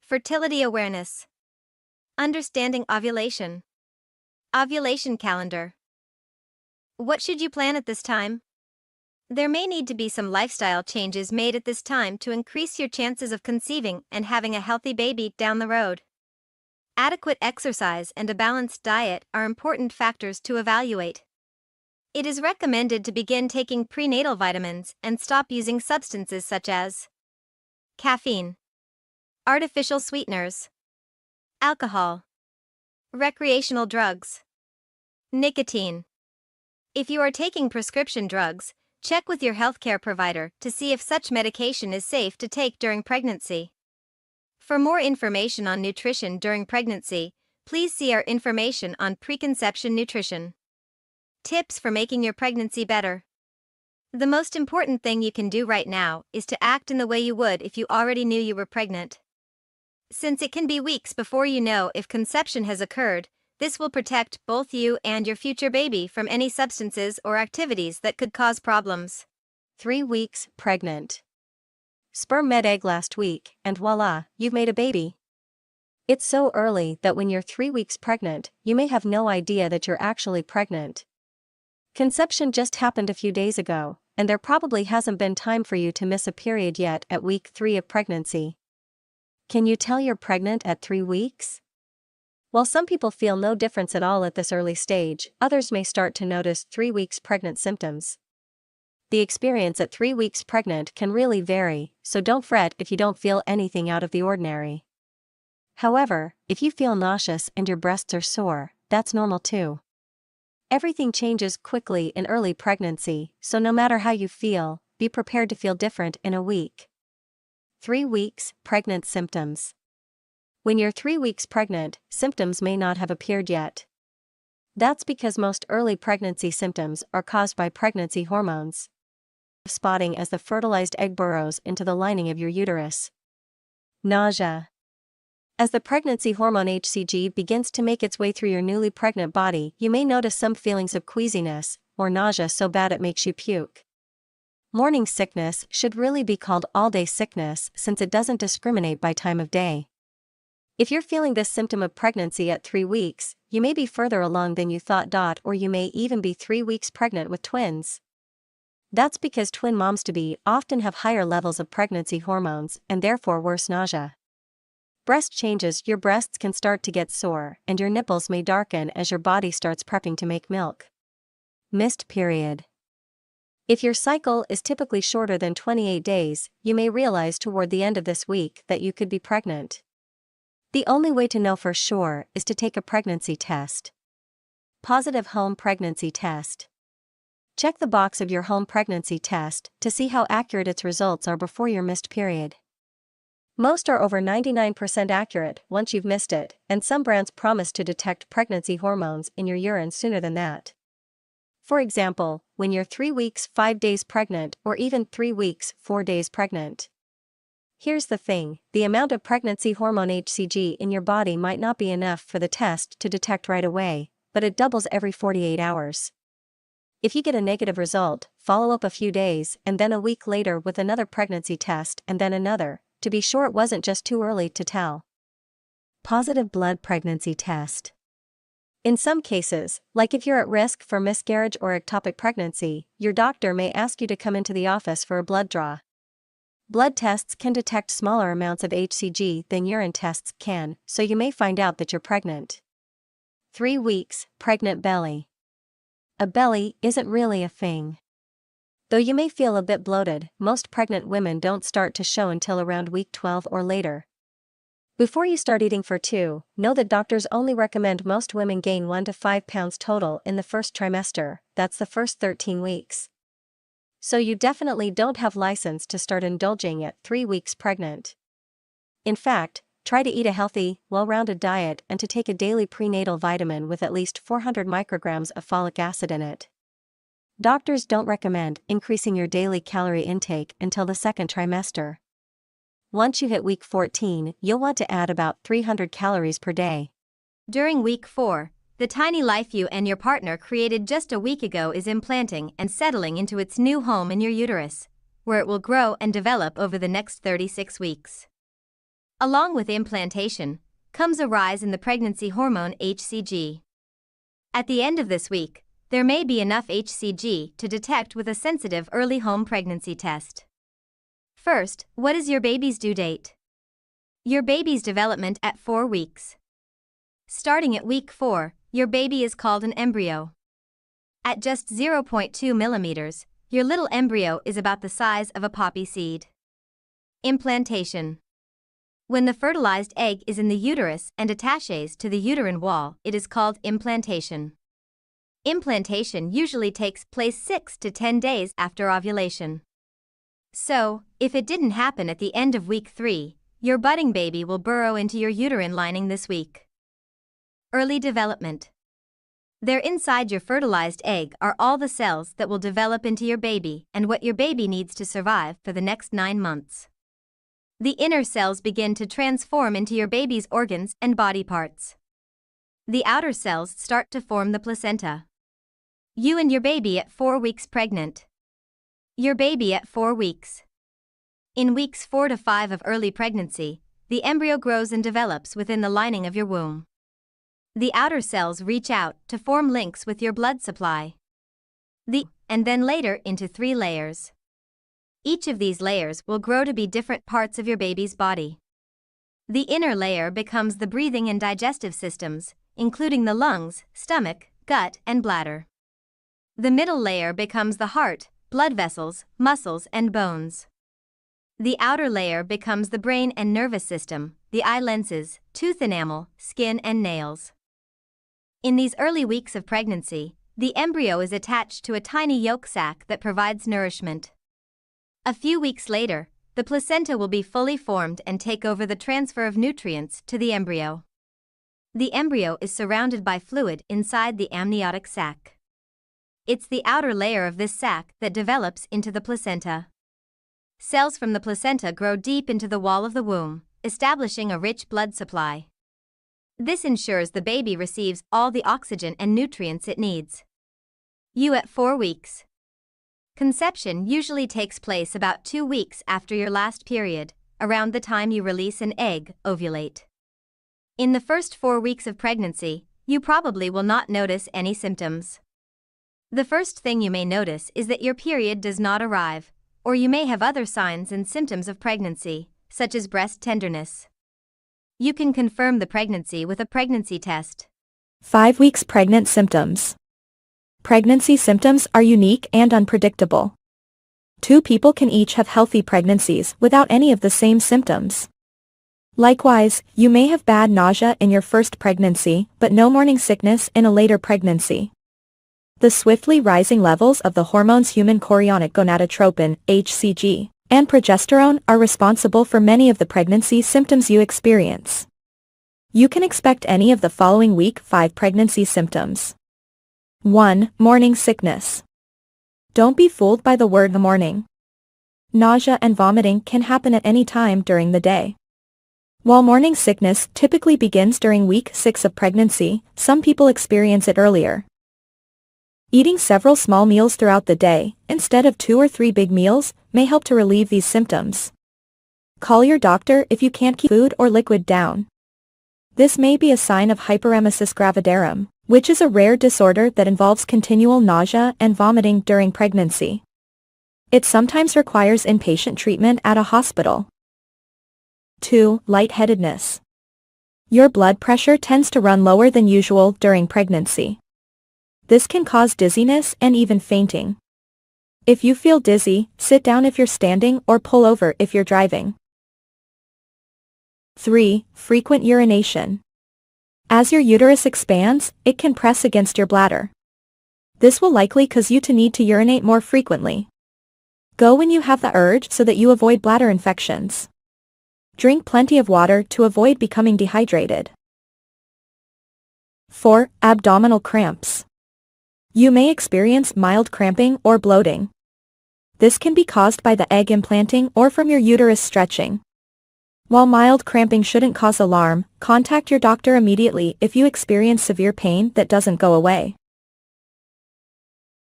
Fertility Awareness, Understanding Ovulation, Ovulation Calendar. What should you plan at this time? There may need to be some lifestyle changes made at this time to increase your chances of conceiving and having a healthy baby down the road. Adequate exercise and a balanced diet are important factors to evaluate. It is recommended to begin taking prenatal vitamins and stop using substances such as caffeine, artificial sweeteners, alcohol, recreational drugs, nicotine. If you are taking prescription drugs, check with your healthcare provider to see if such medication is safe to take during pregnancy. For more information on nutrition during pregnancy, please see our information on preconception nutrition. Tips for making your pregnancy better. The most important thing you can do right now is to act in the way you would if you already knew you were pregnant. Since it can be weeks before you know if conception has occurred, this will protect both you and your future baby from any substances or activities that could cause problems. 3 weeks pregnant. Sperm met egg last week, and voila, you've made a baby. It's so early that when you're 3 weeks pregnant, you may have no idea that you're actually pregnant. Conception just happened a few days ago, and there probably hasn't been time for you to miss a period yet at week 3 of pregnancy. Can you tell you're pregnant at 3 weeks? While some people feel no difference at all at this early stage, others may start to notice 3 weeks pregnant symptoms. The experience at 3 weeks pregnant can really vary, so don't fret if you don't feel anything out of the ordinary. However, if you feel nauseous and your breasts are sore, that's normal too. Everything changes quickly in early pregnancy, so no matter how you feel, be prepared to feel different in a week. 3 weeks pregnant symptoms. When you're 3 weeks pregnant, symptoms may not have appeared yet. That's because most early pregnancy symptoms are caused by pregnancy hormones. Spotting as the fertilized egg burrows into the lining of your uterus. Nausea. As the pregnancy hormone HCG begins to make its way through your newly pregnant body, you may notice some feelings of queasiness, or nausea so bad it makes you puke. Morning sickness should really be called all-day sickness since it doesn't discriminate by time of day. If you're feeling this symptom of pregnancy at 3 weeks, you may be further along than you thought, or you may even be 3 weeks pregnant with twins. That's because twin moms-to-be often have higher levels of pregnancy hormones and therefore worse nausea. Breast changes. Your breasts can start to get sore and your nipples may darken as your body starts prepping to make milk. Missed period. If your cycle is typically shorter than 28 days, you may realize toward the end of this week that you could be pregnant. The only way to know for sure is to take a pregnancy test. Positive home pregnancy test. Check the box of your home pregnancy test to see how accurate its results are before your missed period. Most are over 99% accurate once you've missed it, and some brands promise to detect pregnancy hormones in your urine sooner than that. For example, when you're 3 weeks 5 days pregnant or even 3 weeks 4 days pregnant. Here's the thing, the amount of pregnancy hormone HCG in your body might not be enough for the test to detect right away, but it doubles every 48 hours. If you get a negative result, follow up a few days and then a week later with another pregnancy test and then another, to be sure it wasn't just too early to tell. Positive blood pregnancy test. In some cases, like if you're at risk for miscarriage or ectopic pregnancy, your doctor may ask you to come into the office for a blood draw. Blood tests can detect smaller amounts of HCG than urine tests can, so you may find out that you're pregnant. 3 weeks, pregnant belly. A belly isn't really a thing. Though you may feel a bit bloated, most pregnant women don't start to show until around week 12 or later. Before you start eating for 2, know that doctors only recommend most women gain 1 to 5 pounds total in the first trimester, that's the first 13 weeks. So you definitely don't have license to start indulging at 3 weeks pregnant. In fact, try to eat a healthy, well-rounded diet and to take a daily prenatal vitamin with at least 400 micrograms of folic acid in it. Doctors don't recommend increasing your daily calorie intake until the second trimester. Once you hit week 14, you'll want to add about 300 calories per day. During week 4, the tiny life you and your partner created just a week ago is implanting and settling into its new home in your uterus, where it will grow and develop over the next 36 weeks. Along with implantation, comes a rise in the pregnancy hormone HCG. At the end of this week, there may be enough HCG to detect with a sensitive early home pregnancy test. First, what is your baby's due date? Your baby's development at 4 weeks. Starting at week 4, your baby is called an embryo. At just 0.2 millimeters, your little embryo is about the size of a poppy seed. Implantation. When the fertilized egg is in the uterus and attaches to the uterine wall, it is called implantation. Implantation usually takes place 6 to 10 days after ovulation. So, if it didn't happen at the end of week 3, your budding baby will burrow into your uterine lining this week. Early development. There inside your fertilized egg are all the cells that will develop into your baby and what your baby needs to survive for the next 9 months. The inner cells begin to transform into your baby's organs and body parts. The outer cells start to form the placenta. You and your baby at 4 weeks pregnant. Your baby at 4 weeks. In weeks 4 to 5 of early pregnancy, the embryo grows and develops within the lining of your womb. The outer cells reach out to form links with your blood supply. And then later into 3 layers. Each of these layers will grow to be different parts of your baby's body. The inner layer becomes the breathing and digestive systems, including the lungs, stomach, gut, and bladder. The middle layer becomes the heart, blood vessels, muscles, and bones. The outer layer becomes the brain and nervous system, the eye lenses, tooth enamel, skin, and nails. In these early weeks of pregnancy, the embryo is attached to a tiny yolk sac that provides nourishment. A few weeks later, the placenta will be fully formed and take over the transfer of nutrients to the embryo. The embryo is surrounded by fluid inside the amniotic sac. It's the outer layer of this sac that develops into the placenta. Cells from the placenta grow deep into the wall of the womb, establishing a rich blood supply. This ensures the baby receives all the oxygen and nutrients it needs. You at 4 weeks. Conception usually takes place about 2 weeks after your last period, around the time you release an egg, ovulate. In the first 4 weeks of pregnancy, you probably will not notice any symptoms. The first thing you may notice is that your period does not arrive, or you may have other signs and symptoms of pregnancy, such as breast tenderness. You can confirm the pregnancy with a pregnancy test. 5 weeks pregnant symptoms. Pregnancy symptoms are unique and unpredictable. 2 people can each have healthy pregnancies without any of the same symptoms. Likewise, you may have bad nausea in your first pregnancy, but no morning sickness in a later pregnancy. The swiftly rising levels of the hormones human chorionic gonadotropin, HCG, and progesterone are responsible for many of the pregnancy symptoms you experience. You can expect any of the following week 5 pregnancy symptoms. 1. Morning sickness. Don't be fooled by the word morning. Nausea and vomiting can happen at any time during the day. While morning sickness typically begins during week 6 of pregnancy, some people experience it earlier. Eating several small meals throughout the day, instead of 2 or 3 big meals, may help to relieve these symptoms. Call your doctor if you can't keep food or liquid down. This may be a sign of hyperemesis gravidarum, which is a rare disorder that involves continual nausea and vomiting during pregnancy. It sometimes requires inpatient treatment at a hospital. 2. Lightheadedness. Your blood pressure tends to run lower than usual during pregnancy. This can cause dizziness and even fainting. If you feel dizzy, sit down if you're standing or pull over if you're driving. 3. Frequent urination. As your uterus expands, it can press against your bladder. This will likely cause you to need to urinate more frequently. Go when you have the urge so that you avoid bladder infections. Drink plenty of water to avoid becoming dehydrated. 4. Abdominal cramps. You may experience mild cramping or bloating. This can be caused by the egg implanting or from your uterus stretching. While mild cramping shouldn't cause alarm, contact your doctor immediately if you experience severe pain that doesn't go away.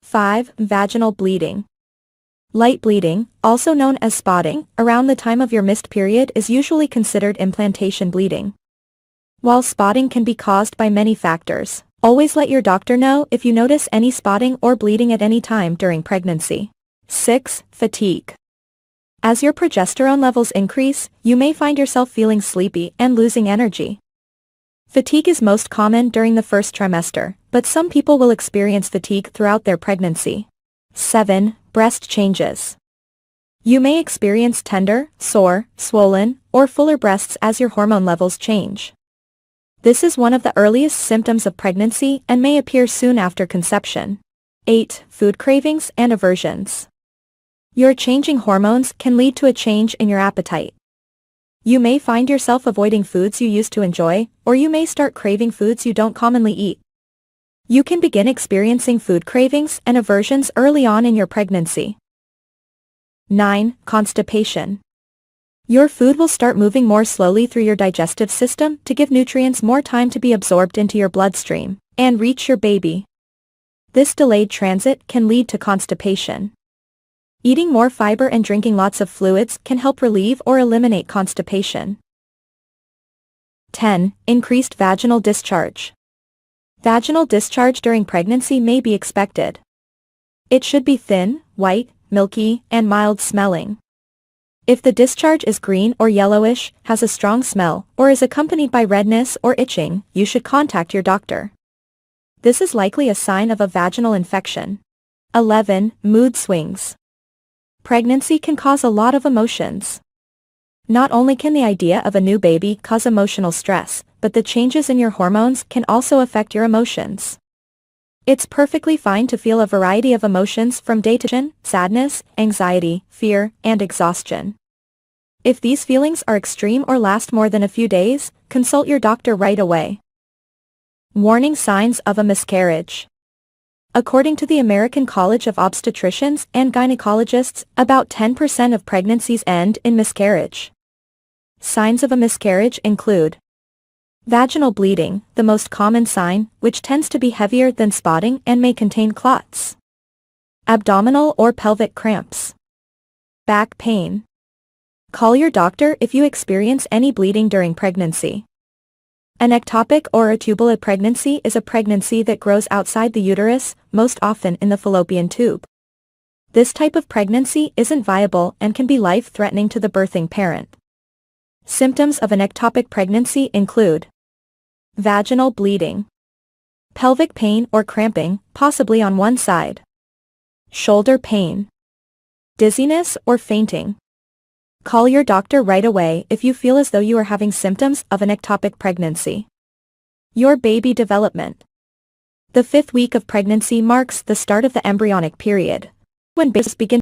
5. Vaginal bleeding. Light bleeding, also known as spotting, around the time of your missed period is usually considered implantation bleeding. While spotting can be caused by many factors, always let your doctor know if you notice any spotting or bleeding at any time during pregnancy. 6. Fatigue. As your progesterone levels increase, you may find yourself feeling sleepy and losing energy. Fatigue is most common during the first trimester, but some people will experience fatigue throughout their pregnancy. 7. Breast changes. You may experience tender, sore, swollen, or fuller breasts as your hormone levels change. This is one of the earliest symptoms of pregnancy and may appear soon after conception. 8. Food cravings and aversions. Your changing hormones can lead to a change in your appetite. You may find yourself avoiding foods you used to enjoy, or you may start craving foods you don't commonly eat. You can begin experiencing food cravings and aversions early on in your pregnancy. 9. Constipation. Your food will start moving more slowly through your digestive system to give nutrients more time to be absorbed into your bloodstream and reach your baby. This delayed transit can lead to constipation. Eating more fiber and drinking lots of fluids can help relieve or eliminate constipation. 10. Increased vaginal discharge. Vaginal discharge during pregnancy may be expected. It should be thin, white, milky, and mild smelling. If the discharge is green or yellowish, has a strong smell, or is accompanied by redness or itching, you should contact your doctor. This is likely a sign of a vaginal infection. 11. Mood swings. Pregnancy can cause a lot of emotions. Not only can the idea of a new baby cause emotional stress, but the changes in your hormones can also affect your emotions. It's perfectly fine to feel a variety of emotions from day to day: sadness, anxiety, fear, and exhaustion. If these feelings are extreme or last more than a few days, consult your doctor right away. Warning signs of a miscarriage. According to the American College of Obstetricians and Gynecologists, about 10% of pregnancies end in miscarriage. Signs of a miscarriage include vaginal bleeding, the most common sign, which tends to be heavier than spotting and may contain clots. Abdominal or pelvic cramps. Back pain. Call your doctor if you experience any bleeding during pregnancy. An ectopic or a tubal pregnancy is a pregnancy that grows outside the uterus, most often in the fallopian tube. This type of pregnancy isn't viable and can be life-threatening to the birthing parent. Symptoms of an ectopic pregnancy include vaginal bleeding, pelvic pain or cramping, possibly on one side, shoulder pain, dizziness or fainting. Call your doctor right away if you feel as though you are having symptoms of an ectopic pregnancy. Your baby development. The 5th week of pregnancy marks the start of the embryonic period, when babies begin